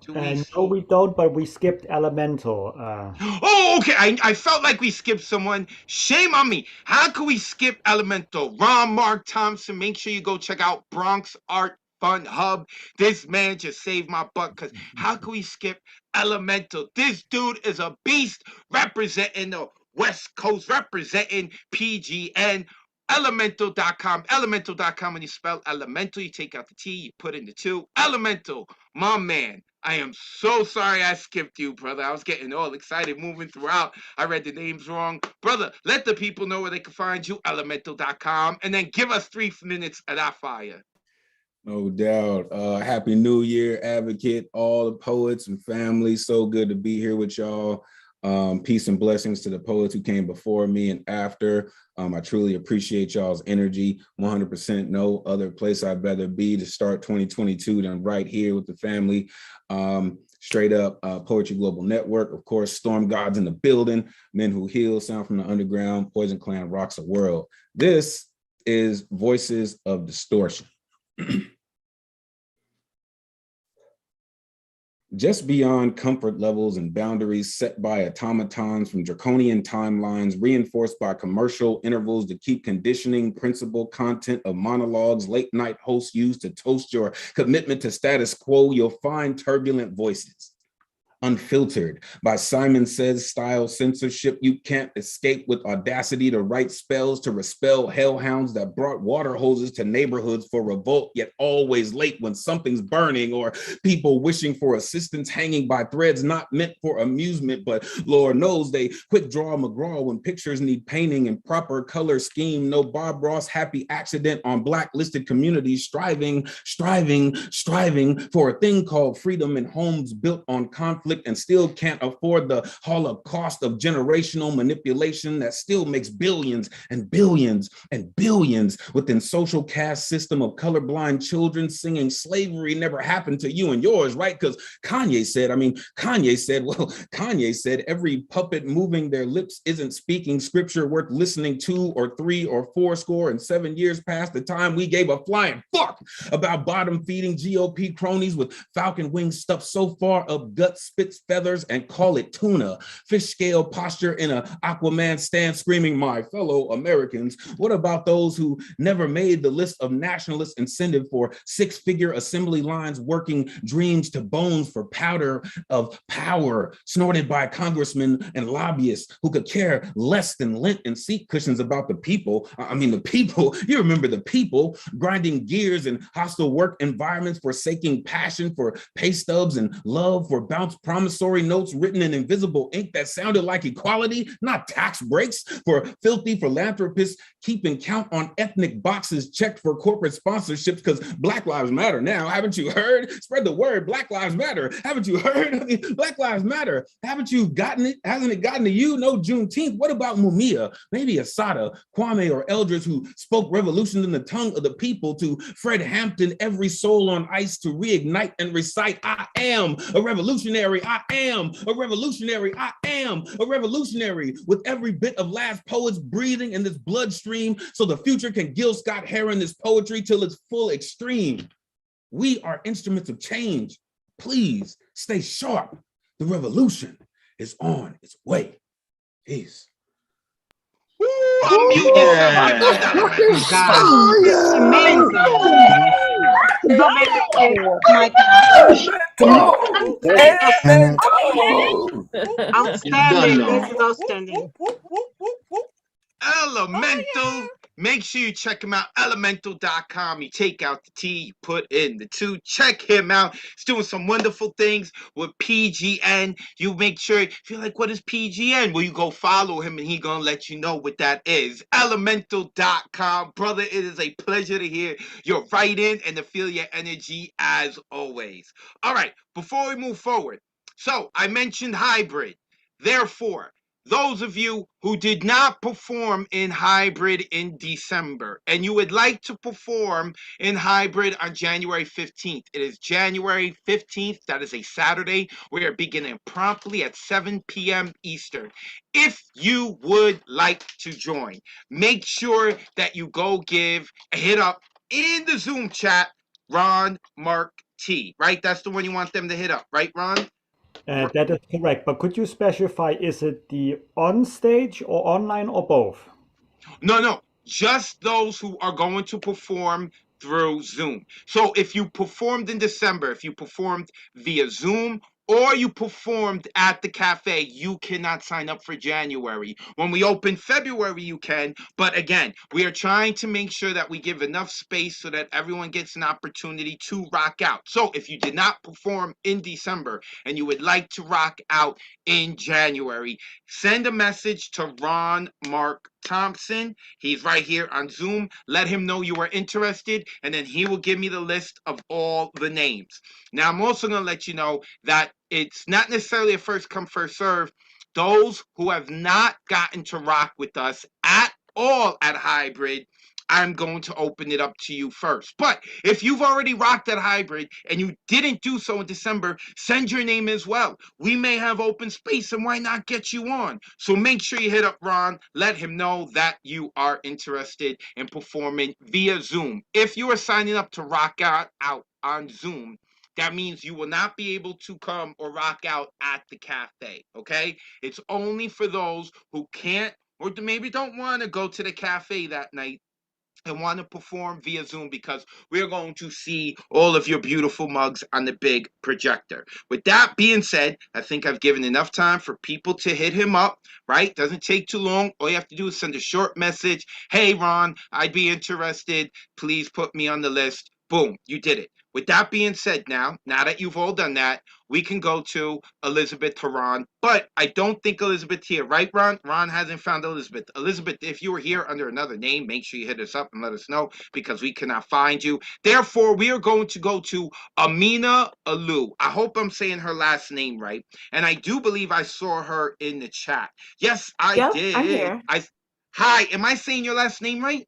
No, we don't, but we skipped Elemental. Oh, okay. I felt like we skipped someone. Shame on me. How could we skip Elemental? Mark Thompson. Make sure you go check out Bronx Art Fun Hub. This man just saved my butt, because how can we skip Elemental? This dude is a beast, representing the West Coast, representing PGN. Elemental.com. Elemental.com. When you spell elemental, you take out the T, you put in the 2. Elemental, my man. I am so sorry I skipped you, brother. I was getting all excited moving throughout. I read the names wrong. Brother, let the people know where they can find you. Elemental.com. And then give us 3 minutes of that fire. No doubt. Happy New Year, Advocate, all the poets and family. So good to be here with y'all. Peace and blessings to the poets who came before me and after. I truly appreciate y'all's energy. 100% no other place I'd rather be to start 2022 than right here with the family. Straight up Poetry Global Network. Of course, Storm Gods in the building. Men Who Heal, Sound from the Underground. Poison Clan rocks the world. This is Voices of Distortion. Just beyond comfort levels and boundaries set by automatons from draconian timelines, reinforced by commercial intervals to keep conditioning principle content of monologues late night hosts use to toast your commitment to status quo, you'll find turbulent voices. Unfiltered by Simon Says style censorship, you can't escape with audacity to write spells to respel hellhounds that brought water hoses to neighborhoods for revolt, yet always late when something's burning, or people wishing for assistance hanging by threads not meant for amusement, but Lord knows they quick draw McGraw when pictures need painting and proper color scheme. No Bob Ross happy accident on blacklisted communities, striving for a thing called freedom in homes built on conflict, and still can't afford the holocaust of generational manipulation that still makes billions and billions and billions within social caste system of colorblind children singing slavery never happened to you and yours, right? Because Kanye said every puppet moving their lips isn't speaking scripture worth listening to, or 3 or 4 score and 7 years past the time we gave a flying fuck about bottom feeding GOP cronies with falcon wings stuffed so far up gut spits feathers and call it tuna. Fish scale posture in a Aquaman stand screaming, my fellow Americans. What about those who never made the list of nationalist incentive for 6-figure assembly lines working dreams to bones for powder of power snorted by congressmen and lobbyists who could care less than lint and seat cushions about the people? I mean, the people, you remember the people grinding gears careers in hostile work environments, forsaking passion for pay stubs and love for bounce promissory notes written in invisible ink that sounded like equality, not tax breaks, for filthy philanthropists keeping count on ethnic boxes checked for corporate sponsorships because Black Lives Matter now. Haven't you heard? Spread the word, Black Lives Matter. Haven't you heard? Black Lives Matter. Haven't you gotten it? Hasn't it gotten to you? No Juneteenth. What about Mumia? Maybe Assata, Kwame, or Eldridge, who spoke revolution in the tongue of the people, to Fred Hampton, every soul on ice, to reignite and recite, I am a revolutionary, I am a revolutionary, I am a revolutionary, with every bit of last poets breathing in this bloodstream, so the future can Gil Scott Heron this poetry till its full extreme. We are instruments of change. Please stay sharp. The revolution is on its way. Peace. Outstanding. This is outstanding. Elemental. Make sure you check him out, elemental.com. You take out the T, you put in the 2. Check him out. He's doing some wonderful things with PGN. You make sure, if you're like, what is PGN? Well, you go follow him and he gonna let you know what that is. Elemental.com. Brother, it is a pleasure to hear your writing and to feel your energy as always. All right, before we move forward, so I mentioned hybrid. Therefore, those of you who did not perform in hybrid in December and you would like to perform in hybrid on January 15th, it is January 15th. That is a Saturday. We are beginning promptly at 7 p.m. Eastern. If you would like to join, make sure that you go give a hit up in the Zoom chat, Ron Mark T, right? That's the one you want them to hit up, right, Ron? That is correct, but could you specify, is it the on stage or online or both? No, just those who are going to perform through Zoom. So if you performed in December, if you performed via Zoom, or you performed at the cafe, you cannot sign up for January. When we open February, you can. But again, we are trying to make sure that we give enough space so that everyone gets an opportunity to rock out. So if you did not perform in December and you would like to rock out in January, send a message to Ron Mark Thompson. He's right here on Zoom. Let him know you are interested, and then he will give me the list of all the names. Now, I'm also going to let you know that it's not necessarily a first come, first serve. Those who have not gotten to rock with us at all at hybrid, I'm going to open it up to you first. But if you've already rocked at hybrid and you didn't do so in December, send your name as well. We may have open space, and why not get you on? So make sure you hit up Ron. Let him know that you are interested in performing via Zoom. If you are signing up to rock out on Zoom, that means you will not be able to come or rock out at the cafe, okay? It's only for those who can't or maybe don't want to go to the cafe that night and want to perform via Zoom, because we're going to see all of your beautiful mugs on the big projector. With that being said, I think I've given enough time for people to hit him up, right? Doesn't take too long. All you have to do is send a short message. Hey, Ron, I'd be interested. Please put me on the list. Boom, you did it. With that being said, now that you've all done that, we can go to Elizabeth Tehran. But I don't think Elizabeth's here, right, Ron? Ron hasn't found Elizabeth. Elizabeth, if you were here under another name, make sure you hit us up and let us know, because we cannot find you. Therefore, we are going to go to Amina Alu. I hope I'm saying her last name right. And I do believe I saw her in the chat. Yes, I did. I'm here. Hi, am I saying your last name right?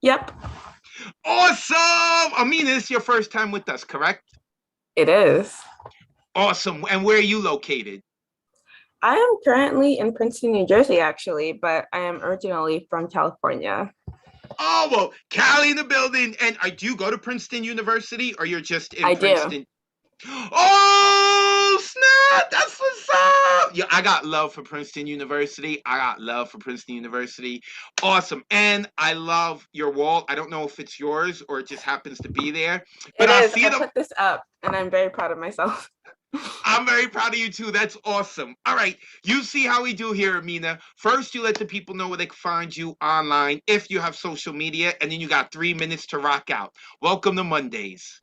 Yep, Awesome! Amina, this is your first time with us, correct? it is. Awesome. And where are you located? I am currently in Princeton, New Jersey, actually, but I am originally from California. Oh, well, Cali in the building. And do you go to Princeton University, or you're just in Princeton? Do. Oh, snap! That's what's up! Yeah, I got love for Princeton University. Awesome. And I love your wall. I don't know if it's yours or it just happens to be there. But It I is. see I them. put this up, and I'm very proud of myself. I'm very proud of you too. That's awesome. All right. You see how we do here, Amina. First, you let the people know where they can find you online if you have social media, and then you got 3 minutes to rock out. Welcome to Mondays.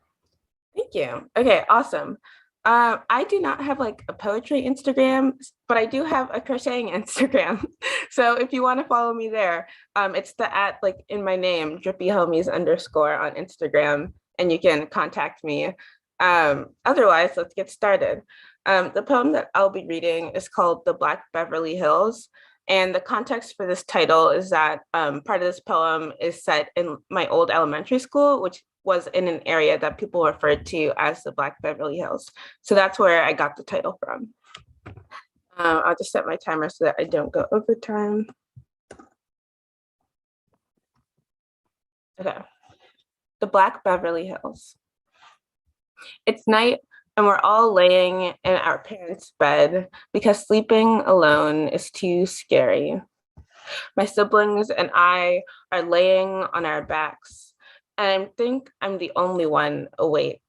Thank you. Okay, awesome. I do not have like a poetry Instagram, but I do have a crocheting Instagram. So if you want to follow me there, it's the @ like in my name, drippyhomies_ on Instagram, and you can contact me. Otherwise, let's get started. The poem that I'll be reading is called The Black Beverly Hills. And the context for this title is that part of this poem is set in my old elementary school, which was in an area that people referred to as the Black Beverly Hills. So that's where I got the title from. I'll just set my timer so that I don't go over time. Okay. The Black Beverly Hills. It's night and we're all laying in our parents' bed because sleeping alone is too scary. My siblings and I are laying on our backs, and I think I'm the only one awake.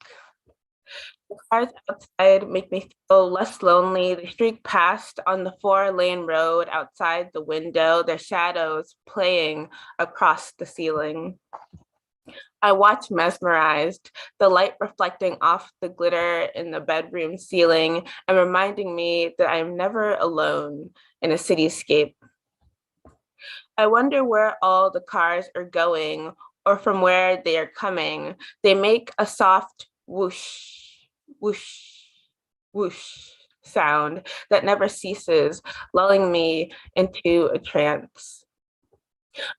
The cars outside make me feel less lonely. They streak past on the 4-lane road outside the window, their shadows playing across the ceiling. I watch mesmerized, the light reflecting off the glitter in the bedroom ceiling and reminding me that I am never alone in a cityscape. I wonder where all the cars are going or from where they are coming. They make a soft whoosh, whoosh, whoosh sound that never ceases, lulling me into a trance.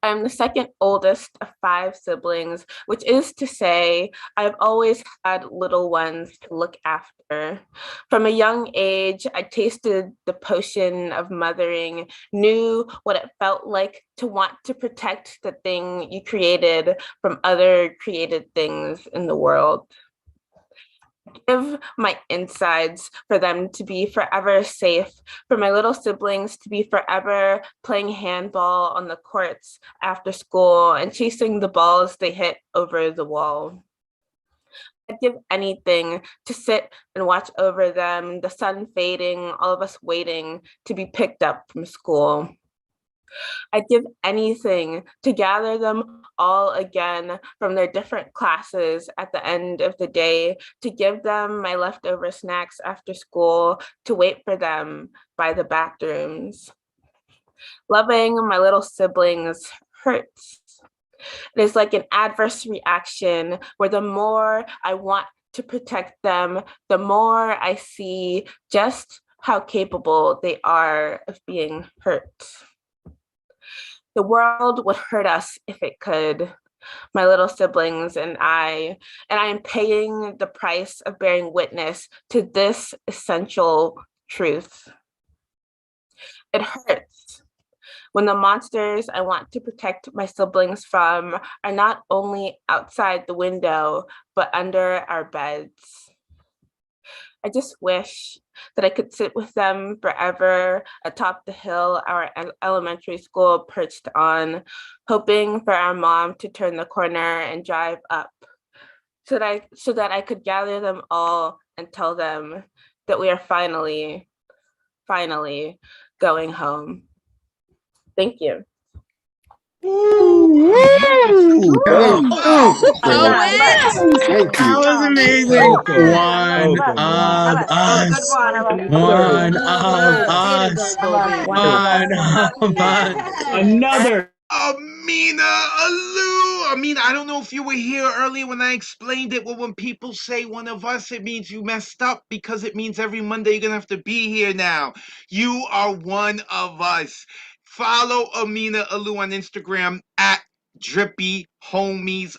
I'm the second oldest of 5 siblings, which is to say, I've always had little ones to look after. From a young age, I tasted the potion of mothering, knew what it felt like to want to protect the thing you created from other created things in the world. Give my insides for them to be forever safe, for my little siblings to be forever playing handball on the courts after school and chasing the balls they hit over the wall. I'd give anything to sit and watch over them, the sun fading, all of us waiting to be picked up from school. I'd give anything to gather them all again from their different classes at the end of the day, to give them my leftover snacks after school, to wait for them by the bathrooms. Loving my little siblings hurts. It is like an adverse reaction where the more I want to protect them, the more I see just how capable they are of being hurt. The world would hurt us if it could, my little siblings and I am paying the price of bearing witness to this essential truth. It hurts when the monsters I want to protect my siblings from are not only outside the window, but under our beds. I just wish that I could sit with them forever atop the hill our elementary school perched on, hoping for our mom to turn the corner and drive up, so that I could gather them all and tell them that we are finally going home. Thank you. That was amazing. One of us. One of us. Another. Amina Alu. Amina, I don't know if you were here earlier when I explained it. Well, when people say one of us, it means you messed up, because it means every Monday you're going to have to be here now. You are one of us. Follow Amina Alu on Instagram at drippyhomies_.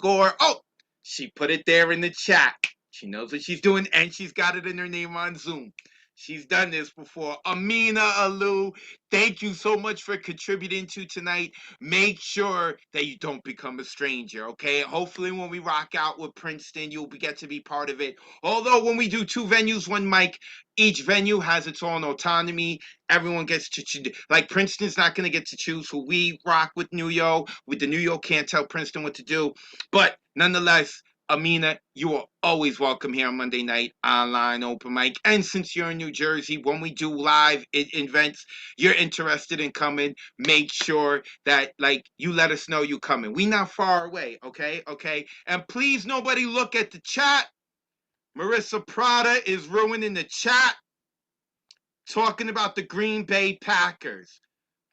Oh, she put it there in the chat. She knows what she's doing, and she's got it in her name on Zoom. She's done this before. Amina Alu, thank you so much for contributing to tonight. Make sure that you don't become a stranger, okay? Hopefully when we rock out with Princeton, you'll get to be part of it. Although when we do 2 venues, 1 mic, each venue has its own autonomy. Everyone gets to choose. Like, Princeton's not going to get to choose who we rock with New York. With the New York can't tell Princeton what to do. But nonetheless, Amina, you are always welcome here on Monday night online open mic. And since you're in New Jersey, when we do live events, you're interested in coming, make sure that like you let us know you coming. We not far away, okay? Okay. And please nobody look at the chat. Marissa Prada is ruining the chat, talking about the Green Bay Packers.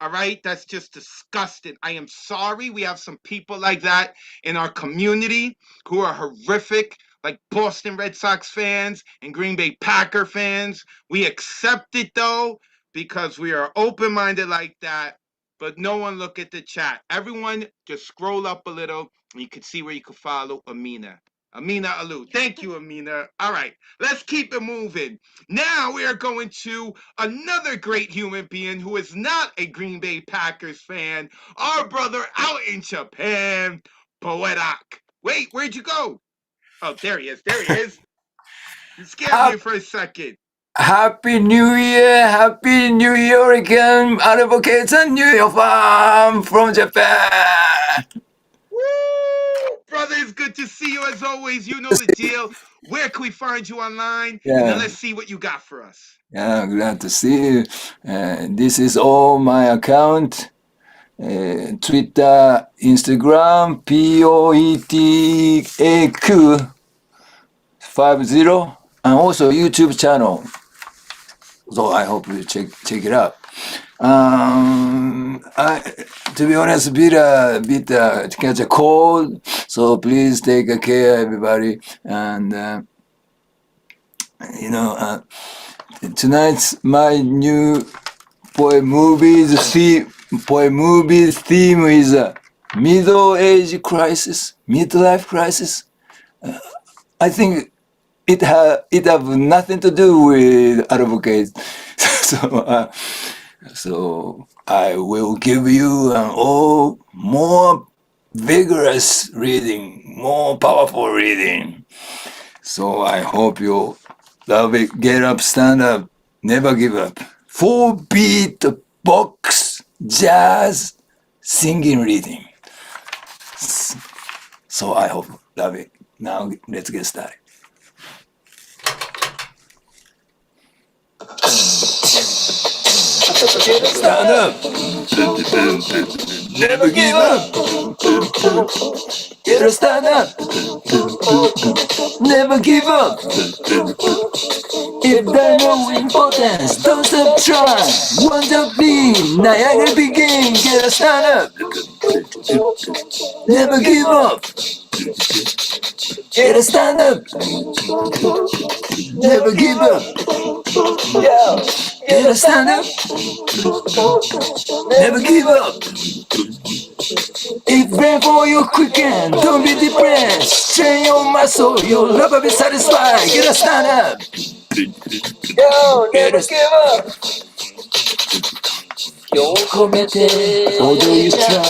All right, that's just disgusting. I am sorry. We have some people like that in our community who are horrific, like Boston Red Sox fans and Green Bay Packer fans. We accept it though, because we are open-minded like that. But no one look at the chat. Everyone just scroll up a little and you can see where you can follow Amina. Amina Alu. Thank you, Amina. All right, let's keep it moving. Now we are going to another great human being who is not a Green Bay Packers fan, our brother out in Japan, Poetak. Wait, where'd you go? Oh, there he is. There he is. You scared me for a second. Happy New Year, Happy New Year again, advocates and New Year fan from Japan. Brother, it's good to see you as always. You know the deal. Where can we find you online? And Yeah. then let's see what you got for us. Yeah, glad to see you. This is all my account. Twitter, Instagram, POETAQ50, and also YouTube channel. So I hope you check it out. To be honest, a bit to catch a cold, so please take care, everybody. And tonight's my new poem movies theme is middle-age crisis, midlife crisis. I think it have nothing to do with advocates. So I will give you an more vigorous reading, more powerful reading. So I hope you love it. Get up, stand up, never give up. 4-beat box jazz singing reading. So I hope love it. Now let's get started. Stand up, never give up. Get a stand up, never give up. If there's no importance, don't stop trying. Want to be Niagara begin. Get a stand up, never give up. Get a stand up, never give up. Yeah. Get a stand up, never give up. If pray for your quicken, don't be depressed. Train your muscle, you'll never be satisfied. Get a stand up, yo, never give up. Although you try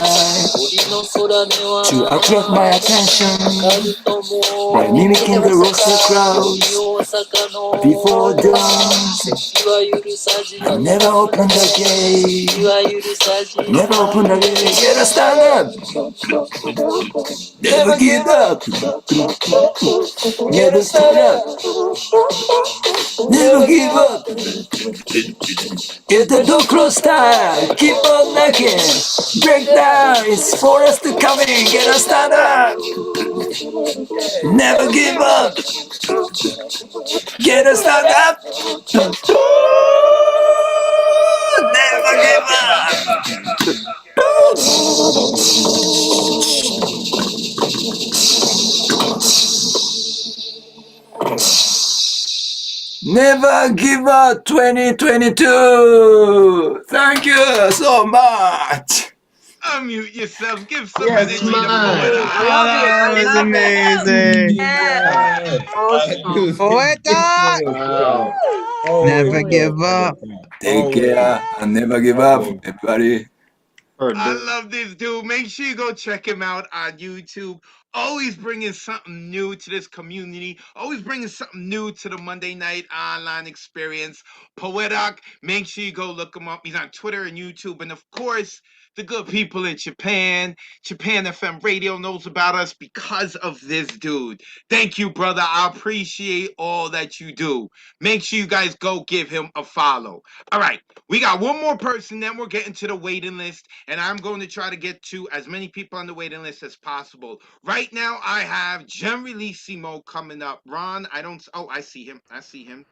to attract my attention by mimicking the roster crowds before dawn, I never open the gate, never open the gate. Get a stand up, never give up. Get a stand up, never give up. Get the door closed tight, keep on knocking. Break down, it's for us to come in. Get a stand up, never give up. Get a stand up, never give up. Never give up 2022. Thank you so much. Unmute yourself. Give some Yes, energy to man. Poetak. That was amazing. Wow. Never give up. Take care and never give up, everybody. I love this dude. Make sure you go check him out on YouTube. Always bringing something new to this community. Always bringing something new to the Monday night online experience. Poetak, make sure you go look him up. He's on Twitter and YouTube. And of course, the good people in Japan. Japan FM Radio knows about us because of this dude. Thank you, brother. I appreciate all that you do. Make sure you guys go give him a follow. All right, we got one more person, then we're getting to the waiting list, and I'm going to try to get to as many people on the waiting list as possible. Right now, I have Generalissimo coming up. Ron, I see him. I see him.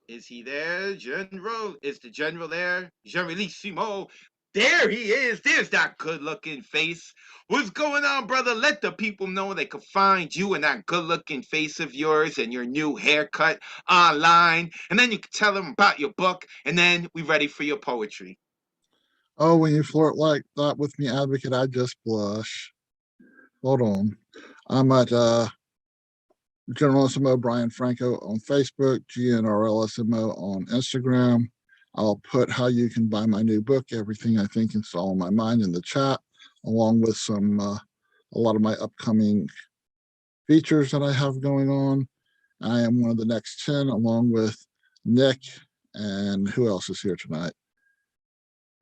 Is he there? General? Is the general there? Generalissimo. There he is. There's that good-looking face. What's going on, brother? Let the people know they can find you and that good-looking face of yours and your new haircut online. And then you can tell them about your book, and then we're ready for your poetry. Oh, when you flirt like that with me, advocate, I just blush. Hold on. I'm at Generalissimo Brian Franco on Facebook, GNRLissimo on Instagram. I'll put how you can buy my new book, Everything I Think Is All in My Mind, in the chat, along with some a lot of my upcoming features that I have going on. I am one of the next 10, along with Nick, and who else is here tonight?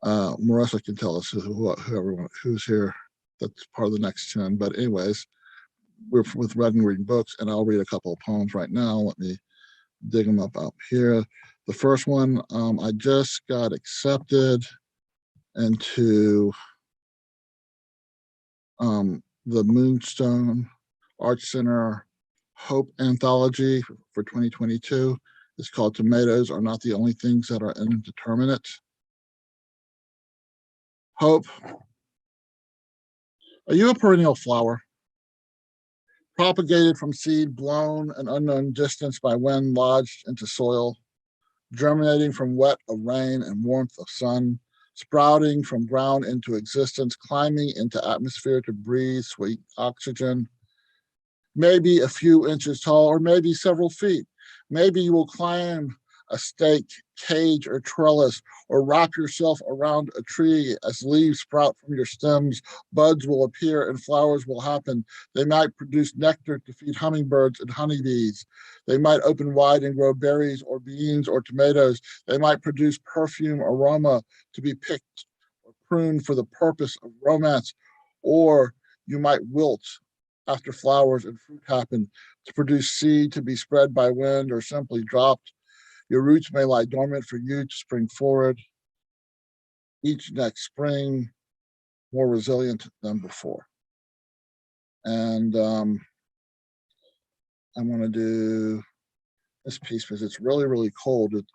Marissa can tell us who's here. That's part of the next 10. But anyways, we're with Red and Reading Books, and I'll read a couple of poems right now. Let me dig them up out here. The first one, I just got accepted into the Moonstone Arts Center Hope Anthology for 2022. It's called Tomatoes Are Not the Only Things That Are Indeterminate. Hope, are you a perennial flower? Propagated from seed, blown an unknown distance by wind lodged into soil, germinating from wet of rain and warmth of sun, sprouting from ground into existence, climbing into atmosphere to breathe sweet oxygen, maybe a few inches tall or maybe several feet. Maybe you will climb a stake, cage, or trellis, or wrap yourself around a tree as leaves sprout from your stems, buds will appear and flowers will happen. They might produce nectar to feed hummingbirds and honeybees. They might open wide and grow berries or beans or tomatoes. They might produce perfume aroma to be picked or pruned for the purpose of romance, or you might wilt after flowers and fruit happen to produce seed to be spread by wind or simply dropped. Your roots may lie dormant for you to spring forward each next spring, more resilient than before. And I'm going to do this piece because it's really, really cold. It's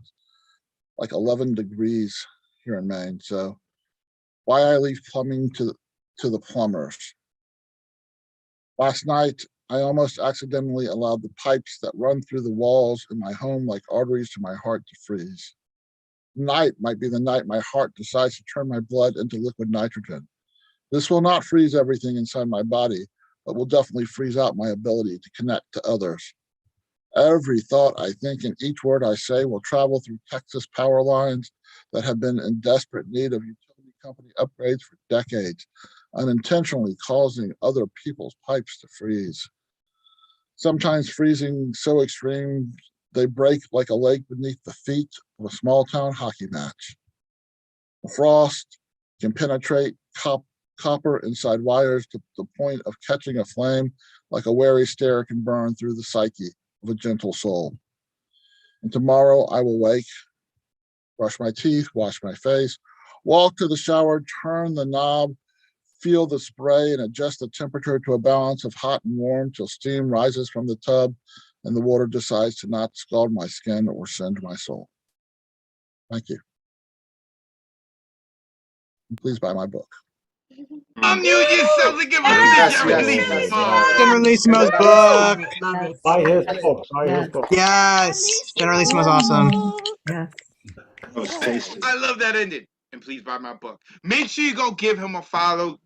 like 11 degrees here in Maine. So why I leave plumbing to the plumbers. Last night, I almost accidentally allowed the pipes that run through the walls in my home like arteries to my heart to freeze. Tonight might be the night my heart decides to turn my blood into liquid nitrogen. This will not freeze everything inside my body, but will definitely freeze out my ability to connect to others. Every thought I think and each word I say will travel through Texas power lines that have been in desperate need of utility company upgrades for decades, unintentionally causing other people's pipes to freeze. Sometimes freezing so extreme, they break like a lake beneath the feet of a small town hockey match. The frost can penetrate copper inside wires to the point of catching a flame, like a wary stare can burn through the psyche of a gentle soul. And tomorrow I will wake, brush my teeth, wash my face, walk to the shower, turn the knob, feel the spray and adjust the temperature to a balance of hot and warm till steam rises from the tub and the water decides to not scald my skin or send my soul. Thank you. And please buy my book. Unmute yourself and give us the Generalissimo's book. Buy his book. Buy his book. Yes. Generalissimo's awesome. Yes. I love that ending. And please buy my book. Make sure you go give him a follow.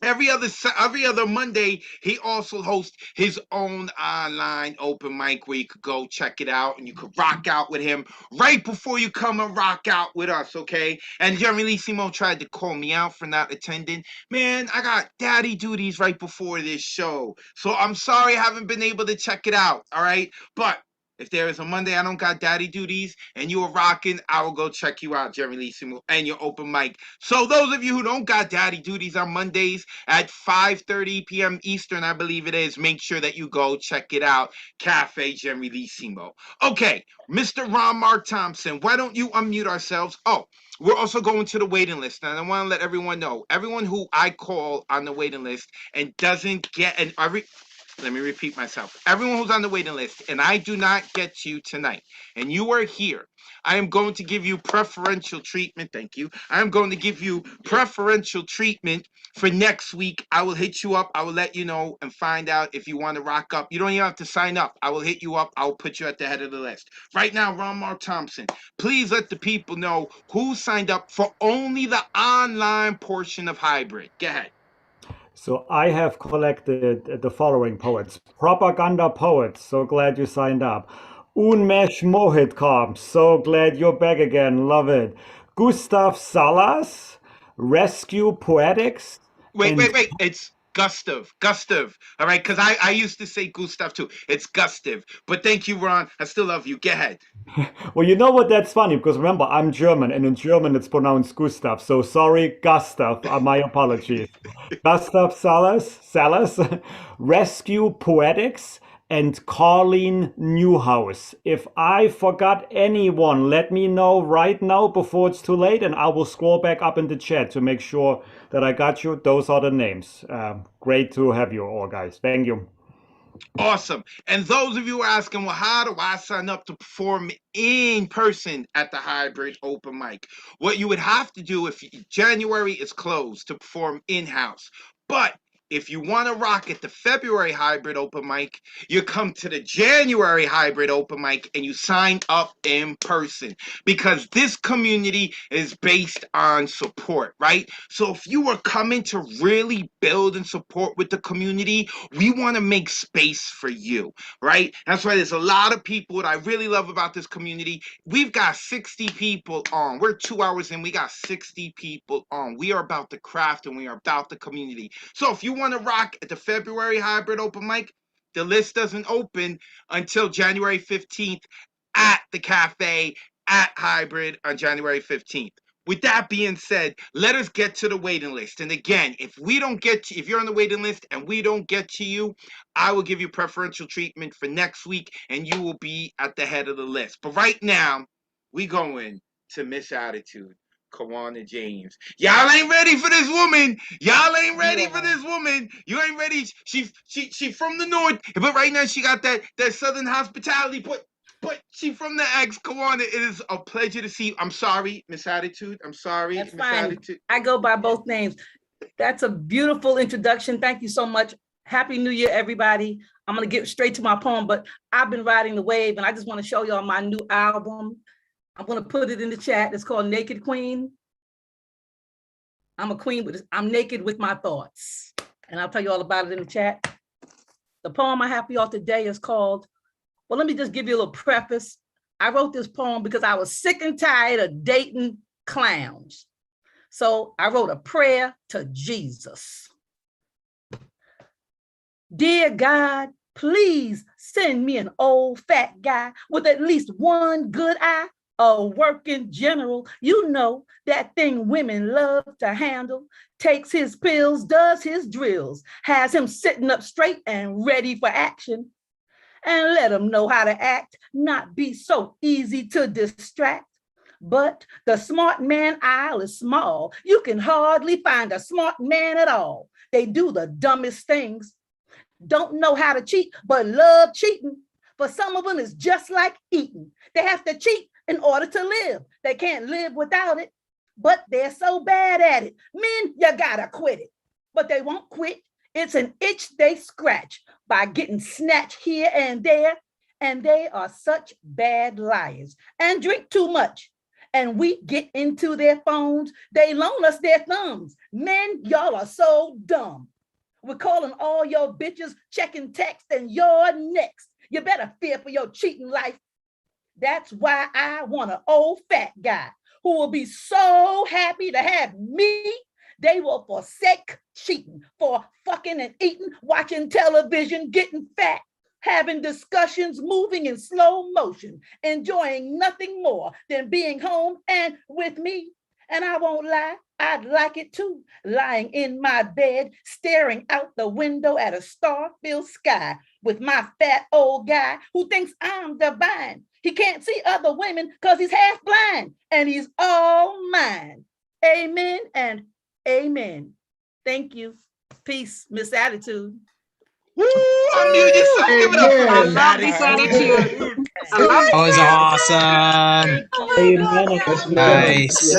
Every other Monday, he also hosts his own online open mic where you could go check it out and you could rock out with him right before you come and rock out with us, okay? And Generalissimo tried to call me out for not attending. Man, I got daddy duties right before this show. So I'm sorry I haven't been able to check it out, all right? But If there is a Monday I don't got daddy duties and you are rocking, I will go check you out, Generalissimo, and your open mic. So those of you who don't got daddy duties on Mondays at 5:30 p.m. Eastern, I believe it is, make sure that you go check it out, Cafe Generalissimo. Okay, Mr. Mark Thompson, why don't you unmute ourselves? Oh, we're also going to the waiting list, and I want to let everyone know, everyone who I call on the waiting list and doesn't get let me repeat myself. Everyone who's on the waiting list and I do not get you tonight and you are here, I am going to give you preferential treatment. Thank you. I am going to give you preferential treatment for next week. I will hit you up. I will let you know and find out if you want to rock up. You don't even have to sign up. I will hit you up. I will put you at the head of the list. Right now, Mark Thompson, please let the people know who signed up for only the online portion of hybrid. Go ahead. So I have collected the following poets. Propaganda Poets, so glad you signed up. Unmesh Mohitkamp, so glad you're back again, love it. Gustav Salas, Rescue Poetics. Wait, it's Gustav. All right, because I used to say Gustav too. It's Gustav. But thank you, Ron. I still love you. Go ahead. Well, you know what? That's funny because remember, I'm German and in German it's pronounced Gustav. So sorry, Gustav. My apologies. Gustav Salas, Rescue Poetics, and Carleen Newhouse. If I forgot anyone, let me know right now before it's too late and I will scroll back up in the chat to make sure that I got you. Those are the names. Great to have you all, guys. Thank you. Awesome. And those of you are asking, well, how do I sign up to perform in person at the hybrid open mic? What you would have to do if January is closed to perform in-house. But if you want to rock at the February hybrid open mic, you come to the January hybrid open mic and you sign up in person because this community is based on support, right? So if you are coming to really build and support with the community, we want to make space for you, right? That's why there's a lot of people that I really love about this community. We've got 60 people on. We're 2 hours in. We got 60 people on. We are about the craft and we are about the community. So if you want to rock at the February hybrid open mic, the list doesn't open until January 15th at the cafe at hybrid on January 15th. With that being said, let us get to the waiting list. And again, if you're on the waiting list and we don't get to you, I will give you preferential treatment for next week and you will be at the head of the list. But right now, we going to Miss Attitude, Kawana James. Y'all ain't ready for this woman. Y'all ain't ready for this woman. You ain't ready. She from the north, but right now she got that southern hospitality. But she from the X. Kawana, it is a pleasure to see you. I'm sorry, Miss Attitude. I'm sorry, That's Miss fine. Attitude. I go by both names. That's a beautiful introduction. Thank you so much. Happy New Year, everybody. I'm going to get straight to my poem, but I've been riding the wave and I just want to show y'all my new album. I'm going to put it in the chat. It's called Naked Queen. I'm a queen, but I'm naked with my thoughts. And I'll tell you all about it in the chat. The poem I have for y'all today is called, well, let me just give you a little preface. I wrote this poem because I was sick and tired of dating clowns. So I wrote a prayer to Jesus. Dear God, please send me an old fat guy with at least one good eye, a working general. You know, that thing women love to handle, takes his pills, does his drills, has him sitting up straight and ready for action. And let him know how to act, not be so easy to distract. But the smart man aisle is small. You can hardly find a smart man at all. They do the dumbest things. Don't know how to cheat, but love cheating. For some of them, it's just like eating. They have to cheat in order to live. They can't live without it, but they're so bad at it. Men, you gotta quit it. But they won't quit. It's an itch they scratch by getting snatched here and there. And they are such bad liars and drink too much. And we get into their phones. They loan us their thumbs. Men, y'all are so dumb. We're calling all your bitches, checking text, and you're next. You better fear for your cheating life. That's why I want an old fat guy who will be so happy to have me. They will forsake cheating for fucking and eating, watching television, getting fat. having discussions moving in slow motion, enjoying nothing more than being home and with me. And I won't lie, I'd like it too, lying in my bed, staring out the window at a star-filled sky with my fat old guy who thinks I'm divine. He can't see other women because he's half blind, and he's all mine. Amen and amen. Thank you. Peace, Miss Attitude. Woo! Unmute yourself. Give it up for I Miss love this attitude. I love That was awesome. Nice.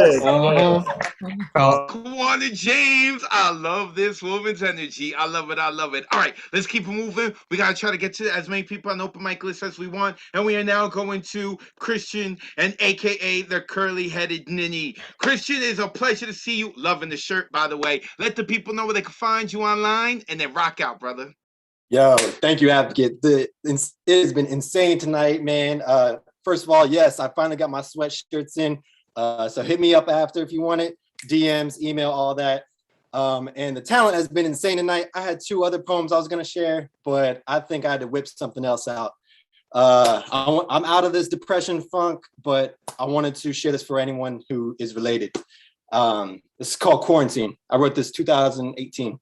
Kwana James, I love this woman's energy. I love it. I love it. All right, let's keep it moving. We got to try to get to as many people on open mic list as we want. And we are now going to Christian and AKA the curly-headed ninny. Christian, it's a pleasure to see you. Loving the shirt, by the way. Let the people know where they can find you online and then rock out, brother. Yo, thank you, Advocate. It has been insane tonight, man. First of all, yes, I finally got my sweatshirts in. So hit me up after if you want it. DMs, email, all that. And the talent has been insane tonight. I had 2 other poems I was going to share, but I think I had to whip something else out. I'm out of this depression funk, but I wanted to share this for anyone who is related. This is called Quarantine. I wrote this 2018.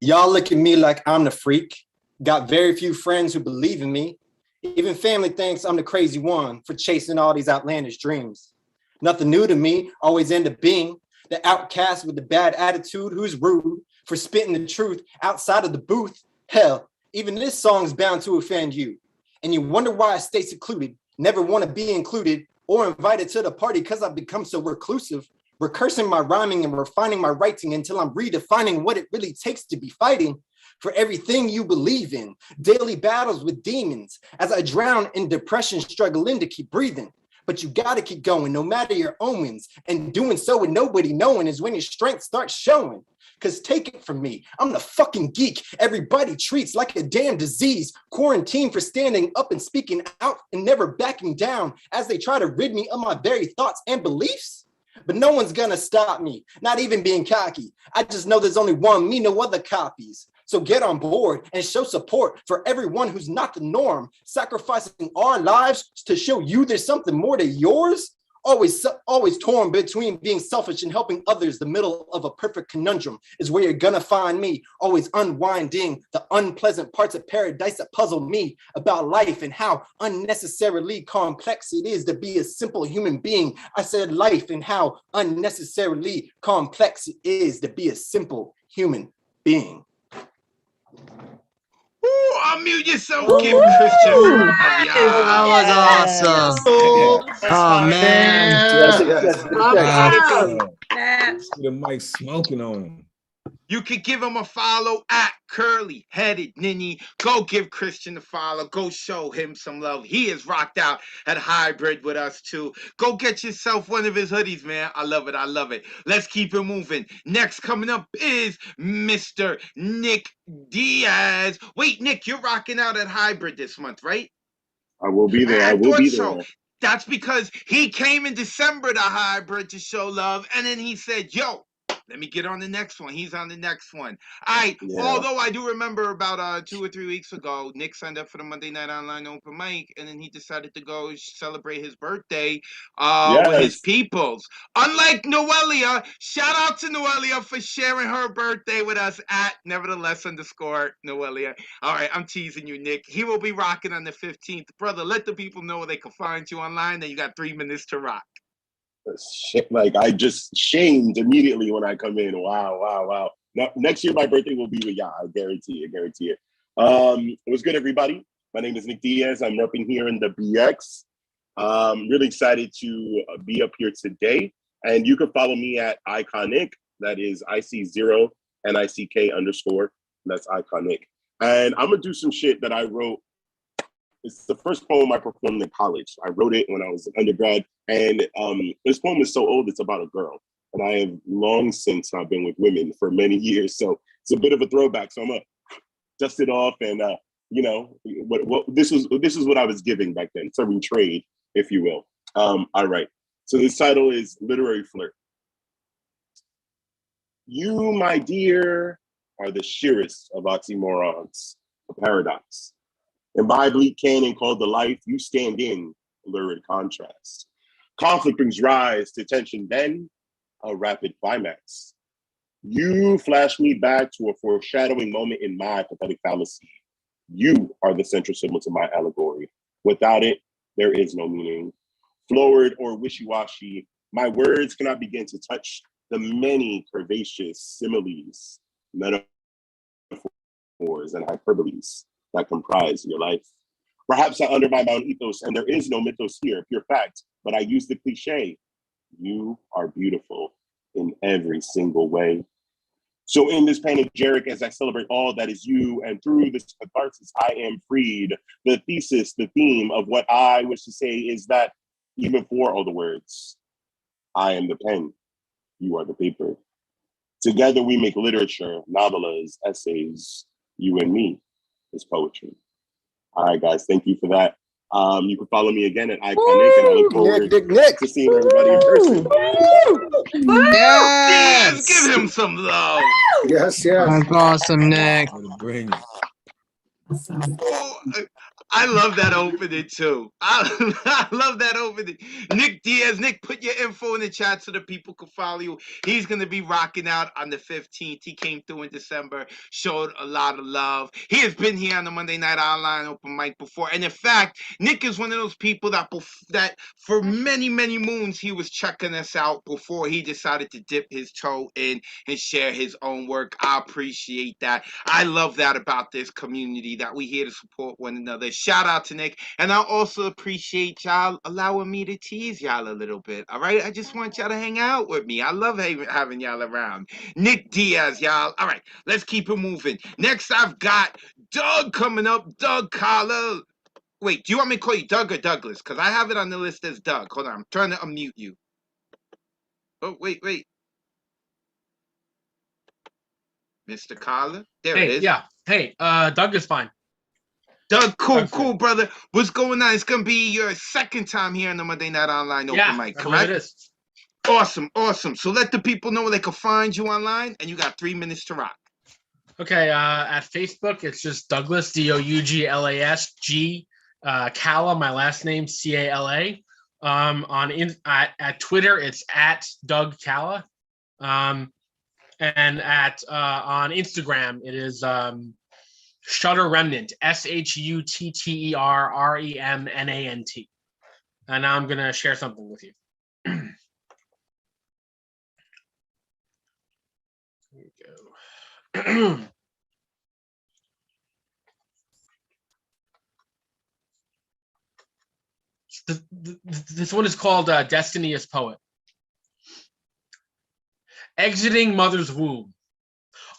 Y'all look at me like I'm the freak. Got very few friends who believe in me. Even family thinks I'm the crazy one for chasing all these outlandish dreams. Nothing new to me, always end up being the outcast with the bad attitude who's rude for spitting the truth outside of the booth. Hell, even this song's bound to offend you. And you wonder why I stay secluded, never want to be included or invited to the party because I've become so reclusive. Recursing my rhyming and refining my writing until I'm redefining what it really takes to be fighting for everything you believe in. Daily battles with demons as I drown in depression, struggling to keep breathing. But you gotta keep going no matter your omens, and doing so with nobody knowing is when your strength starts showing. Cause take it from me, I'm the fucking geek everybody treats like a damn disease. Quarantined for standing up and speaking out and never backing down as they try to rid me of my very thoughts and beliefs. But no one's gonna stop me, not even being cocky. I just know there's only one me, no other copies. So get on board and show support for everyone who's not the norm, sacrificing our lives to show you there's something more to yours. Always torn between being selfish and helping others. The middle of a perfect conundrum is where you're gonna find me, always unwinding the unpleasant parts of paradise that puzzle me about life and how unnecessarily complex it is to be a simple human being. I said life and how unnecessarily complex it is to be a simple human being. Ooh, unmute yourself. Give Christian. That was awesome. Oh man. The mic smoking on him. You can give him a follow at Curly Headed Ninny. Go give Christian a follow. Go show him some love. He is rocked out at Hybrid with us too. Go get yourself one of his hoodies, man. I love it. I love it. Let's keep it moving. Next coming up is Mr. Nick Diaz. Wait, Nick, you're rocking out at Hybrid this month, right? I will be there. I will be there. So. That's because he came in December to Hybrid to show love, and then he said, yo, let me get on the next one. He's on the next one. Although I do remember about 2 or 3 weeks ago, Nick signed up for the Monday Night Online open mic, and then he decided to go celebrate his birthday with his peoples. Unlike Noelia, shout out to Noelia for sharing her birthday with us at nevertheless_Noelia. All right, I'm teasing you, Nick. He will be rocking on the 15th. Brother, let the people know where they can find you online. Then you got 3 minutes to rock. Like I just shamed immediately when I come in. Wow. Now, next year my birthday will be with y'all. I guarantee it. What's good, everybody? My name is Nick Diaz. I'm repping here in the BX. Really excited to be up here today. And you can follow me at Iconic. That is IC0 NICK_. That's Iconic. And I'm gonna do some shit that I wrote. It's the first poem I performed in college. I wrote it when I was an undergrad. And this poem is so old, it's about a girl. And I have long since not been with women for many years. So it's a bit of a throwback. So I'm gonna dust it off and what this is what I was giving back then, serving trade, if you will. All right. So this title is Literary Flirt. You, my dear, are the sheerest of oxymorons. a paradox. In my bleak canon called the life you stand in, lurid contrast. Conflict brings rise to tension, then a rapid climax. You flash me back to a foreshadowing moment in my pathetic fallacy. You are the central symbol to my allegory. Without it, there is no meaning. Florid or wishy-washy, my words cannot begin to touch the many curvaceous similes, metaphors, and hyperboles that comprise your life. Perhaps I undermine my own ethos, and there is no mythos here, pure fact, but I use the cliche. You are beautiful in every single way. So in this panegyric, as I celebrate all that is you, and through this catharsis, I am freed. The thesis, the theme of what I wish to say is that even for all the words, I am the pen, you are the paper. Together we make literature, novellas, essays, you and me is poetry. All right, guys, thank you for that. You can follow me again at Iconic, and I look forward to seeing everybody in person. Diaz, give him some love. Yes, yes. That's awesome, Nick. Oh, I love that opening too. I love that opening. Nick Diaz, Nick, put your info in the chat so that people can follow you. He's going to be rocking out on the 15th. He came through in December, showed a lot of love. He has been here on the Monday Night Online open mic before. And in fact, Nick is one of those people that for many, many moons, he was checking us out before he decided to dip his toe in and share his own work. I appreciate that. I love that about this community, that we here to support one another. Shout out to Nick. And I also appreciate y'all allowing me to tease y'all a little bit. All right. I just want y'all to hang out with me. I love having y'all around. Nick Diaz, y'all. All right. Let's keep it moving. Next, I've got Doug coming up. Doug Collar. Wait, do you want me to call you Doug or Douglas? Because I have it on the list as Doug. Hold on. I'm trying to unmute you. Oh, wait. Mr. Collar. There it is. Yeah. Hey, Doug is fine. Doug, cool, brother. What's going on? It's going to be your second time here on the Monday Night Online open mic, correct? It is. Awesome. So let the people know where they can find you online, and you got 3 minutes to rock. Okay, at Facebook, it's just Douglas, Douglas, Cala, my last name, Cala. At Twitter, it's at Doug Cala. And on Instagram, it is Shutter Remnant, SHUTTERREMNANT. And now I'm gonna share something with you. Here we go. This one is called Destiny as Poet. Exiting mother's womb.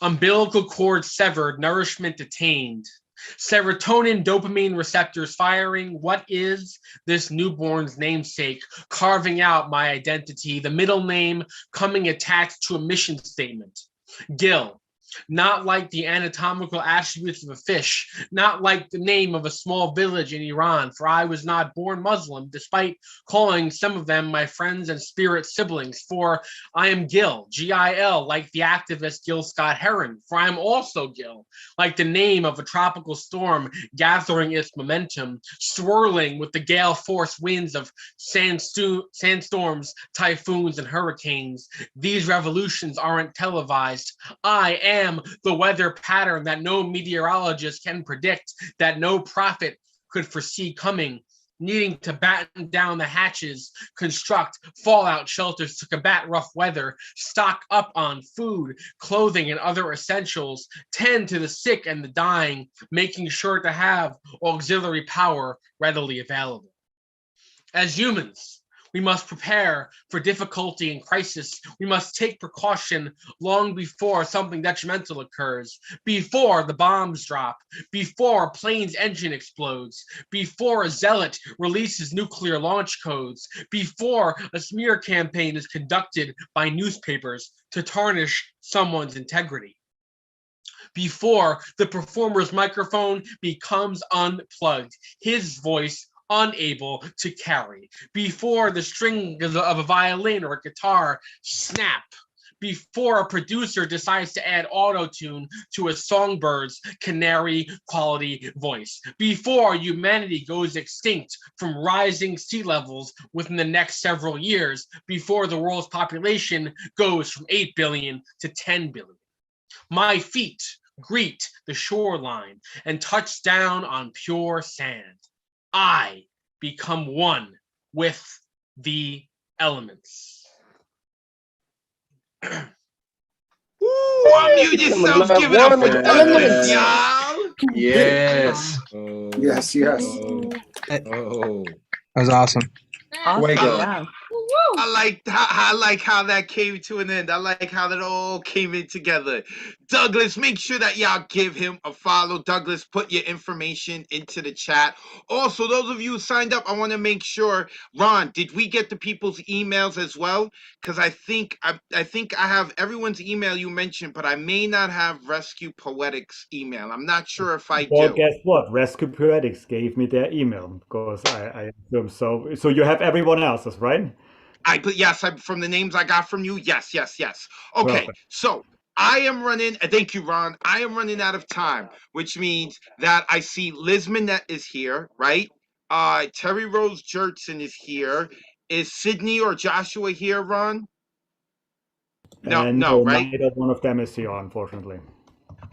Umbilical cord severed, nourishment detained. Serotonin, dopamine receptors firing. What is this newborn's namesake? Carving out my identity. The middle name coming attached to a mission statement. Gil. Not like the anatomical attributes of a fish, not like the name of a small village in Iran, for I was not born Muslim, despite calling some of them my friends and spirit siblings, for I am Gil, G-I-L, like the activist Gil Scott Heron, for I am also Gil, like the name of a tropical storm gathering its momentum, swirling with the gale force winds of sandstorms, typhoons, and hurricanes. These revolutions aren't televised. I am the weather pattern that no meteorologist can predict, that no prophet could foresee coming, needing to batten down the hatches, construct fallout shelters to combat rough weather, stock up on food, clothing, and other essentials, tend to the sick and the dying, making sure to have auxiliary power readily available. As humans, we must prepare for difficulty and crisis. We must take precaution long before something detrimental occurs, before the bombs drop, before a plane's engine explodes, before a zealot releases nuclear launch codes, before a smear campaign is conducted by newspapers to tarnish someone's integrity, before the performer's microphone becomes unplugged, his voice unable to carry, before the string of a violin or a guitar snap, before a producer decides to add auto-tune to a songbird's canary quality voice, before humanity goes extinct from rising sea levels within the next several years, before the world's population goes from 8 billion to 10 billion. My feet greet the shoreline and touch down on pure sand. I become one with the elements. Ooh, unmute yourselves. Give it up for Douglas, y'all. Yes. Yes, yes. Oh. That was awesome. Way go. I like how that came to an end. I like how that all came in together. Douglas, make sure that y'all give him a follow. Douglas, put your information into the chat. Also, those of you who signed up, I want to make sure. Ron, did we get the people's emails as well? Because I think I have everyone's email you mentioned, but I may not have Rescue Poetics email. I'm not sure if I Well, do. guess what? Rescue Poetics gave me their email because I assume so. So you have everyone else's, right? Yes, from the names I got from you. Yes. Okay, Perfect. so I am running. Thank you, Ron. I am running out of time, which means that I see Liz Minette is here, right? Terry Rose Jertson is here. Is Sydney or Joshua here, Ron? No, right? Neither one of them is here, unfortunately.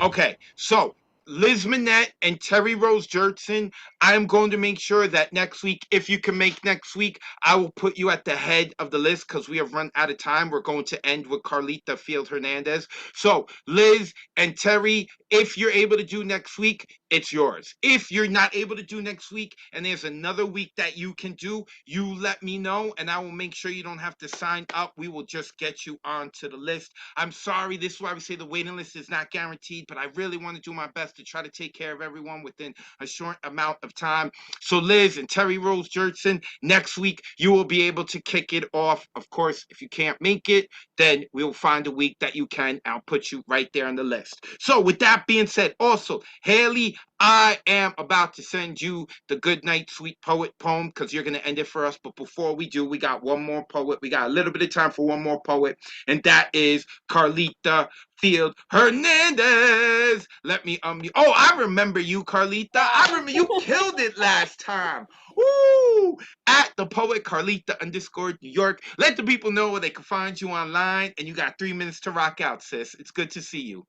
Okay, so Liz Minette and Terry Rose Jertson, I am going to make sure that next week, if you can make next week, I will put you at the head of the list because we have run out of time. We're going to end with Carlita Field Hernandez. So Liz and Terry, if you're able to do next week, it's yours. If you're not able to do next week and there's another week that you can do, you let me know and I will make sure you don't have to sign up. We will just get you onto the list. I'm sorry, this is why we say the waiting list is not guaranteed, but I really want to do my best to try to take care of everyone within a short amount of time. So Liz and Terry Rose Jertson, next week you will be able to kick it off. Of course, if you can't make it, then we'll find a week that you can. I'll put you right there on the list. So with that being said, also, Haley, I am about to send you the Good Night Sweet Poet poem because you're going to end it for us. But before we do, we got one more poet. We got a little bit of time for one more poet, and that is Carlita Field Hernandez. Let me unmute. Oh, I remember you, Carlita. I remember you killed it last time. Woo! At the poet Carlita _New York. Let the people know where they can find you online. And you got 3 minutes to rock out, sis. It's good to see you.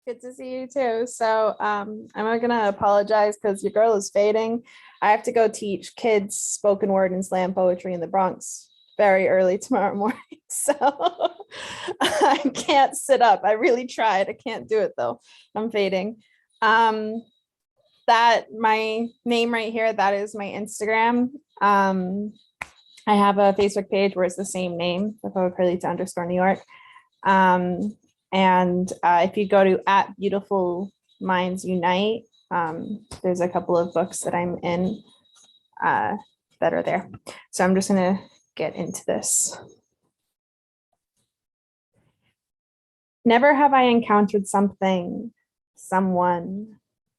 Good to see you too. So I'm gonna apologize because your girl is fading. I have to go teach kids spoken word and slam poetry in the Bronx very early tomorrow morning. So I can't sit up. I really tried. I can't do it though. I'm fading. That my name right here, that is my Instagram. I have a Facebook page where it's the same name, the poet Carlita _New York. And if you go to @BeautifulMindsUnite, there's a couple of books that I'm in that are there. So I'm just gonna get into this. Never have I encountered someone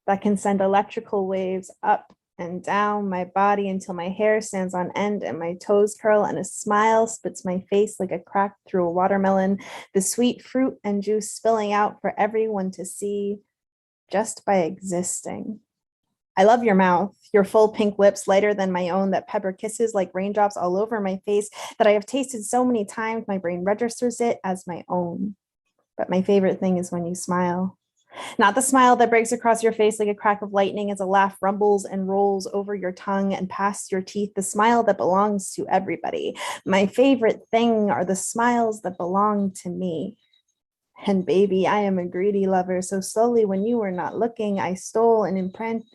that can send electrical waves up and down my body until my hair stands on end and my toes curl and a smile splits my face like a crack through a watermelon, the sweet fruit and juice spilling out for everyone to see just by existing. I love your mouth, your full pink lips lighter than my own that pepper kisses like raindrops all over my face that I have tasted so many times my brain registers it as my own. But my favorite thing is when you smile. Not the smile that breaks across your face like a crack of lightning as a laugh rumbles and rolls over your tongue and past your teeth, the smile that belongs to everybody. My favorite thing are the smiles that belong to me. And baby, I am a greedy lover, so slowly when you were not looking, I stole and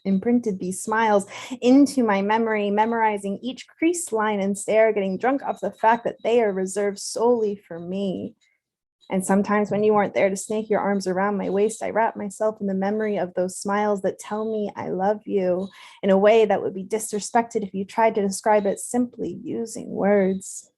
imprinted these smiles into my memory, memorizing each crease line and stare, getting drunk off the fact that they are reserved solely for me. And sometimes when you weren't there to snake your arms around my waist, I wrap myself in the memory of those smiles that tell me I love you in a way that would be disrespected if you tried to describe it simply using words.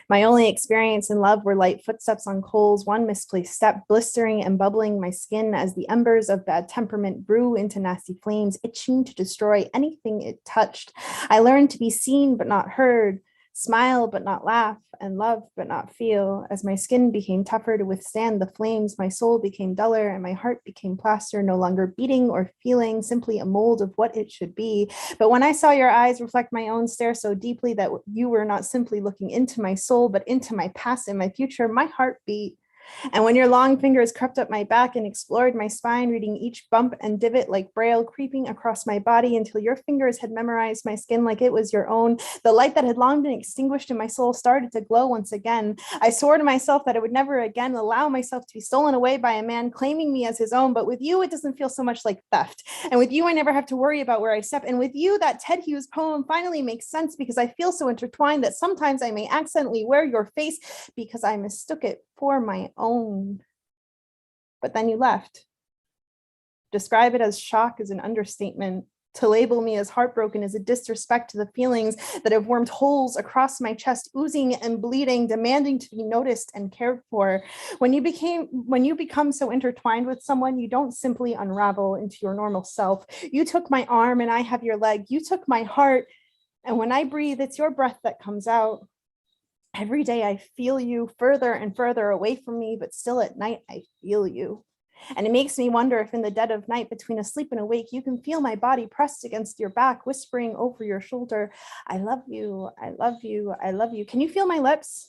My only experience in love were light footsteps on coals, one misplaced step, blistering and bubbling my skin as the embers of bad temperament grew into nasty flames, itching to destroy anything it touched. I learned to be seen but not heard, Smile but not laugh, and love but not feel. As my skin became tougher to withstand the flames, my soul became duller and my heart became plaster, no longer beating or feeling, simply a mold of what it should be. But when I saw your eyes reflect my own stare so deeply that you were not simply looking into my soul, but into my past and my future, my heart beat. And when your long fingers crept up my back and explored my spine, reading each bump and divot like braille, creeping across my body until your fingers had memorized my skin like it was your own, the light that had long been extinguished in my soul started to glow once again. I swore to myself that I would never again allow myself to be stolen away by a man claiming me as his own, but with you, it doesn't feel so much like theft. And with you, I never have to worry about where I step. And with you, that Ted Hughes poem finally makes sense because I feel so intertwined that sometimes I may accidentally wear your face because I mistook it for my own. But then you left. Describe it as shock is an understatement. To label me as heartbroken is a disrespect to the feelings that have wormed holes across my chest, oozing and bleeding, demanding to be noticed and cared for. When you become so intertwined with someone, you don't simply unravel into your normal self. You took my arm and I have your leg. You took my heart, and when I breathe, it's your breath that comes out. Every day I feel you further and further away from me, but still at night I feel you. And it makes me wonder if in the dead of night between asleep and awake, you can feel my body pressed against your back, whispering over your shoulder, I love you, I love you, I love you. Can you feel my lips?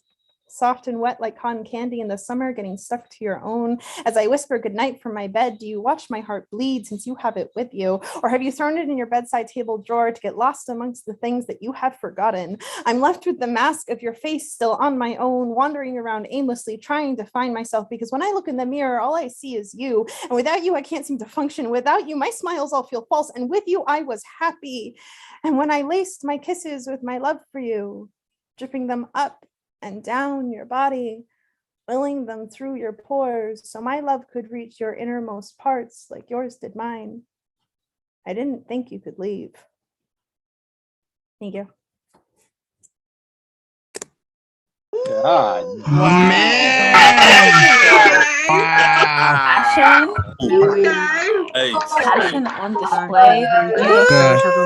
Soft and wet like cotton candy in the summer, getting stuck to your own. As I whisper goodnight from my bed, do you watch my heart bleed since you have it with you? Or have you thrown it in your bedside table drawer to get lost amongst the things that you have forgotten? I'm left with the mask of your face still on my own, wandering around aimlessly, trying to find myself, because when I look in the mirror, all I see is you. And without you, I can't seem to function. Without you, my smiles all feel false. And with you, I was happy. And when I laced my kisses with my love for you, dripping them up and down your body, willing them through your pores so my love could reach your innermost parts like yours did mine. I didn't think you could leave. Thank you. God. Passion. Passion on display.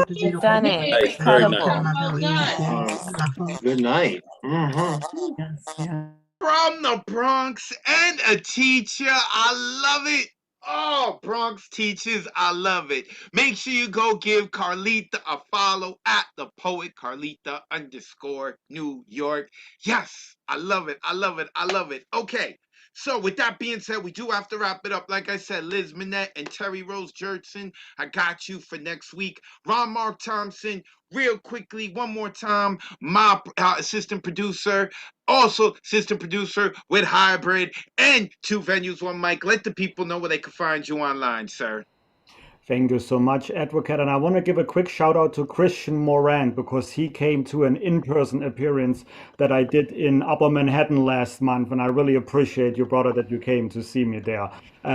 You've done it. Nice, very Incredible. nice. Good night. From the Bronx and a teacher. I love it. Oh, Bronx teachers, I love it. Make sure you go give Carlita a follow at the poet Carlita _New York. Yes, I love it. I love it. I love it. Okay. So with that being said, we do have to wrap it up. Like I said, Liz Minette and Terry Rose Jertson, I got you for next week. Mark Thompson, real quickly, one more time, my assistant producer, also assistant producer with Hybrid and 2 Venues, 1 Mic. Let the people know where they can find you online, sir. Thank you so much, Advocate. And I want to give a quick shout out to Christian Morant because he came to an in-person appearance that I did in Upper Manhattan last month. And I really appreciate you, brother, that you came to see me there.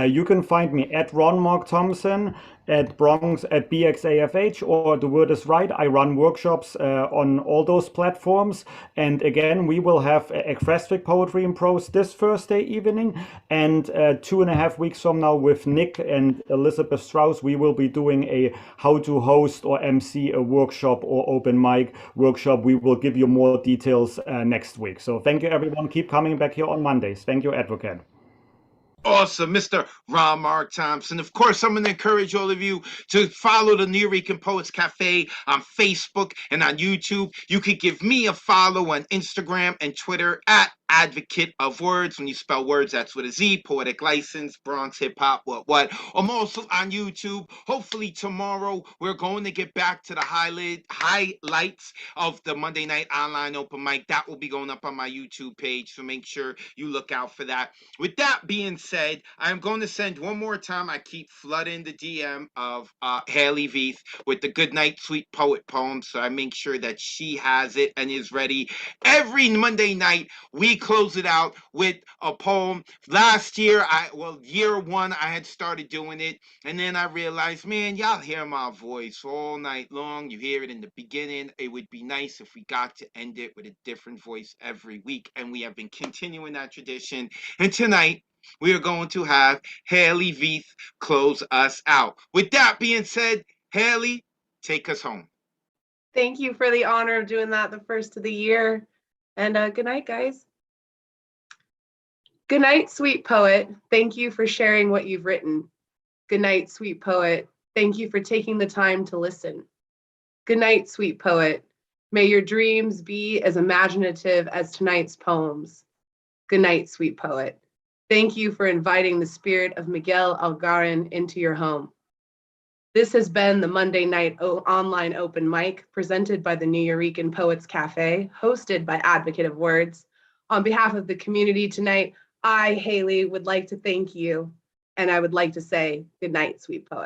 You can find me at Mark Thompson, at Bronx, at BXAFH, or The Word is Right. I run workshops on all those platforms. And again, we will have Ekphrastic Poetry in Prose this Thursday evening. And 2.5 weeks from now with Nick and Elizabeth Strauss, we will be doing a how to host or MC a workshop or open mic workshop. We will give you more details next week. So thank you, everyone. Keep coming back here on Mondays. Thank you, Advocate. Awesome, Mr. Mark Thompson. Of course, I'm going to encourage all of you to follow the New Rican Poets Cafe on Facebook and on YouTube. You could give me a follow on Instagram and Twitter at Advocate of Wordz. When you spell words, that's with a Z. Poetic License, Bronx Hip Hop, what. I'm also on YouTube. Hopefully tomorrow we're going to get back to the highlights of the Monday Night Online Open Mic. That will be going up on my YouTube page, so make sure you look out for that. With that being said, I'm going to send one more time. I keep flooding the DM of Haley Veith with the Goodnight Sweet Poet poem, so I make sure that she has it and is ready. Every Monday night, we close it out with a poem. Last year, year 1, I had started doing it, and then I realized, man, y'all hear my voice all night long. You hear it in the beginning. It would be nice if we got to end it with a different voice every week, and we have been continuing that tradition. And tonight, we are going to have Haley Veith close us out. With that being said, Haley, take us home. Thank you for the honor of doing that the first of the year. And good night, guys. Good night, sweet poet. Thank you for sharing what you've written. Good night, sweet poet. Thank you for taking the time to listen. Good night, sweet poet. May your dreams be as imaginative as tonight's poems. Good night, sweet poet. Thank you for inviting the spirit of Miguel Algarin into your home. This has been the Monday night online open mic presented by the Nuyorican Poets Cafe, hosted by Advocate of Wordz. On behalf of the community tonight, I, Haley, would like to thank you, and I would like to say good night, sweet poet.